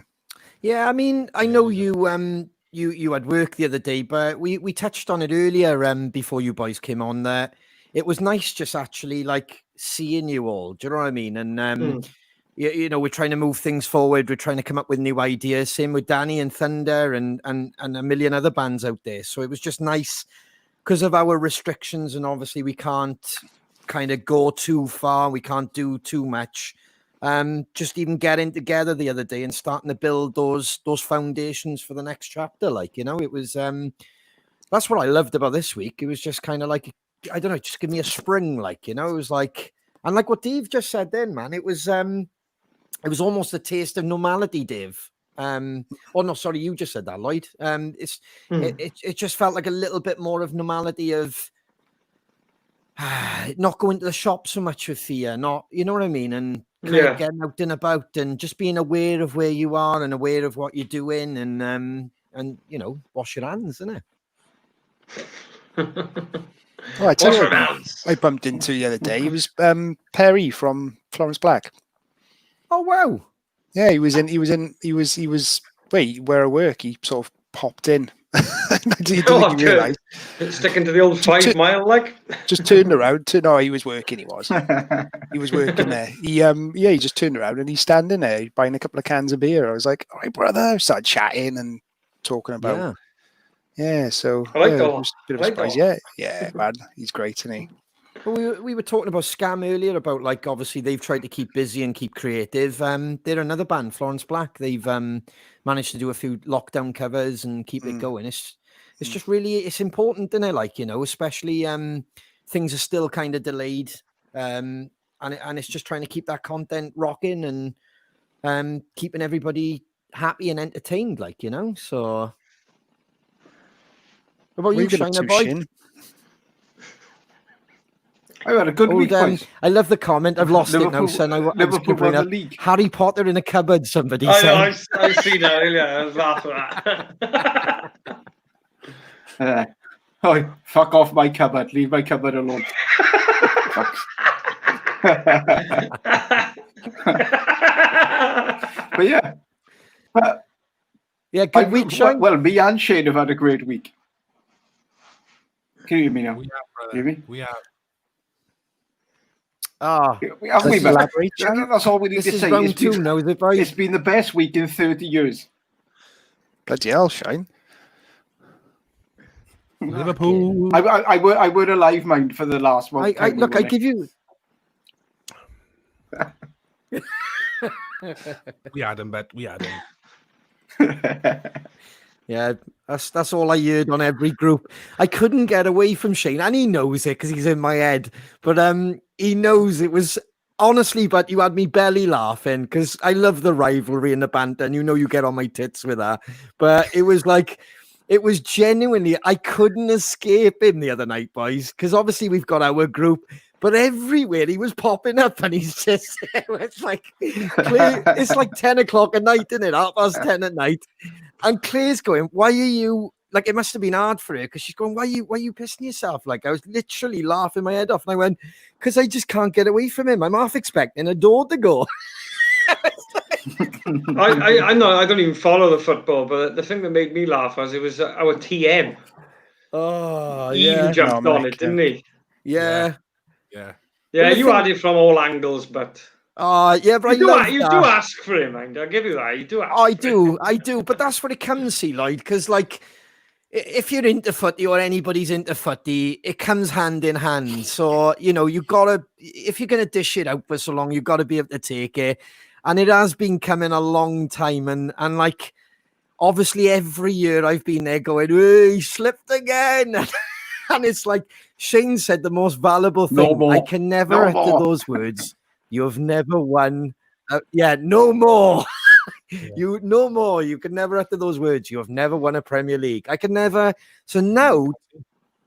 yeah. I mean, I know you had work the other day, but we touched on it earlier before you boys came on. There, it was nice just actually like seeing you all. Do you know what I mean? And we're trying to move things forward. We're trying to come up with new ideas. Same with Danny and Thunder and a million other bands out there. So it was just nice because of our restrictions, and obviously we can't kind of go too far. We can't do too much. Just even getting together the other day and starting to build those foundations for the next chapter. Like, it was that's what I loved about this week. It was just kind of like, I don't know, just give me a spring. Like, it was like, and like what Dave just said then, man, it was almost a taste of normality, Dave. Oh no, sorry, you just said that, Lloyd. It just felt like a little bit more of normality of not going to the shop so much with fear, not, you know what I mean, and kind of getting out and about and just being aware of where you are and aware of what you're doing, and wash your hands, isn't it? I tell you what, I bumped into the other day. It was Perry from Florence Black. Oh wow! Yeah, he was where I work. He sort of popped in. Didn't realise. Sticking to the old 5 mile, like. Just turned around. No, he was working. He was working there. He just turned around and he's standing there buying a couple of cans of beer. I was like, "All right, brother." I started chatting and talking about. Yeah, so I like that. It was a bit of a surprise. Yeah, man, he's great, isn't he? Well, we were talking about Scam earlier, about like obviously they've tried to keep busy and keep creative. They're another band, Florence Black. They've managed to do a few lockdown covers and keep it going. It's just really, it's important, isn't it? Like, especially things are still kind of delayed, and it's just trying to keep that content rocking and keeping everybody happy and entertained, like, So, what about you, Shiner Boy? I had a good week, boys. I love the comment. I've lost it now, son. I was bring up Harry Potter in a cupboard, somebody said. I see that earlier. I was laughing at that. Oh, fuck off my cupboard. Leave my cupboard alone. But yeah. Yeah, good week, Shane. Well, me and Shane have had a great week. Can you hear me now? We have, brother. Hear me? We have. Ah, Have we, let's man? elaborate, Shane. That's all we need this to is say. round two now, is it, boys? It's been the best week in 30 years. Bloody hell, Shane. Liverpool. I would a live mind for the last one. Look, I give you. We had him, but we had him. Yeah, that's all I heard on every group. I couldn't get away from Shane, and he knows it because he's in my head. But he knows it was honestly. But you had me belly laughing because I love the rivalry and the banter, and you get on my tits with that. But it was like, it was genuinely, I couldn't escape him the other night, boys, because obviously we've got our group. But everywhere he was popping up, and he's just it's like it's like 10 o'clock at night, isn't it? 10:30 at night. And Claire's going, why are you, like, it must have been hard for her because she's going, why are you pissing yourself? Like, I was literally laughing my head off. And I went, because I just can't get away from him. I'm half expecting a door to go. I know I don't even follow the football, but the thing that made me laugh was it was our TM. Oh, He yeah. even jumped on it, didn't he? Yeah. Yeah. Yeah, Well, you had it from all angles, but Yeah, but you I do ask for him, and I'll give you that. You do ask. I do. But that's what it comes to, Lloyd, because, like, if you're into footy or anybody's into footy, it comes hand in hand. So, you gotta, if you're gonna dish it out for so long, you've got to be able to take it. And it has been coming a long time. And like, obviously every year I've been there going, oh, he slipped again. And it's like Shane said the most valuable thing. No more. I can never utter those words. You have never won. No more. No more. You can never utter those words. You have never won a Premier League. I can never. So now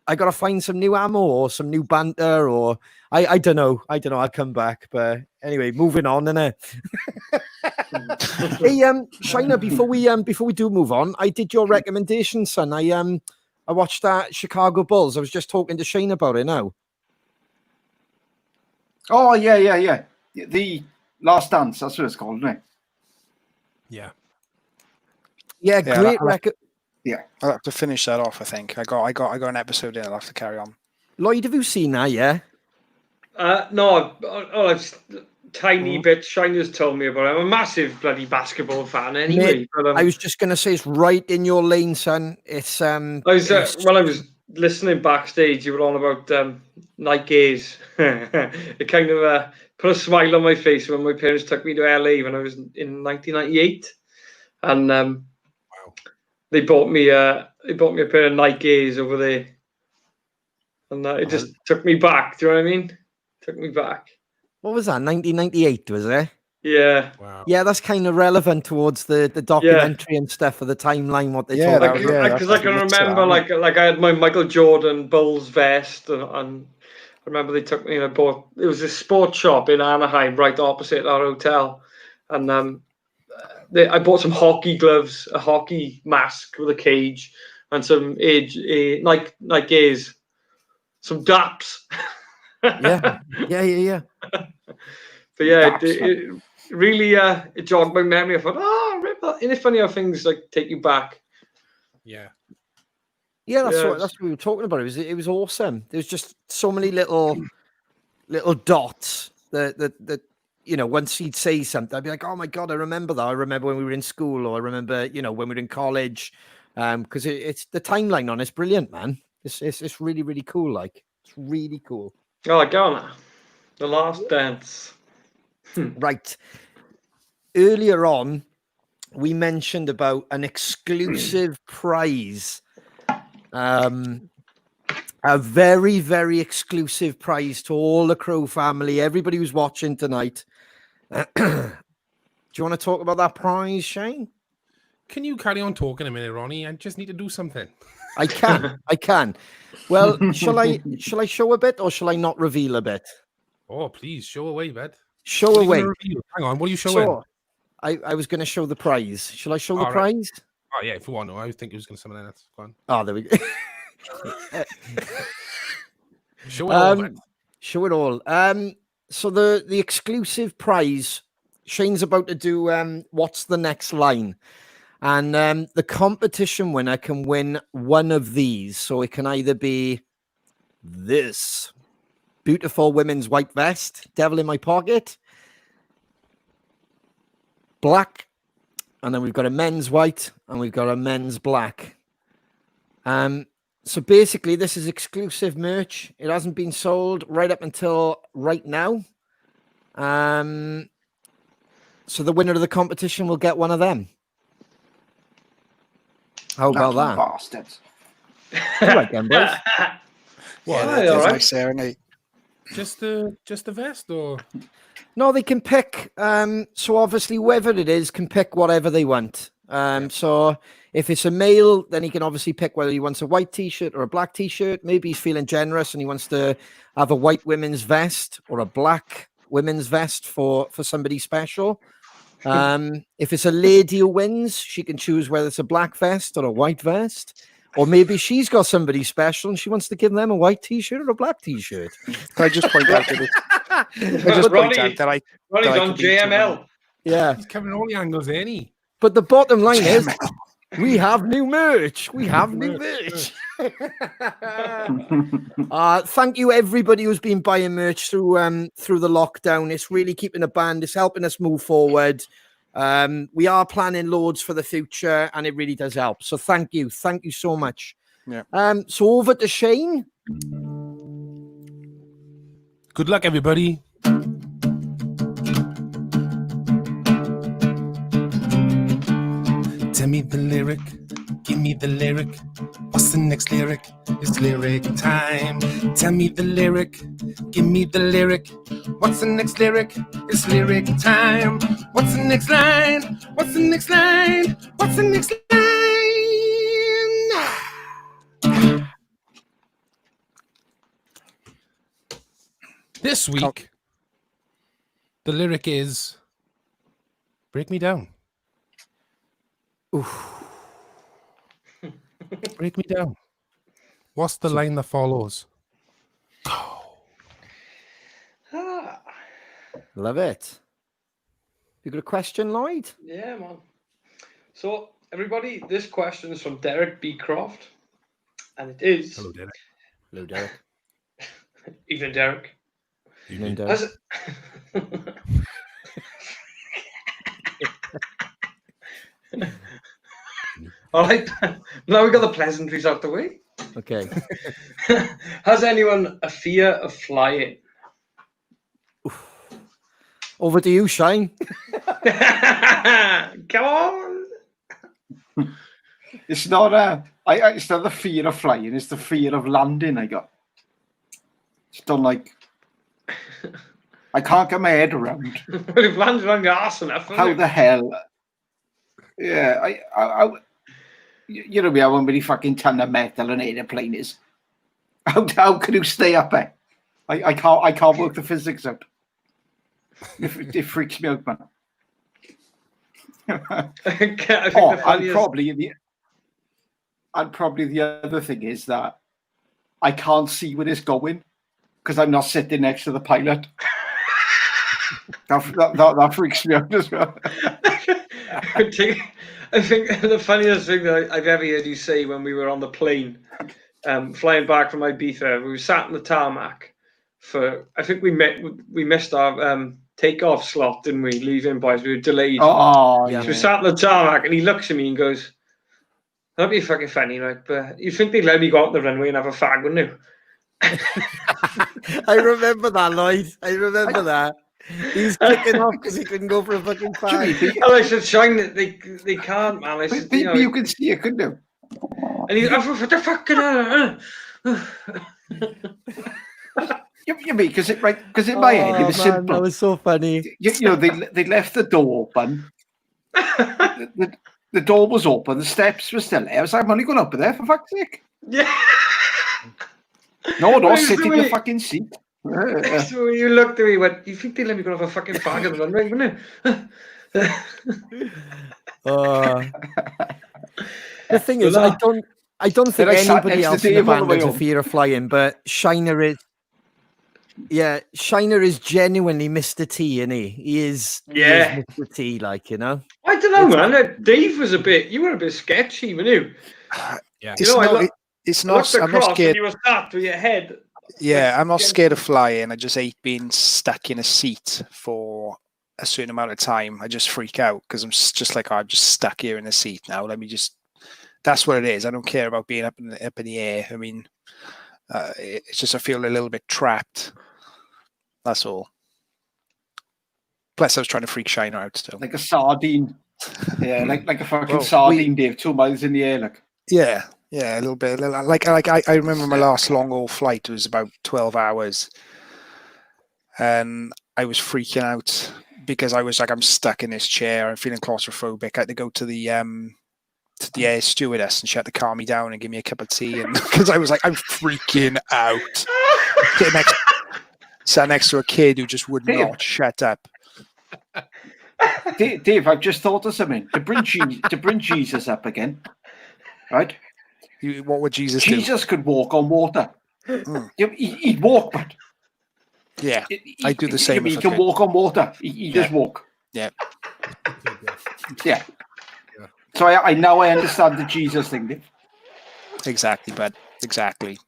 I got to find some new ammo or some new banter, or I don't know. I'll come back. But anyway, moving on, innit? Hey, Shiner, before we do move on, I did your recommendation, son. I watched that Chicago Bulls. I was just talking to Shane about it now. Oh, yeah. The Last Dance, that's what it's called, isn't it? Yeah. Yeah, great record. Yeah. I'll have to finish that off, I think. I got an episode in, I'll have to carry on. Lloyd, have you seen that, yeah? No, I've tiny bit. Shiner's told me about it. I'm a massive bloody basketball fan anyway. Mate, but, I was just going to say it's right in your lane, son. It's when I was listening backstage, you were on about night gaze. It kind of put a smile on my face when my parents took me to LA when I was in 1998, and Wow. they bought me a pair of night gaze over there, and it just took me back. Do you know what I mean? Took me back. What was that? 1998, was it? Yeah. Wow. Yeah, that's kind of relevant towards the documentary and stuff for the timeline. What they Yeah, talk that- about. yeah. Because I can remember, like I had my Michael Jordan Bulls vest, and I remember they took me and I bought. It was a sports shop in Anaheim, right opposite our hotel, and I bought some hockey gloves, a hockey mask with a cage, and some Nike gaze, some daps. Yeah. But yeah, it really it jogged my memory. I thought, remember that? Isn't it funny how things like take you back? Yeah. Yeah, that's Yeah. what we were talking about. It was awesome. There was just so many little dots that once he'd say something, I'd be like, oh my god, I remember that. I remember when we were in school, or I remember when we were in college. Because it's the timeline on it's brilliant, man. It's really, really cool. Like, it's really cool. Oh, go on. The Last Dance. Right. Earlier on, we mentioned about an exclusive prize. A very, very exclusive prize to all the Crow family, everybody who's watching tonight. Do you want to talk about that prize, Shane? Can you carry on talking a minute, Ronnie? I just need to do something. I can. Well, shall I show a bit, or shall I not reveal a bit? Oh, please, show away, bud. Show What are you away. gonna reveal? Hang on, what are you showing? So, I was going to show the prize. Shall I show the All right. prize? Oh, yeah, if you want to. I think it was going to something else. Go on. Oh, there we go. Show it all. Then. Show it all. So the exclusive prize, Shane's about to do what's the next line? And the competition winner can win one of these. So it can either be this beautiful women's white vest, devil in my pocket, black, and then we've got a men's white and we've got a men's black. So basically, this is exclusive merch. It hasn't been sold right up until right now. So the winner of the competition will get one of them. How about that? Bastards. All right, then, boys. Well, Yeah, that's all right. nice there, isn't it? Just the vest, or No, they can pick. So obviously, whoever it is can pick whatever they want. So if it's a male, then he can obviously pick whether he wants a white t-shirt or a black t-shirt. Maybe he's feeling generous and he wants to have a white women's vest or a black women's vest for somebody special. If it's a lady who wins, she can choose whether it's a black vest or a white vest. Or maybe she's got somebody special and she wants to give them a white t-shirt or a black t-shirt. Can I just point out that Ronnie's I on could be JML. Yeah. he's covering all the angles, ain't he? But the bottom line is we have new merch. We have new merch. Thank you everybody who's been buying merch through the lockdown. It's really keeping the band. It's helping us move forward. We are planning loads for the future, and it really does help. So thank you so much. Yeah. So over to Shane. Good luck, everybody. Tell me the lyric, give me the lyric. What's the next lyric? It's lyric time. Tell me the lyric, give me the lyric. What's the next lyric? It's lyric time. What's the next line? What's the next line? What's the next line? This week, the lyric is break me down. Oof. Break me down. What's the line that follows? Love it. You got a question, Lloyd? Yeah, man. So, everybody, this question is from Derek B. Croft. And it is... Hello, Derek. Hello, Derek. Even Derek. Evening, Derek. Has- All right, now we got the pleasantries out the way. Okay. Has anyone a fear of flying? Over to you, Shane. Come on. It's not it's not the fear of flying, it's the fear of landing I got. It's done like I can't get my head around We've landed on your arse enough. how the hell. Yeah, I you know me, I won't really fucking ton of metal an airplane is. How can you stay up there? I can't work the physics out. It freaks me out, man. And probably the other thing is that I can't see where it's going because I'm not sitting next to the pilot. that freaks me out as well. I think the funniest thing that I've ever heard you say when we were on the plane, flying back from Ibiza, we were sat in the tarmac for, I think we missed our takeoff slot, didn't we? Leaving, boys, we were delayed. Oh, Yeah. So we sat in the tarmac and he looks at me and goes, that'd be fucking funny, like, but you think they'd let me go out the runway and have a fag, wouldn't you? I remember that, Lloyd. I remember that. He's kicking off because he couldn't go for a fucking fag. And I said, Shine, they can't, man. I said, you can see it, couldn't you? And he's, what the fuck? You mean because in my head it was simple. That was so funny. You know, they left the door open. The door was open. The steps were still there. I was like, I'm only going up there for fuck's sake. Yeah. No, Wait, sit so in wait. your fucking seat. So you looked at me, went, you think they let me go have a fucking fag on the runway, wouldn't you? The thing is, I I don't think Then I sat anybody next to else in the Dave on the band way has a home. fear of flying, but Shiner is. Yeah, Shiner is genuinely Mr. T, isn't he? He is Mr. T, like, you know. I don't know, It's man. Dave was you were a bit sketchy, weren't you? Yeah. It's I not. looked I'm not across scared. and you were sat with your head. Yeah, I'm not scared of flying. I just hate being stuck in a seat for a certain amount of time. I just freak out because I'm just like, I'm just stuck here in a seat now. Let me just. That's what it is. I don't care about being up in the air. I mean, it's just I feel a little bit trapped. That's all. Plus, I was trying to freak Shiner out still. Like a sardine. Yeah, like a fucking Well, sardine, Dave. 2 miles in the air, like. Yeah, a little bit. Like I remember my last long haul flight was about 12 hours, and I was freaking out because I was like, I'm stuck in this chair. I'm feeling claustrophobic. I had to go to the air stewardess, and she had to calm me down and give me a cup of tea, and because I was like, I'm freaking out. Sat next to a kid who just would not shut up. Dave, I've just thought of something to bring Jesus up again, right? What would Jesus do? Jesus could walk on water. Mm. He'd walk, but Yeah, I do the same. He can walk on water. He just walk. Yeah. Yeah. So I now I understand the Jesus thing, Dave. Exactly, bud. Exactly.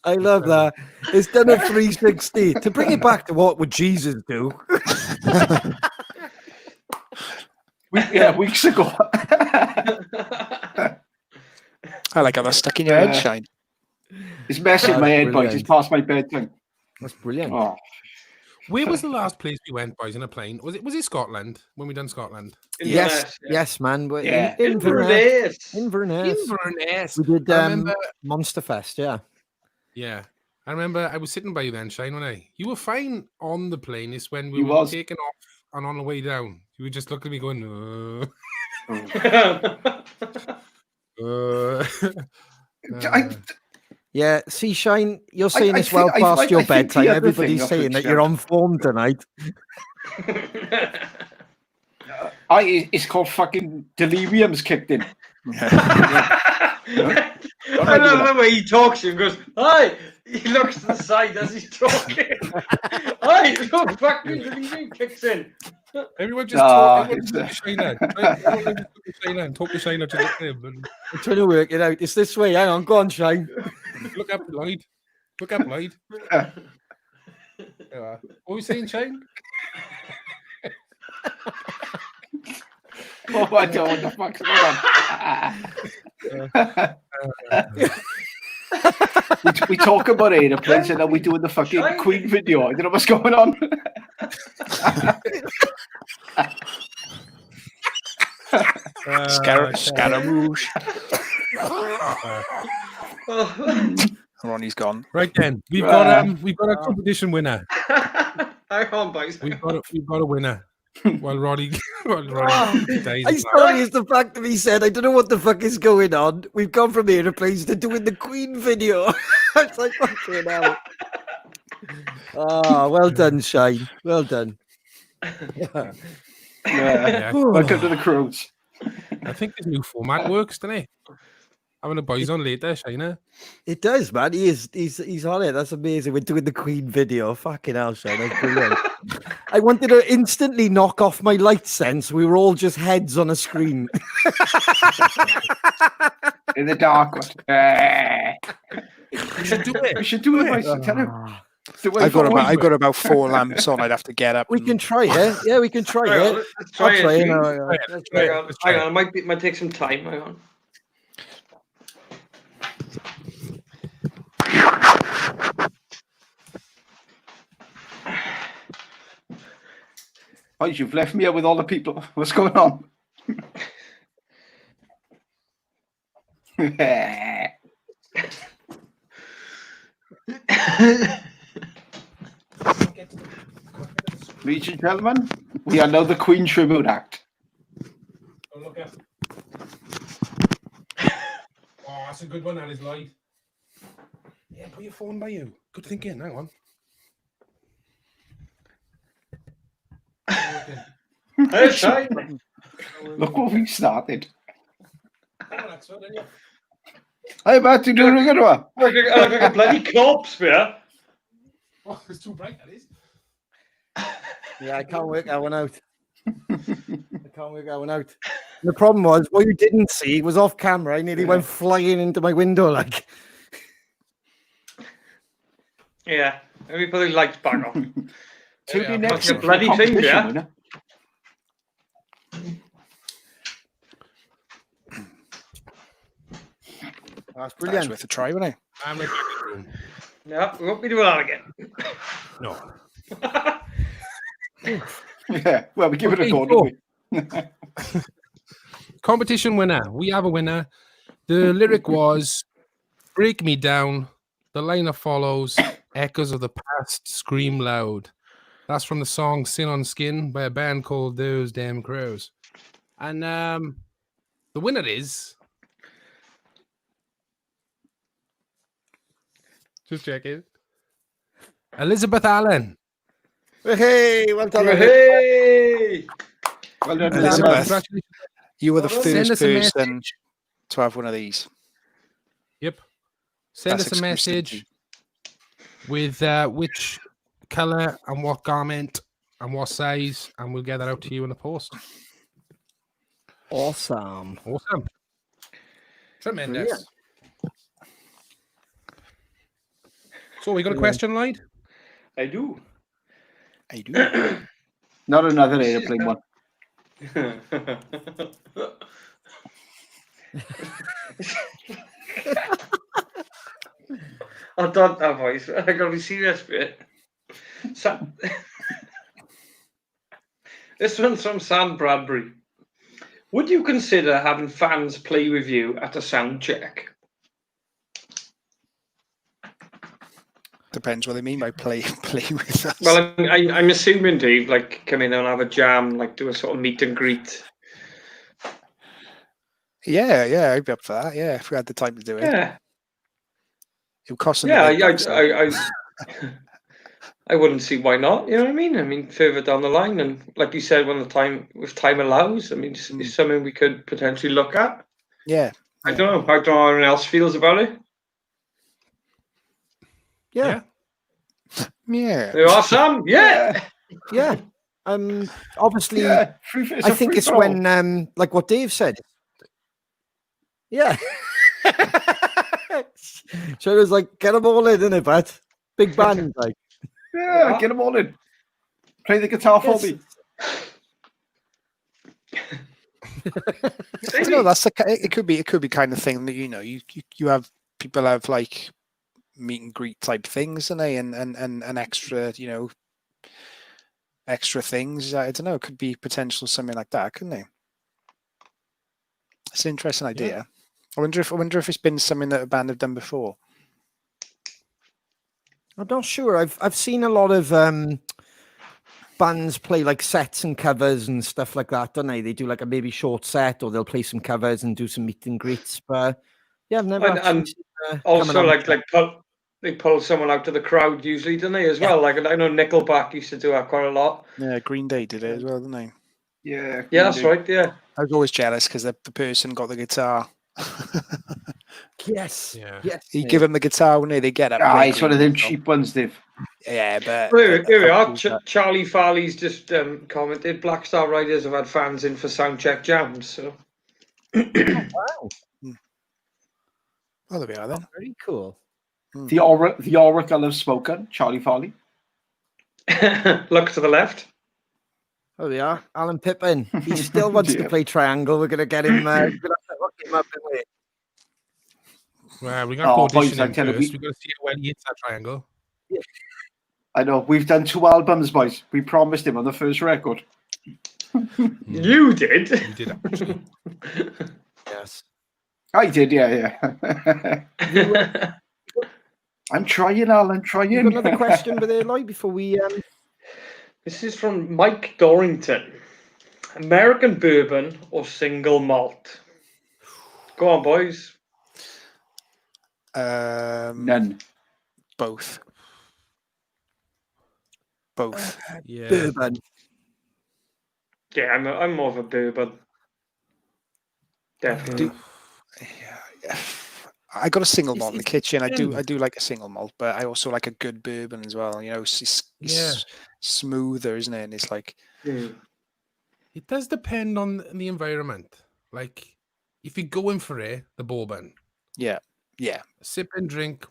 I love that. It's done a 360. To bring it back to what would Jesus do? Weeks ago. I like how that's stuck in your head, Shine. It's messing my head, boys. It's past my bedtime. That's brilliant. Oh. Where was the last place we went, boys, in a plane? Was it Scotland when we done Scotland? Yes, man. Yeah. Inverness. Inverness. We did Monster Fest, yeah. Yeah. I remember I was sitting by you then, Shane, wasn't I? You were fine on the plane. It's when we were taking off and on the way down. You were just looking at me going, Yeah, see, Shine, you're saying this well past your bedtime. Everybody's saying that you're on form tonight. It's called fucking delirium's kicked in. I love the way he talks and goes, hi. He looks to the side as he's talking. Hi, look, fucking delirium kicks in. Everyone just talk to Shane and talk to Shane. I'm trying to work it out. It's this way. Hang on, go on, Shane. Look up, Lloyd. What were you saying, Shane? Oh, I don't know what the fuck's going on. we talk about aeroplanes and then we doing the fucking Queen video. I don't know what's going on. Scaramouche. Ronnie's gone. Right then, we've got a competition winner. Hang on, boys. We've got a winner. While Ronnie dies. I'm sorry, it's the fact that he said, I don't know what the fuck is going on. We've gone from aeroplanes to doing the Queen video. It's like, fucking hell. Oh, well done, Shine. Well done. Yeah. Welcome to the CROWS. I think this new format works, doesn't it? Having the boys on later, Shiner. It does, man. He's on it. That's amazing. We're doing the Queen video. Fucking hell, Shine. That's brilliant. I wanted to instantly knock off my light sense. We were all just heads on a screen. In the dark. We should do it. We should do it. I've got about 4 lamps on. I'd have to get up. We can try it. Yeah, we can try it. Let's try it. Hang on. Hang on. It might take some time. Hang on. Oh, you've left me here with all the people. What's going on? Ladies and gentlemen, we are now the Queen Tribute Act. Oh, look at. Oh, that's a good one, Alice Lloyd. Yeah, put your phone by you. Good thinking. Hang on. Hey, Shane. Look what we started. Hey, Matt, you doing a good one? I look like a bloody corpse, yeah. Oh, it's too bright, that is. Yeah, I can't work that one out. I can't work that one out. The problem was, what you didn't see was off camera. I nearly went flying into my window, like. Yeah, let me put the lights back on. Tune in Like next a week for bloody thing, competition, yeah. won't it? That's That's brilliant. worth a try, wasn't it? I'm ready to go. No, we won't be doing that again. No. Yeah, well, we give it a Okay, go, cool. don't we? Competition winner. We have a winner. The lyric was "Break Me Down." The liner follows: "Echoes of the past scream loud." That's from the song "Sin on Skin" by a band called Those Damn Crows. And the winner is. Just checking. Elizabeth Allen. Hey, well done. Hey! Well done, Elizabeth. Congratulations. You were the Well done. Send first us a person message. to have one of these. Yep. Send That's us a exclusive. message with which color and what garment and what size, and we'll get that out to you in the post. Awesome. Awesome. Tremendous. Brilliant. So we got a question, Lloyd? I do. I do. Not another aeroplane one. I don't have voice. I gotta be serious with it. This one's from Sam Bradbury. Would you consider having fans play with you at a sound check? Depends what they mean by play with us. Well, I'm assuming, Dave, like come in and have a jam, like do a sort of meet and greet. Yeah, I'd be up for that. Yeah, if we had the time to do it. Yeah, It would cost them yeah. the big bucks, though. I wouldn't see why not. You know what I mean? I mean, further down the line, and like you said, when if time allows, I mean, it's something we could potentially look at. Yeah. I don't know. I don't know how anyone else feels about it. Yeah. Yeah. There are some. Yeah. Yeah. Obviously, Yeah, I think it's when, like what Dave said. Yeah. So it was like, get them all in, innit, but big band, like. Yeah, get them all in. Play the guitar for me. I don't know. That's it. Could be kind of thing that you have people have like meet and greet type things, and and extra extra things. I don't know. It could be potential something like that, couldn't it? It's an interesting idea. Yeah. I wonder if it's been something that a band have done before. I'm not sure. I've seen a lot of bands play like sets and covers and stuff like that, don't they? They do like a maybe short set, or they'll play some covers and do some meet and greets. But yeah, I've never. And seen, also, they pull someone out of the crowd usually, don't they? As well. Like I know Nickelback used to do that quite a lot. Yeah, Green Day did it as well, didn't they? Yeah. Yeah, that's right. Yeah. I was always jealous because the person got the guitar. yes. Yeah. Yes. You give them the guitar, when they get up. Ah, play it's one of Green them Day. cheap ones, Dave. Yeah, but Here we are. that- Charlie Farley's just commented. Black Star Riders have had fans in for sound check jams. So Wow. Oh, there we are then. Very cool. The Oracle have spoken, Charlie Farley. look to the left. Oh, we are. Alan Pippin. He still wants to play triangle. We're gonna get him. We're gonna have to hook him up. Well, we got to boys, audition I him tell you, first. We got to see how well he hits that triangle. I know. We've done 2 albums, boys. We promised him on the first record. You did. He did actually. Yes. I did, yeah. I'm trying, Al. I'm trying. You got another question with there, Lloyd, before we This is from Mike Dorrington. American bourbon or single malt? Go on, boys. None. Both. Both. Yeah. bourbon. Yeah, I'm more of a bourbon. Definitely. I got a single malt in the It's kitchen. I do depends. like a single malt, but I also like a good bourbon as well. You know, it's Yeah. smoother, isn't it? And it's like, Mm. It does depend on the environment. Like, if you're going for the bourbon, yeah, sip and drink,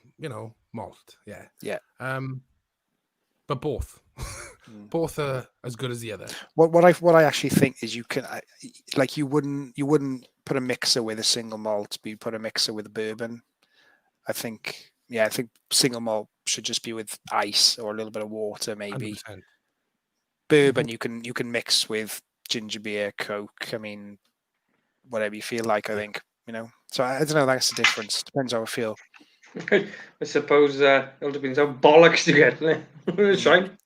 malt. Yeah. Yeah. But both. Mm. Both are as good as the other. What I actually think is you wouldn't put a mixer with a single malt, but you put a mixer with a bourbon. I think single malt should just be with ice or a little bit of water, maybe. 100%. Bourbon you can mix with ginger beer, Coke. I mean, whatever you feel like. I think, So I don't know. That's the difference. Depends how I feel. I suppose it'll depend how bollocks you get. It's fine.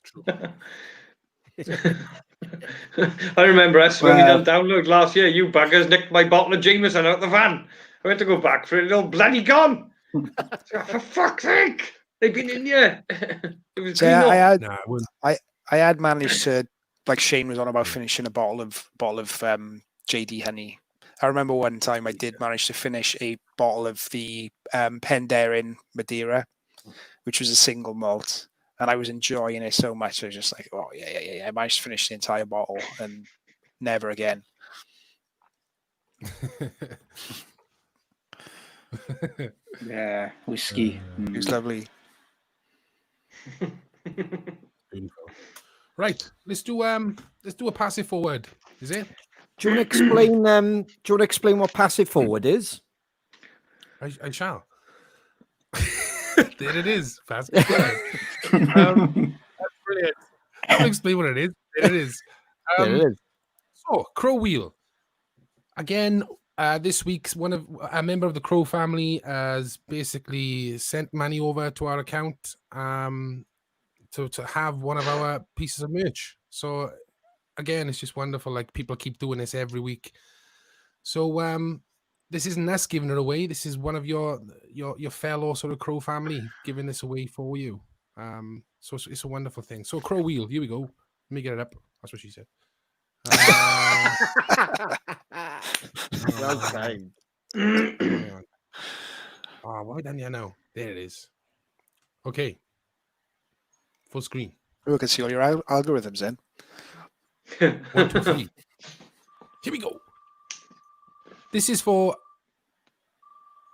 I remember us when we done download last year. You buggers nicked my bottle of Jameson out the van. I went to go back for it. It's all bloody gone. For fuck's sake! They've been in here. It was So clean I up. had Nah, I wouldn't. I had managed to, like Shane was on about finishing a bottle of JD Honey. I remember one time I did manage to finish a bottle of the Penderyn Madeira, which was a single malt, and I was enjoying it so much. I was just like, oh yeah. I managed to finish the entire bottle and never again. Yeah, whiskey. It was lovely. Beautiful. Right, let's do a passive forward. Is it? Do you want to explain? Do you want to explain what passive forward is? I shall. There it is. Passive forward. That's brilliant. I'll explain what it is. There it is. There it is. So, Crow Wheel. Again, this week's a member of the Crow family has basically sent money over to our account to have one of our pieces of merch. So again, it's just wonderful. Like, people keep doing this every week. So this isn't us giving it away. This is one of your fellow sort of Crow family giving this away for you. So it's a wonderful thing. So Crow Wheel, here we go. Let me get it up. That's what she said. Well timed. Why don't you know? There it is. Okay. Full screen. We can see all your algorithms then. 1, 2, 3. Here we go. This is for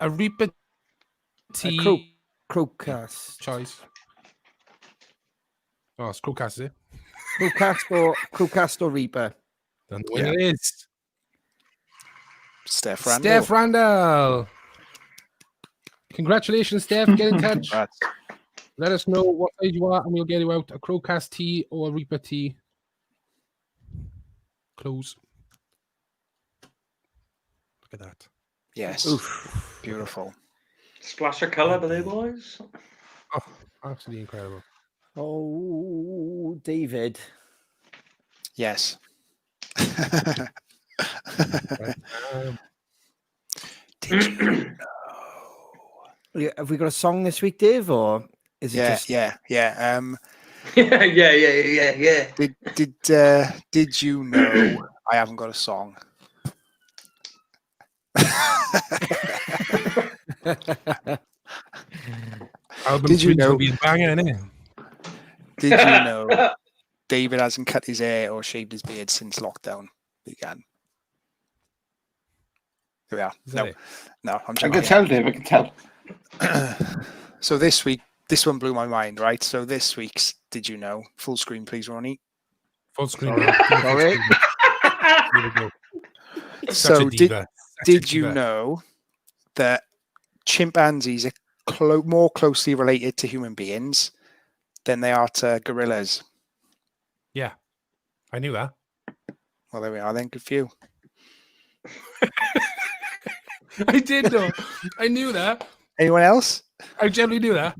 a Reaper tea CrowCast. choice. Oh, it's CrowCast, is it? CrowCast or Reaper. Then the winner is Steph Randall. Steph Randall. Congratulations, Steph. Get in touch. Congrats. Let us know what size you are, and we'll get you out a CrowCast tea or a Reaper tea. Close. Look at that. Yes. Oof. Beautiful. Splash of colour, by the boys. Oh, absolutely incredible. Oh, David. Yes. Right. Did you know? Yeah, have we got a song this week, Dave, or is it Yeah, just... yeah. yeah. Did you know I haven't got a song? Did you know? Be banging, innit? Did you know David hasn't cut his hair or shaved his beard since lockdown began? Here we are. Is that it? No, I'm I joking. can tell, Dave. I can tell. So this week, this one blew my mind, right? So this week's Did You Know? Full screen, please, Ronnie. Full screen. Sorry. Here we go. Such So a diva. did you know that chimpanzees are more closely related to human beings than they are to gorillas? Yeah, I knew that. Well, there we are then. Good for you. I did know. I knew that. Anyone else? I generally knew that.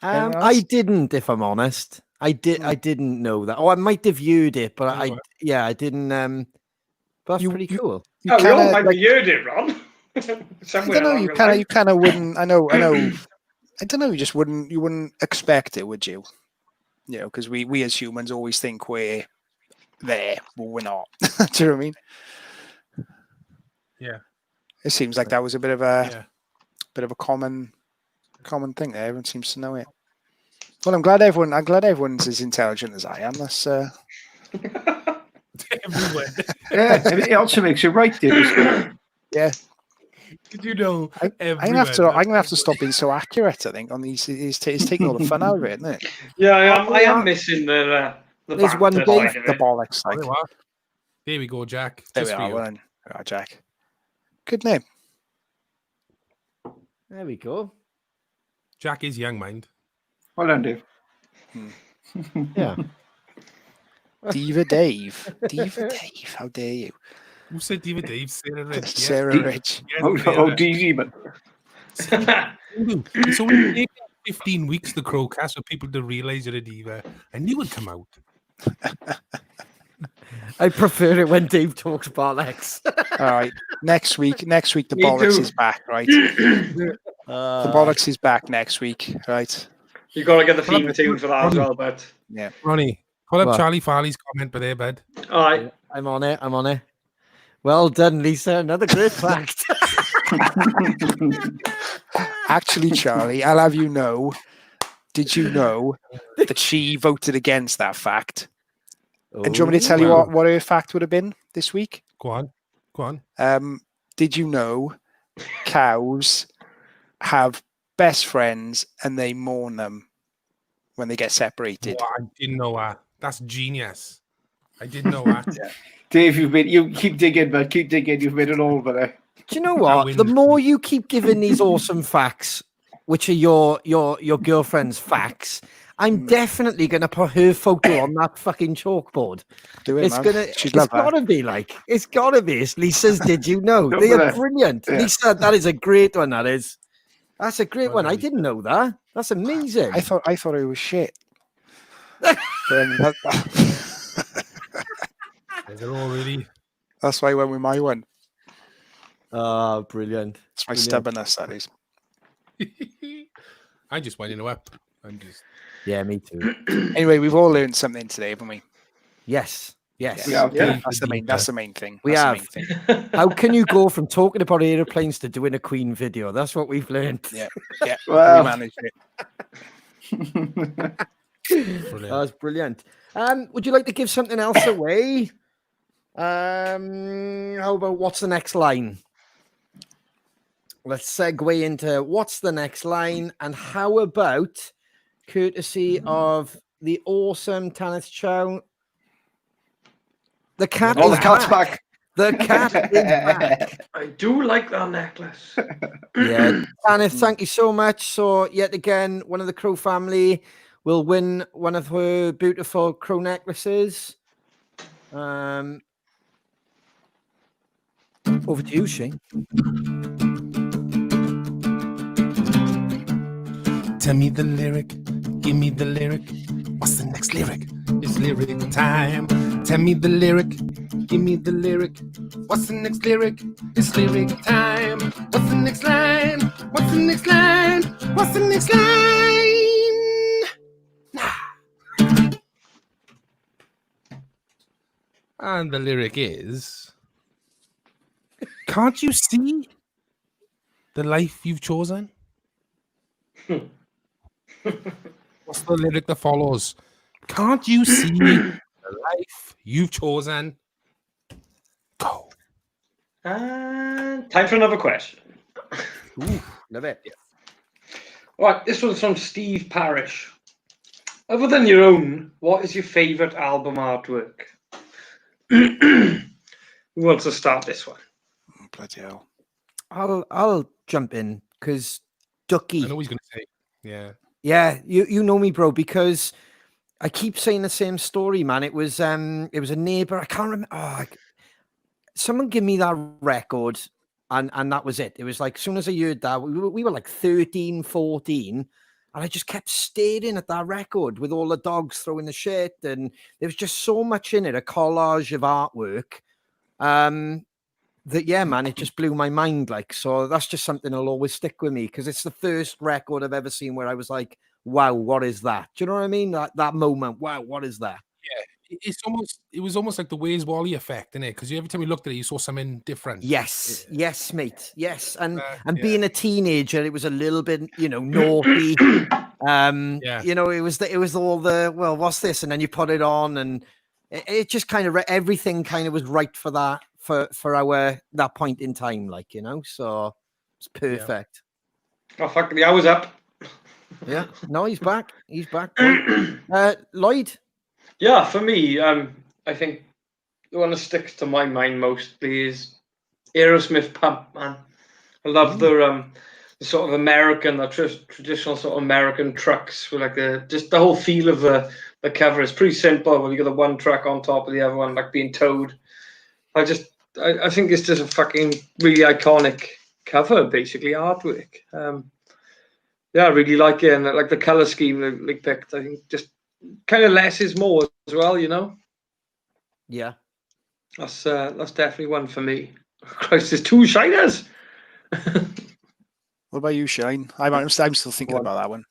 Anyone I else? didn't, if I'm honest. I didn't know that. Oh, I might have viewed it, but I didn't. But that's pretty cool. You Oh, we all kinda, might like, be heard it, Ron. I Somewhere don't know. along You the kind line. of wouldn't. I know. I don't know. You wouldn't expect it, would you? You know, because we as humans always think we're there, but we're not. Do you know what I mean? Yeah. It seems like that was a bit of a Yeah. common thing there. Everyone seems to know it. Well, I'm glad everyone's as intelligent as I am. That's Everywhere. Yeah, it also makes it right, Dave. yeah. Did you know? I'm gonna have to stop being so accurate. I think on these, it's taking all the fun out of it, isn't it? Yeah, Oh, I yeah. am missing the There's one banter day- side of The it. bollocks, like There we are. There we go, Jack. there Just we for are. you. Well done. All right, Jack. Good name. There we go. Jack is young mind. Well done, Dave. Yeah. Diva Dave. Diva Dave. How dare you? Who said David Dave? Sarah Ridge. Yeah. Sarah Ridge. Yes, Oh, Sarah. DZ, man. It's only taken 15 weeks the CrowCast for people to realise you're a diva. I knew it'd come out. I prefer it when Dave talks bollocks. All right. Next week, the Me bollocks too. is back, right? The bollocks is back next week, right? You got to get the theme tune for that as well, but Yeah. Ronnie, pull up What? Charlie Farley's comment by there, bud. all right. I'm on it. Well done, Lisa. Another great fact. Actually, Charlie, I'll have you know. Did you know that she voted against that fact? And do you want me to tell you wow. what her fact would have been this week? Go on. Did you know cows have best friends and they mourn them when they get separated? Wow, I didn't know that. That's genius. I didn't know that. Dave, you keep digging, man. Keep digging. You've made it all better. Do you know what? win The this more you keep giving these awesome facts, which are your girlfriend's facts, I'm definitely gonna put her photo on that fucking chalkboard. Do it, It's man. She'd love that. gotta be like, it's gotta be. It's Lisa's. Did you know? Look They at are that. brilliant. Yeah. Lisa, that is a great one. That's a great Well one. done, I Lisa. didn't know that. That's amazing. I thought it was shit. But, Is it all really? that's why I went with my one. Oh, brilliant. It's my Brilliant. stubbornness, that is. I'm just winding her up. I'm just. Yeah, me too. Anyway, we've all learned something today, haven't we? Yes. Yes. Yeah. Yeah. That's the main thing. We That's have. the main thing. How can you go from talking about aeroplanes to doing a Queen video? That's what we've learned. Yeah. Yeah. Well. We managed it. Brilliant. That's brilliant. Would you like to give something else away? How about what's the next line? Let's segue into what's the next line, and how about courtesy of the awesome Tanith Chow? The cat Oh, is the cat's back. back. The cat is back. I do like that necklace. Yeah, Tanith, thank you so much. So yet again, one of the Crow family will win one of her beautiful crow necklaces. Over to you, Shane. Tell me the lyric, give me the lyric. What's the next lyric? It's lyric time. Tell me the lyric, give me the lyric. What's the next lyric? It's lyric time. What's the next line? What's the next line? What's the next line? And the lyric is, can't you see the life you've chosen? What's the lyric that follows? Can't you see the life you've chosen? Go. And time for another question. Ooh, love it. All right, this one's from Steve Parrish. Other than your own, what is your favourite album artwork? Who wants to start this one? Oh, bloody hell. I'll jump in because I Ducky. know he's going to say, yeah. Yeah, you know me, bro, because I keep saying the same story, man. It was a neighbor. I can't remember. Someone give me that record, and that was it. It was like as soon as I heard that, we were like 13, 14, and I just kept staring at that record with all the dogs throwing the shit, and there was just so much in it, a collage of artwork. That yeah, man, it just blew my mind. Like, so that's just something that'll always stick with me because it's the first record I've ever seen where I was like, "Wow, what is that?" Do you know what I mean? That moment, wow, what is that? it was almost like the Where's Wally effect, innit? Because every time you looked at it, you saw something different. Yes, yes, mate. Yes, and yeah. being a teenager, it was a little bit, naughty. Yeah. It was all the, well, what's this? And then you put it on, and it just kind of everything kind of was right for that for our that point in time, like, so it's perfect. Oh fuck, the hour's up. Yeah, no, he's back. He's back. Lloyd. Yeah, for me, I think the one that sticks to my mind mostly is Aerosmith Pump, man. I love the sort of American, the traditional sort of American trucks with like just the whole feel of the cover is pretty simple. When you got the one truck on top of the other one, like being towed. I think it's just a fucking really iconic cover, basically artwork. Yeah, I really like it, and like the color scheme they picked. I think just kind of less is more as well, Yeah. That's definitely one for me. Christ, there's two shiners. What about you, Shine? I'm still thinking about that one.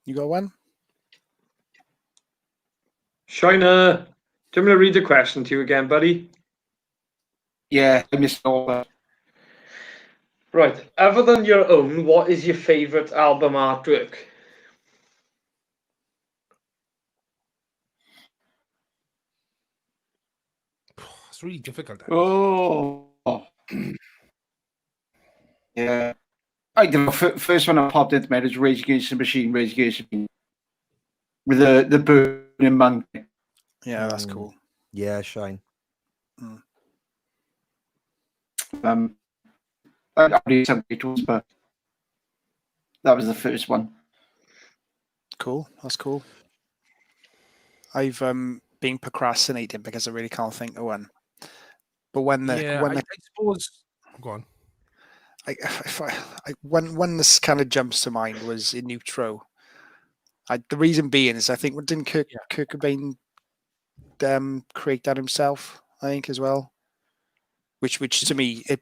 You got one? Shiner, do you want me to read the question to you again, buddy? Yeah, I missed all that. Right. Other than your own, what is your favorite album artwork? It's really difficult. Oh. Yeah. I don't know. First one I popped into my head is Rage Against the Machine, with the burning monkey. Yeah, that's cool. Yeah, Shine. I really some Beatles, but that was the first one. Cool. That's cool. I've been procrastinating because I really can't think of one. But when I suppose. Go on. One this kind of jumps to mind was in Neutro. The reason being is I think didn't Kurt Cobain create that himself? I think as well. Which to me I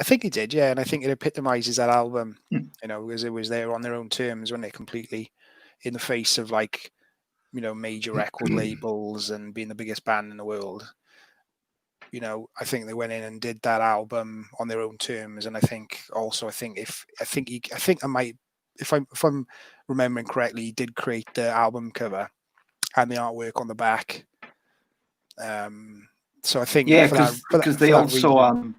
think he did, yeah, and I think it epitomizes that album, because it was there on their own terms, wasn't it? Completely in the face of major record labels and being the biggest band in the world. I think they went in and did that album on their own terms, and I think if I'm remembering correctly, he did create the album cover and the artwork on the back. So I think because they also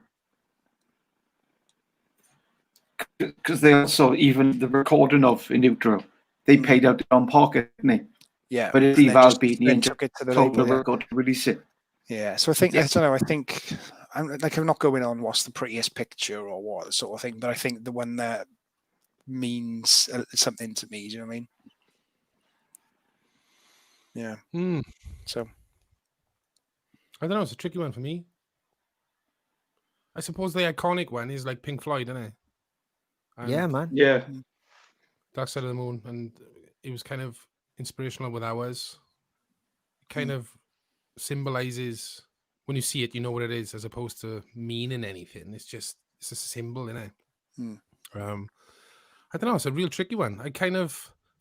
even the recording of In Utero, they paid out their own pocket, didn't they? Yeah, but Steve Albini took it to the told label, the record to release it. Yeah, so I think I don't know. I think I'm not going on what's the prettiest picture or what sort of thing, but I think the one that means something to me. Do you know what I mean? Yeah. So I don't know. It's a tricky one for me. I suppose the iconic one is like Pink Floyd, isn't it? Yeah, man. Yeah. Dark Side of the Moon, and it was kind of inspirational with ours. It kind of symbolizes, when you see it, you know what it is, as opposed to meaning anything. It's just a symbol, isn't it? I don't know. It's a real tricky one.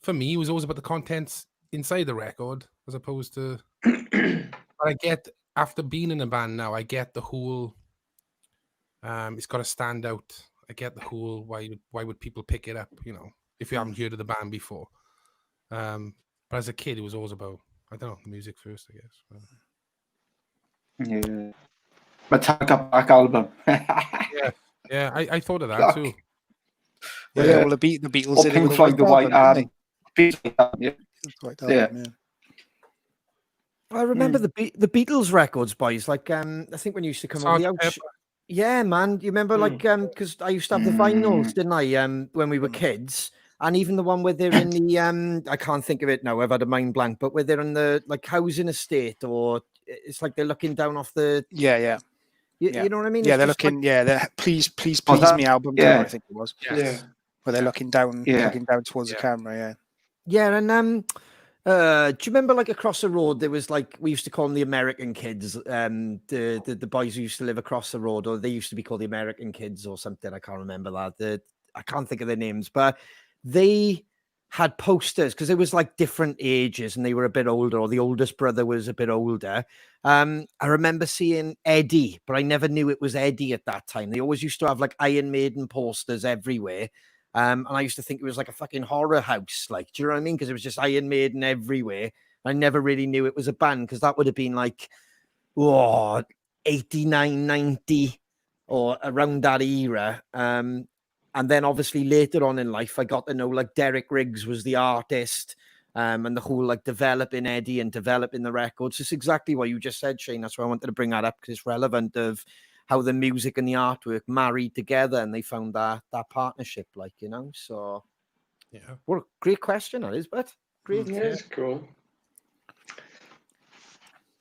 For me, it was always about the contents inside the record, as opposed to. But I get, after being in a band now, I get the whole. It's got to stand out. I get the whole why would people pick it up? If you haven't heard of the band before. But as a kid, it was always about, I don't know, the music first, I guess. Yeah. Metallica Black Album. yeah. I thought of that too. Yeah. Well, the Beatles did it with Floyd, the White Album. Yeah. I remember the Beatles records, boys. Like, I think when you used to come over the house. Yeah, man. You remember, because I used to have the vinyls, didn't I? When we were kids, and even the one where they're in the I can't think of it now. I've had a mind blank, but where they're in the housing estate, or it's like they're looking down off the. Yeah. You know what I mean? Yeah, they're looking. They're please please me album. Yeah, I think it was. Yeah. Where they're looking down, towards the camera. Yeah. Yeah, and do you remember across the road there was we used to call them the American kids, the boys who used to live across the road, or they used to be called the American kids or something. I can't remember that. I can't think of their names, but they had posters because it was like different ages and they were a bit older, or the oldest brother was a bit older. I remember seeing Eddie, but I never knew it was Eddie at that time. They always used to have like Iron Maiden posters everywhere. And I used to think it was like a fucking horror house. Like, do you know what I mean? Because it was just Iron Maiden everywhere. I never really knew it was a band because that would have been like, 89, 90 or around that era. And then obviously later on in life, I got to know like Derek Riggs was the artist, and the whole like developing Eddie and developing the records. It's exactly what you just said, Shane. That's why I wanted to bring that up, because it's relevant of how the music and the artwork married together and they found that partnership, like, you know. So Yeah. what a great question that is, but great. Yeah, it's cool.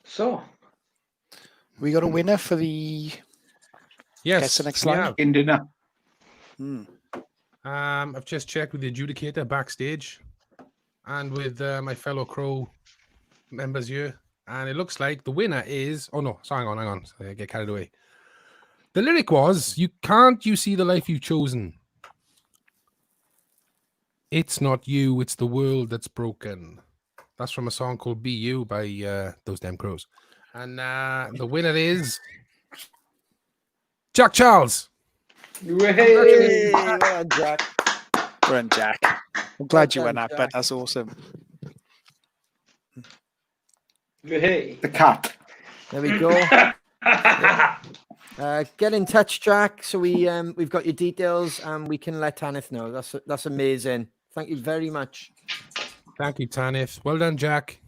So We got a winner for the Yes. Guess the next we line. have. In dinner. I've just checked with the adjudicator backstage and with my fellow Crow members here, and it looks like the winner is. Oh no, sorry, hang on. I get carried away. The lyric was, you see the life you've chosen. It's not you, it's the world that's broken. That's from a song called Be You by Those Damn Crows. And the winner is Jack Charles. Hey, well done, Jack. Run, Jack. I'm glad you Well went done, that, but Jack. that's awesome. hey. The cat. There we go. Get in touch, Jack. So we've got your details and we can let Tanith know. That's amazing. Thank you very much. Thank you, Tanith. Well done, Jack.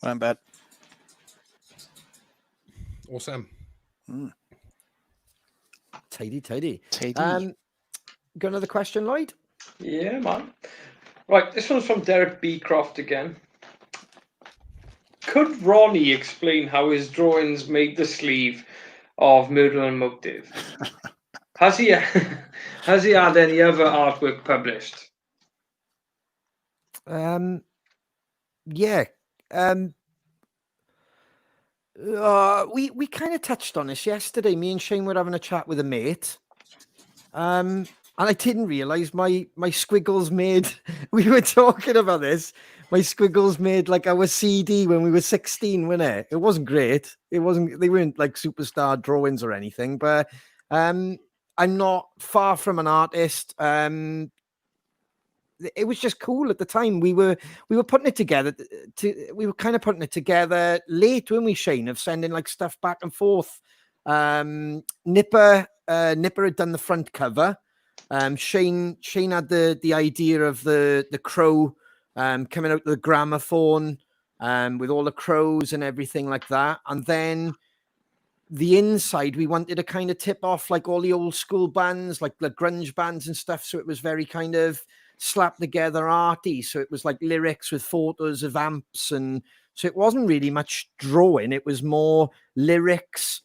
Well, bad. Awesome. Tidy. Tidy. Got another question, Lloyd? Yeah, man. Right, this one's from Derek Beecroft again. Could Ronnie explain how his drawings made the sleeve of Murder and Motive? Has he had any other artwork published? Yeah. We kind of touched on this yesterday. Me and Shane were having a chat with a mate. And I didn't realize my squiggles made, we were talking about this. My squiggles made like our CD when we were 16, wasn't it? It wasn't great. They weren't like superstar drawings or anything, but I'm not far from an artist. It was just cool at the time. We were putting it together. We were kind of putting it together late, weren't we, Shane, of sending like stuff back and forth. Nipper had done the front cover. Shane had the idea of the crow coming out the gramophone with all the crows and everything like that. And then the inside, we wanted to kind of tip off like all the old school bands, like the grunge bands and stuff. So it was very kind of slapped together arty. So it was like lyrics with photos of amps. And so it wasn't really much drawing. It was more lyrics,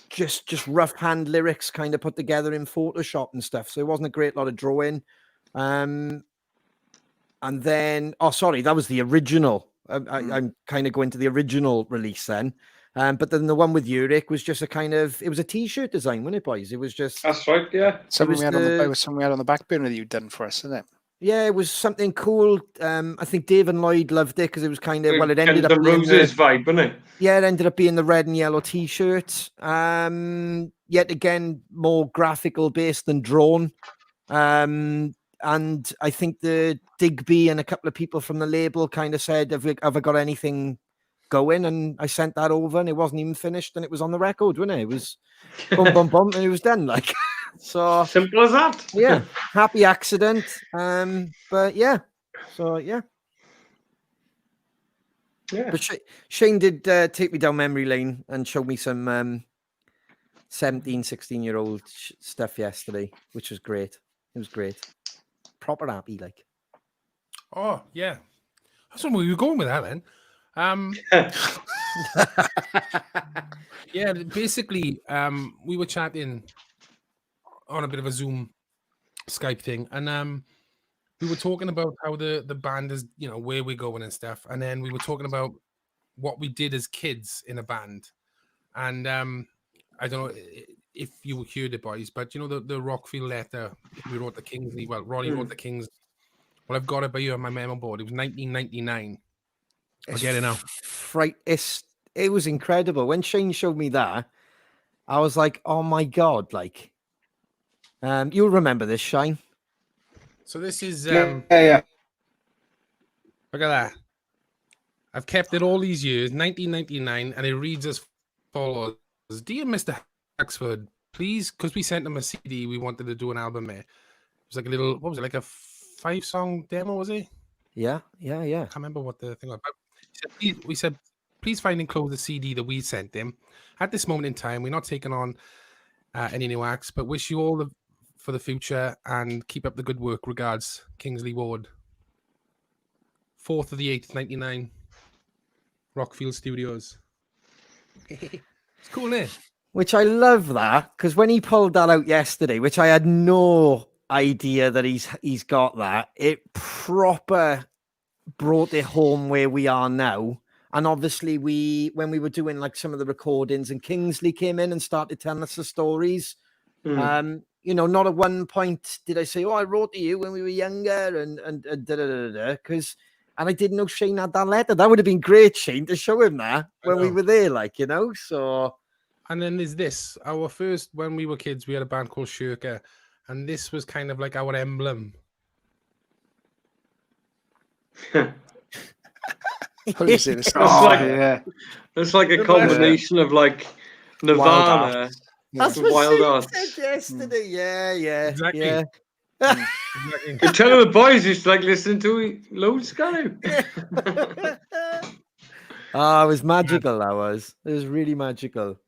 just rough hand lyrics kind of put together in Photoshop and stuff. So it wasn't a great lot of drawing. And then, that was the original. I'm kind of going to the original release then. But then the one with Uric was just it was a t-shirt design, wasn't it, boys? It was just. That's right, yeah. Something we had on the back burner that you'd done for us, isn't it? Yeah, it was something cool. I think Dave and Lloyd loved it because it was kind of, it ended up the being Roses vibe, wasn't it? Yeah, it ended up being the red and yellow t-shirt. Yet again, more graphical based than drawn. And I think the Digby and a couple of people from the label kind of said, have I got anything going? And I sent that over and it wasn't even finished and it was on the record, wasn't it? It was bum, bum, bum, and it was done. Like, so simple as that. Yeah, happy accident. But yeah, so yeah. Yeah. But Shane did take me down memory lane and show me some 17, 16-year-old stuff yesterday, which was great. It was great. Proper happy, like. Oh, yeah. That's where we were going with that then. Yeah, basically, we were chatting on a bit of a Zoom Skype thing, and we were talking about how the band is, where we're going and stuff, and then we were talking about what we did as kids in a band, and I don't know if you heard it, boys, but the Rockfield letter we wrote the Kingsley. Well, Ronnie wrote the Kings Well, I've got it by you on my memo board. It was 1999. I'll get it now. It was incredible. When Shane showed me that, I was like, oh my God, like, you'll remember this, Shane. So this is, yeah. look at that. I've kept it all these years, 1999, and it reads as follows. Dear Mr. Haxford, please, because we sent him a CD, we wanted to do an album there. It was like a little, what was it, like a 5-song demo, was it? Yeah. I can't remember what the thing was. But we said, please find and close the CD that we sent him. At this moment in time, we're not taking on any new acts, but wish you all for the future and keep up the good work. Regards, Kingsley Ward. 4th of the 8th, 99. Rockfield Studios. It's cool, eh? Which I love that, because when he pulled that out yesterday, which I had no idea that he's got that, it proper brought it home where we are now. And obviously when we were doing like some of the recordings and Kingsley came in and started telling us the stories, not at one point did I say, oh, I wrote to you when we were younger and because and I didn't know Shane had that letter. That would have been great, Shane, to show him that when we were there, so. And then there's this. Our first, when we were kids, we had a band called Shirker, and this was kind of like our emblem. It's like a combination of like Nirvana. That's what Wild Shane said yesterday. Yeah. Exactly. Yeah. Exactly. You're telling the boys it's like listening to Load Scanner. Oh, it was magical. That was. It was really magical.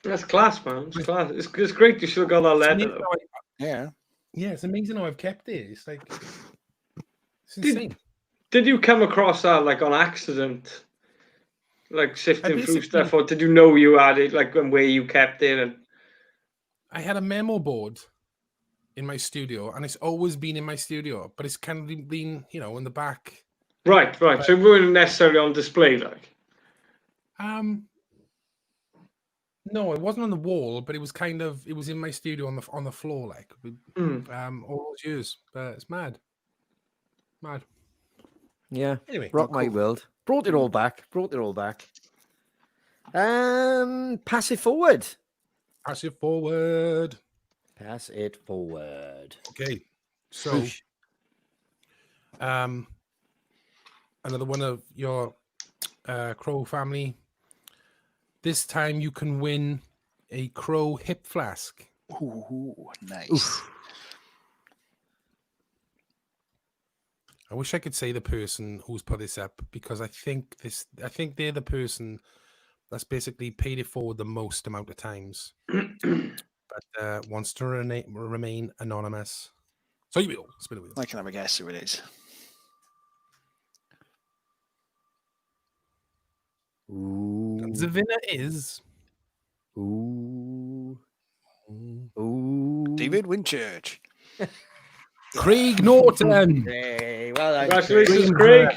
That's class, man. It's class. It's great you still got that letter. Yeah. Yeah, it's amazing how I've kept it. It's like it's insane. Did you come across that like on accident? Like sifting through stuff, or did you know you had it like and where you kept it? And I had a memo board in my studio, and it's always been in my studio, but it's kind of been, in the back. Right. So it wasn't necessarily on display, like. No, it wasn't on the wall, but it was in my studio on the floor, like all those years. But it's mad. Yeah. Anyway, rock my world. Brought it all back. Pass it forward. Okay. So, another one of your CrowFamily. This time you can win a Crow hip flask. Ooh, nice. Oof. I wish I could say the person who's put this up, because I think they're the person that's basically paid it forward the most amount of times, but wants to remain anonymous. So you will spin a wheel. I can have a guess who it is. Ooh. The winner is Ooh. David Winchurch. Craig Norton. Hey, well, Congratulations, Craig.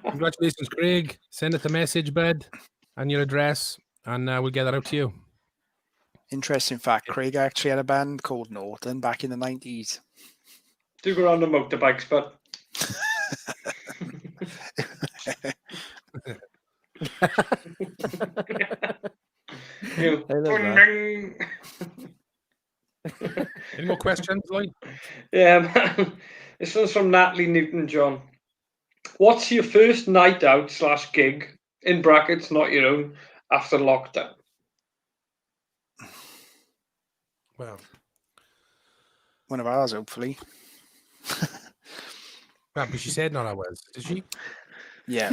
Congratulations, Craig. Send us a message, bud, and your address, and we'll get that out to you. Interesting fact, Craig actually had a band called Norton back in the 90s. Do go on the motorbikes, but Any more questions, Lloyd? Yeah, man. This one's from Natalie Newton-John. What's your first night out / gig, in brackets, not your own, after lockdown? Well, one of ours, hopefully. but she said not ours, did she? Yeah.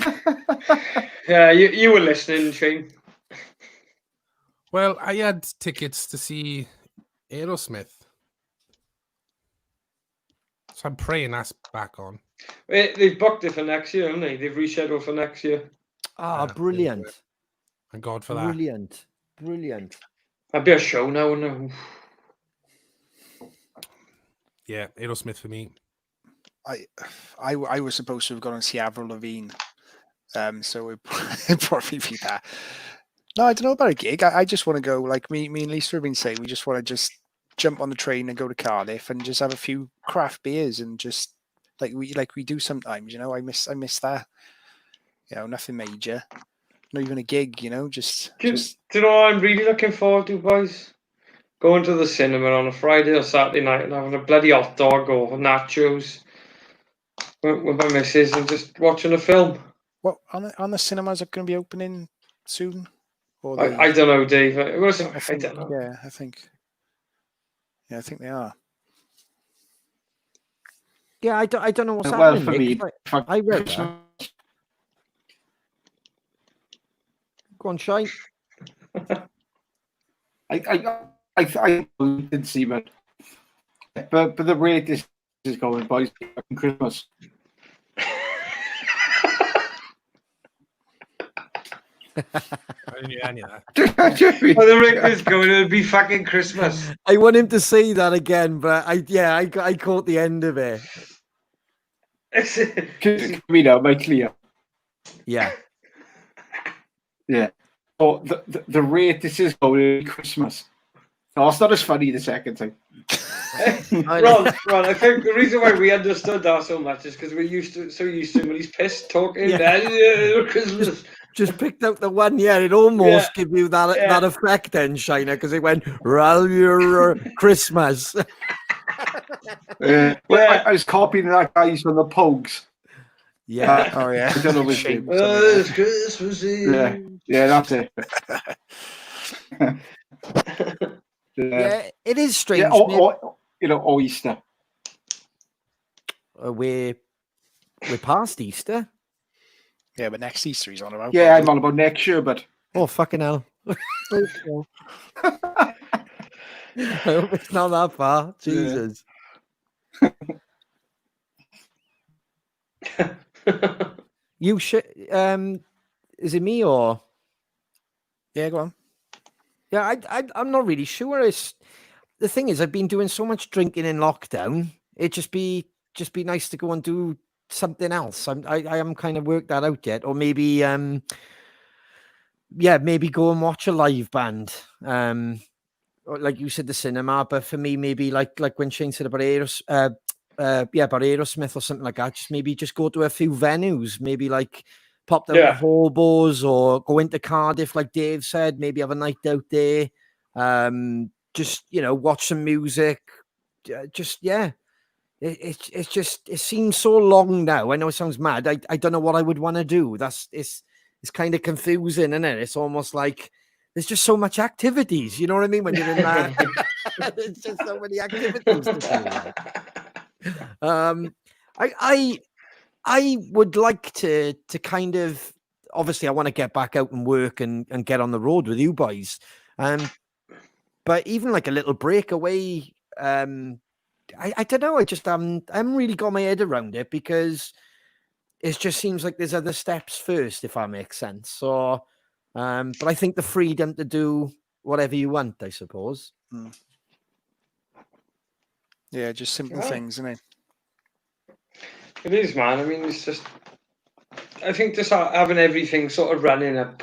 Yeah, you were listening, Shane. Well, I had tickets to see Aerosmith. So I'm praying that's back on. They've booked it for next year, haven't they? They've rescheduled for next year. Ah, brilliant. Thank God for that. Brilliant. That'd be a show now, wouldn't it? Yeah, Aerosmith for me. I was supposed to have gone and see Avril Lavigne, so it'd probably be that. No, I don't know about a gig. I just want to go, like me and Lisa have been saying, we just want to just jump on the train and go to Cardiff and just have a few craft beers and just like we do sometimes, you know. I miss that. You know, nothing major. Not even a gig, you know, Do you know what I'm really looking forward to, boys? Going to the cinema on a Friday or Saturday night and having a bloody hot dog or nachos with my missus and just watching a film. What on the cinemas are going to be opening soon? Or I don't know, Dave. I think, don't know. yeah, I think they are. Yeah, I don't know what's Well, happening. for me, Nick. I read that. Go on, Shine. I didn't see it, but the rate this is going, boys. Christmas. I didn't hear any of that. Well, the rate is going to be fucking Christmas. I want him to say that again, but I caught the end of it. You know, my clear. Yeah. Yeah. Oh, the rate this is going Christmas. No, it's not as funny the second time. Ron, I think the reason why we understood that so much is because we're so used to him when he's pissed talking. Yeah. Christmas. Just picked out the one. Yeah, it almost give you that effect then, Shiner, because it went Christmas. Well, I was copying that guy from the Pogues. Yeah. Oh yeah. I don't know his name. It's Christmas Eve. Yeah, that's it. Yeah, it is strange. Yeah, or Easter. We're past Easter. Yeah, but next Easter he's on about. Yeah, I'm on about next year, but Oh, fucking hell. I hope it's not that far. Jesus. You should. Is it me or? Yeah, go on. Yeah, I'm not really sure. It's the thing is, I've been doing so much drinking in lockdown. It'd just be nice to go and do something else. I haven't kind of worked that out yet, or maybe maybe go and watch a live band. Or like you said, the cinema. But for me, maybe like when Shane said about about Aerosmith or something like that. Just go to a few venues. Maybe like pop down to Hobos or go into Cardiff, like Dave said. Maybe have a night out there. Just watch some music. It seems so long now. I know it sounds mad. I don't know what I would want to do. It's kind of confusing, isn't it? It's almost like there's just so much activities. You know what I mean? When you're in that, there's just so many activities to do. I would like to kind of, obviously I want to get back out and work and get on the road with you boys. But even like a little breakaway, I don't know. I just I haven't really got my head around it because it just seems like there's other steps first, if that makes sense. So, but I think the freedom to do whatever you want, I suppose. Yeah, just simple things, isn't it? It is, man. I mean, it's just. I think just having everything sort of running up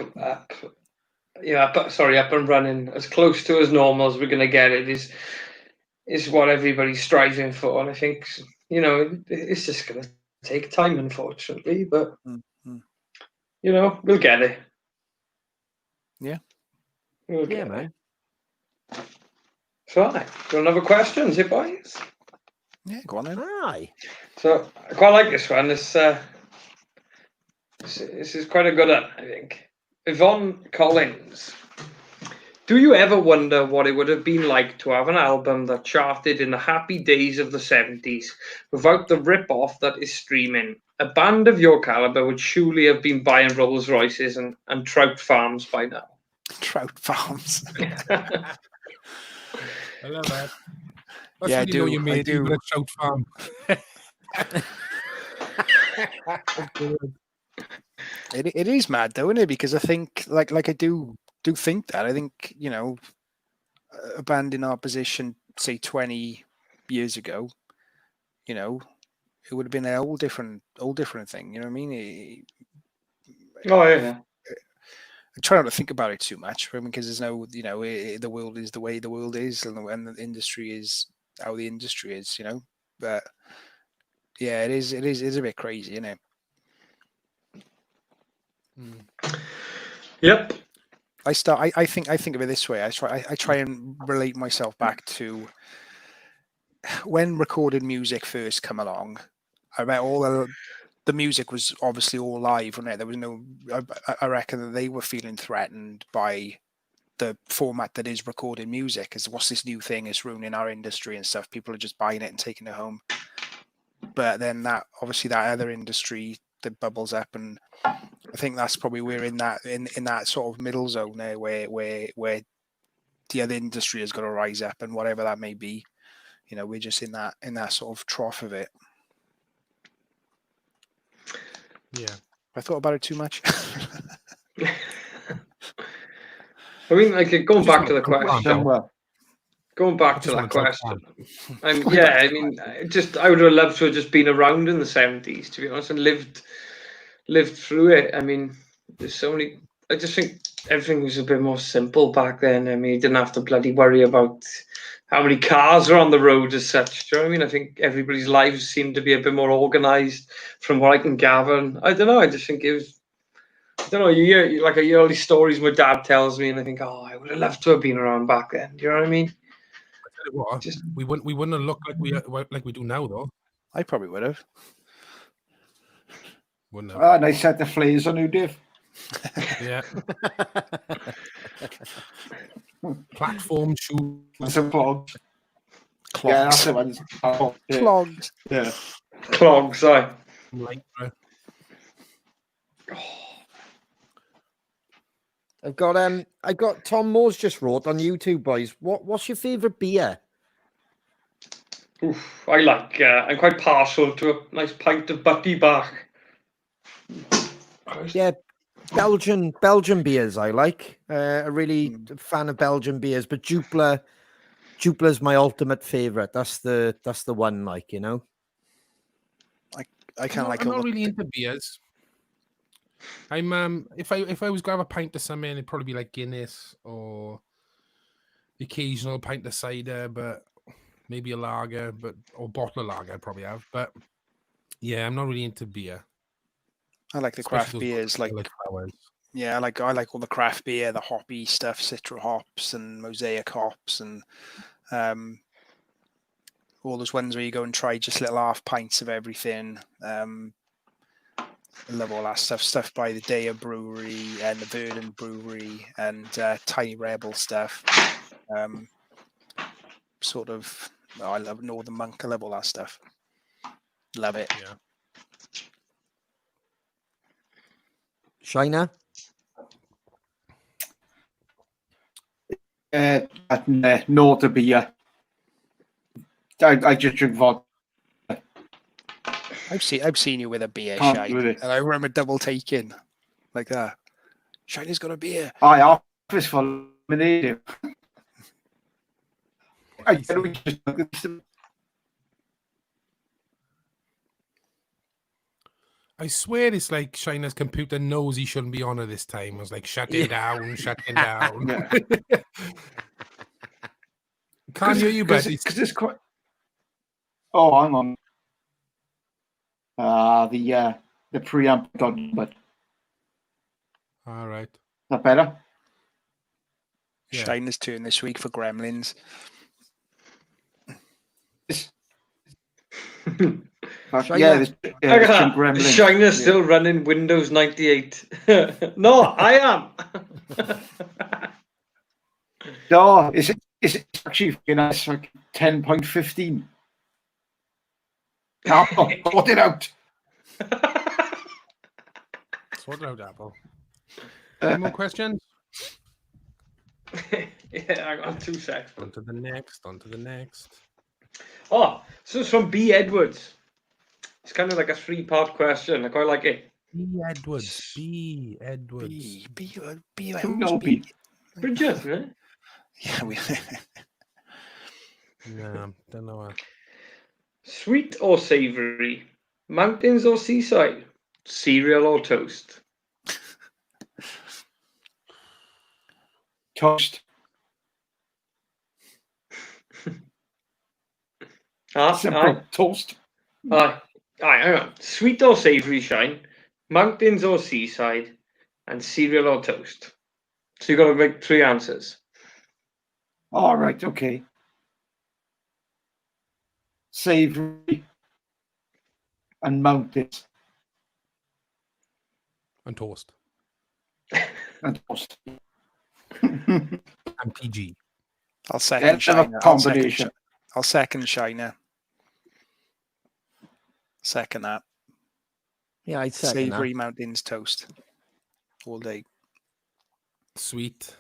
and running as close to as normal as we're going to get it is what everybody's striving for. And I think, it's just going to take time, unfortunately, but, we'll get it. Yeah. We'll get man. it. So, do you want another questions, here, boys? Yeah, go on then. Aye. So, I quite like this one. This is quite a good one, I think. Yvonne Collins. Do you ever wonder what it would have been like to have an album that charted in the happy days of the 70s without the rip-off that is streaming? A band of your caliber would surely have been buying Rolls Royces and trout farms by now. Trout farms. I love that. That's Yeah, when you know you made a trout farm. It is mad though, isn't it? Because I think like I do think that. I think, a band in our position, say 20 years ago, it would have been a whole different thing. You know what I mean? Oh yeah. try not to think about it too much, because there's no, the world is the way the world is, and the industry is how the industry is, But yeah, it's a bit crazy, isn't it? Yep. I think of it this way. I try and relate myself back to when recorded music first come along. I bet all the music was obviously all live, wasn't it? There was no. I reckon that they were feeling threatened by the format that is recorded music. As what's this new thing? It's ruining our industry and stuff. People are just buying it and taking it home. But then that other industry that bubbles up, and I think that's probably we're in that sort of middle zone there, where the other industry has got to rise up, and whatever that may be, we're just in that sort of trough of it. Yeah. I thought about it too much. I mean, like going back to the Done question. well. Going back I to just that want to talk question. I mean, I would have loved to have just been around in the 70s, to be honest, and lived through it. I mean, there's so many. I just think everything was a bit more simple back then. I mean, you didn't have to bloody worry about how many cars are on the road as such. Do you know what I mean? I think everybody's lives seemed to be a bit more organised, from what I can gather. And I don't know. I just think it was. I don't know. You hear all these stories my dad tells me, and I think, oh, I would have loved to have been around back then. Do you know what I mean? Tell you what, Just we wouldn't have looked like we do now, though. I probably would have. Wouldn't have. And I set the flares on you, Dave. Yeah. Platform shoes. Some clogs. Clogs. Yeah, that's the ones. Oh, yeah. Clogs. Yeah. clogs, I. Lycra. I've got Tom Moore's just wrote on YouTube, boys. What's your favourite beer? Oof, I like. I'm quite partial to a nice pint of Butty Bach. Yeah, Belgian beers I like. A really fan of Belgian beers, but Jupiler's my ultimate favourite. That's the one, I kind of like. I'm not really into beers. I'm if I was gonna have a pint of something, it'd probably be like Guinness or the occasional pint of cider, but maybe a lager, or bottle of lager I'd probably have. But yeah, I'm not really into beer. I like the Especially craft those beers, like flowers. yeah, I like all the craft beer, the hoppy stuff, Citra hops and Mosaic hops, and all those ones where you go and try just little half pints of everything. I love all that stuff by the Daya Brewery and the Verdant Brewery and Tiny Rebel stuff. I love Northern Monk. I love all that stuff. Love it. Yeah. Shiner? Not a beer. I just drink vodka. I've seen you with a beer, Can't Shine, do it. and I remember double taking like that. Shiny's got a beer. Aye, office full of lemonade. I swear it's like Shiner's computer knows he shouldn't be on at this time. It was like, shut it down. Yeah. Can't hear you, but because it's quite. Oh, hang on. The preamp done, but all right. that better? Yeah. Shiner's turn this week for Gremlins. Shiner's still running Windows 98. No, I am. No, it's actually nice, like 10.15. Apple, sort it out. Sort it out, Apple. Any more questions? Yeah, I got 2 seconds. On to the next. Oh, so it's from B. Edwards. It's kind of like a 3-part question. I quite like it. B. Edwards. B. No, B. Bridget, right? Yeah, we. No, don't know. Sweet or savoury? Mountains or seaside? Cereal or toast? Toast. Simple. Toast. Aye. Hang on. Sweet or savoury shine, mountains or seaside, and cereal or toast. So you got to make 3 answers. All right. Okay. Savoury and mountains And toast. and toast. And PG. I'll second China. Combination. I'll second China. Second that. Yeah, I'd second Savoury mountains toast. All day. Sweet.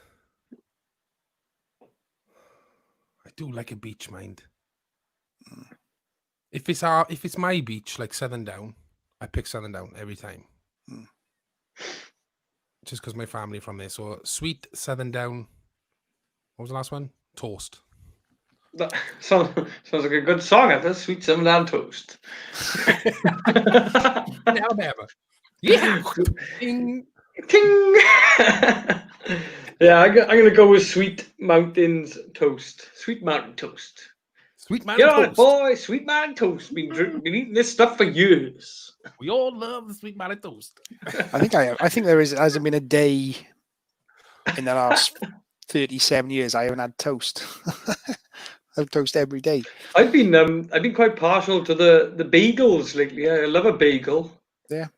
I do like a beach, mind. If it's my beach, like Southern Down, I pick Southern Down every time. Just because my family from there. So sweet Southern Down. What was the last one? Toast. That sounds like a good song. I Sweet Southern Down Toast. Alabama. Yeah. Ding. Ting! Yeah, I'm going to go with Sweet Mountains Toast. Sweet Mountain Toast. Sweet man Get on it, toast. boy. Sweet Mountain Toast. Been eating this stuff for years. We all love the sweet man toast. I think there hasn't been a day in the last 37 years I haven't had toast. I have toast every day. I've been quite partial to the bagels lately. I love a bagel. Yeah,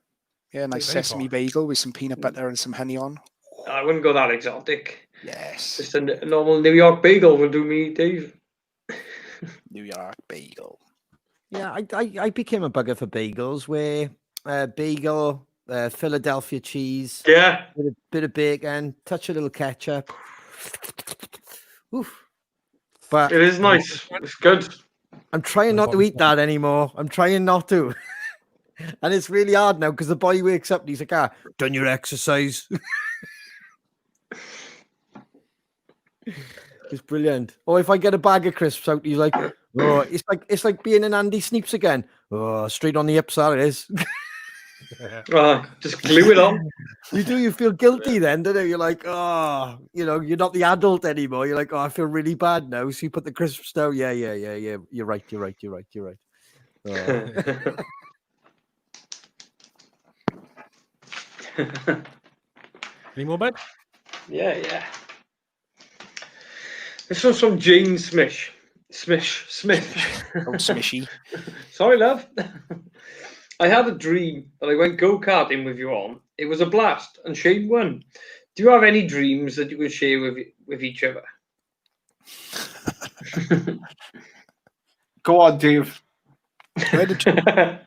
nice Very sesame fun. bagel with some peanut butter and some honey on. I wouldn't go that exotic. Yes, Just a normal New York bagel will do me, Dave. New York bagel. Yeah, I became a bugger for bagels where bagel, Philadelphia cheese, Yeah. bit of bacon, touch a little ketchup. Oof. But It is nice. It's good. I'm trying not to eat that anymore. I'm trying not to. And it's really hard now because the boy wakes up and he's like, done your exercise. It's brilliant. Or if I get a bag of crisps out, he's like, oh, it's like being in Andy Sneeps again. Oh, straight on the hips, that it is. Just glue it on. You feel guilty then, don't you? You're like, oh, you're not the adult anymore. You're like, oh, I feel really bad now. So you put the crisps down. Yeah. You're right. Oh. Any more, bud? Yeah. This one's from Jane Smith. Oh, smishy. Sorry, love. I had a dream that I went go-karting with you on. It was a blast, and Shane won. Do you have any dreams that you could share with each other? Go on, Dave. I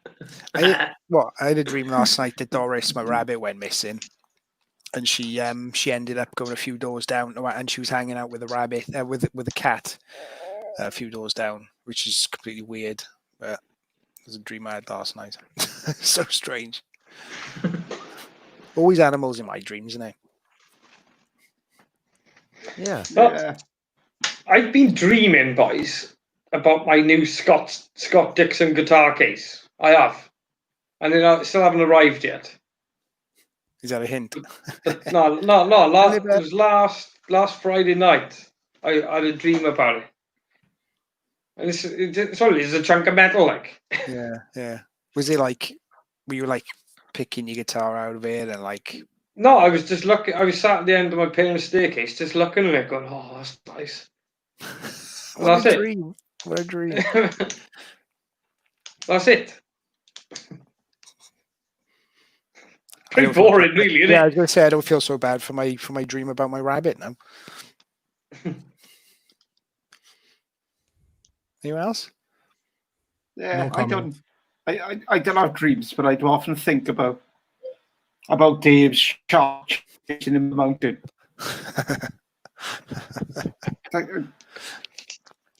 had a dream last night that Doris, my rabbit, went missing, and she ended up going a few doors down, and she was hanging out with a rabbit, with a cat, a few doors down, which is completely weird. But it was a dream I had last night. So strange. Always animals in my dreams, isn't it? Yeah. Yeah. I've been dreaming, boys, about my new Scott Dixon guitar case. I have, and I still haven't arrived yet. Is that a hint? No. It was last Friday night. I had a dream about it. And it's only a chunk of metal, like. Yeah. Was it like, were you like picking your guitar out of it and like? No, I was just looking. I was sat at the end of my parents' staircase, just looking at it, going, "Oh, that's nice." What a dream! What a dream! That's it. Pretty boring, really, isn't it? I was going to say I don't feel so bad for my dream about my rabbit now. Anyone else? Yeah, No I don't have dreams, but I do often think about Dave's shot in the mountain.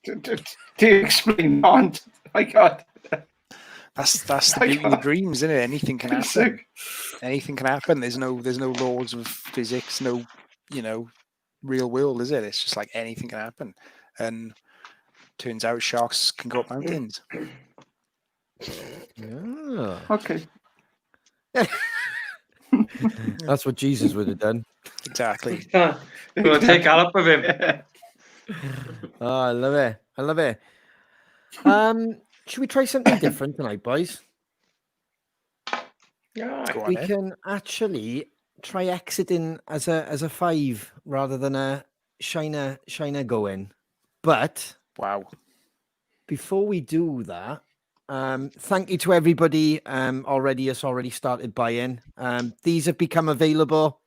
Do you explain? My God. That's the beauty of dreams, isn't it? Anything can happen. Anything can happen. There's no laws of physics, no, real world, is it? It's just like anything can happen. And turns out sharks can go up mountains. Yeah. Okay. That's what Jesus would have done. Exactly. I'm going to take that up with him. Oh, I love it. I love it. Should we try something different tonight, boys? Yeah. Go on, We then. can actually try exiting as a 5 rather than a shiner going. But Wow. before we do that, thank you to everybody already has already started buying. These have become available.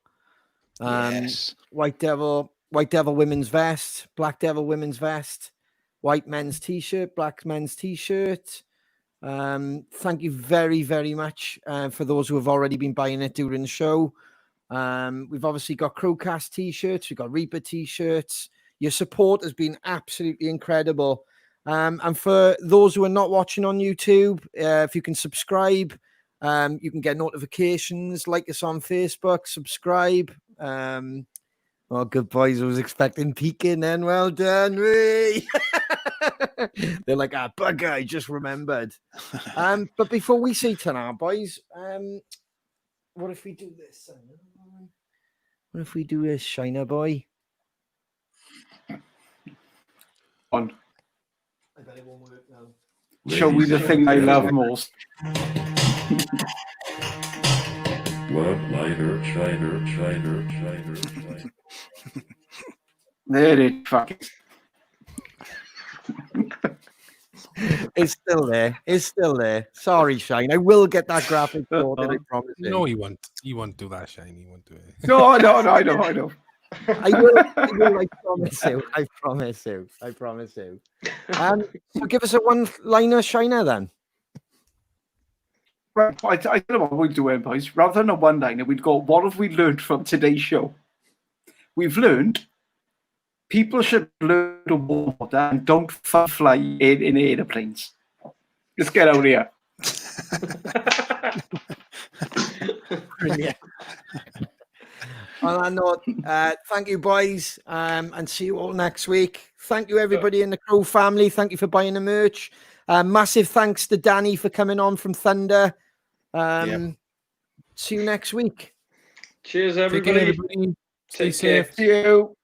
Yes. White Devil women's vest, Black Devil women's vest, white men's t-shirt, black men's t-shirt. Thank you very, very much for those who have already been buying it during the show. We've obviously got CrowCast t-shirts, we've got Reaper t-shirts. Your support has been absolutely incredible. And for those who are not watching on YouTube, if you can subscribe, you can get notifications, like us on Facebook, subscribe. Oh, good boys. I was expecting peeking then. Well done, Ray. They're like, bugger, I just remembered. But before we say ta boys, what if we do this? What if we do this, Shiner Boy? On. I bet it won't work now. Show me the thing I love most. Blood, lighter, shiner. There it fucking. It's still there. It's still there. Sorry, Shine. I will get that graphic sorted. I promise you. No, he won't. He won't do that, Shane. He won't do it. No, I know. I will. I promise you. I promise you. So give us a one-liner, Shiner, then. Right, I don't know what we'll do, boys. Rather than a one-liner, we'd go, what have we learned from today's show? We've learned people should learn to water and don't fly in airplanes. Let's get out of here. Brilliant. On that note, thank you, boys, and see you all next week. Thank you, everybody in the Crow family. Thank you for buying the merch. Massive thanks to Danny for coming on from Thunder. See you next week. Cheers, Take care, everybody. everybody. Stay Take care. safe. See you.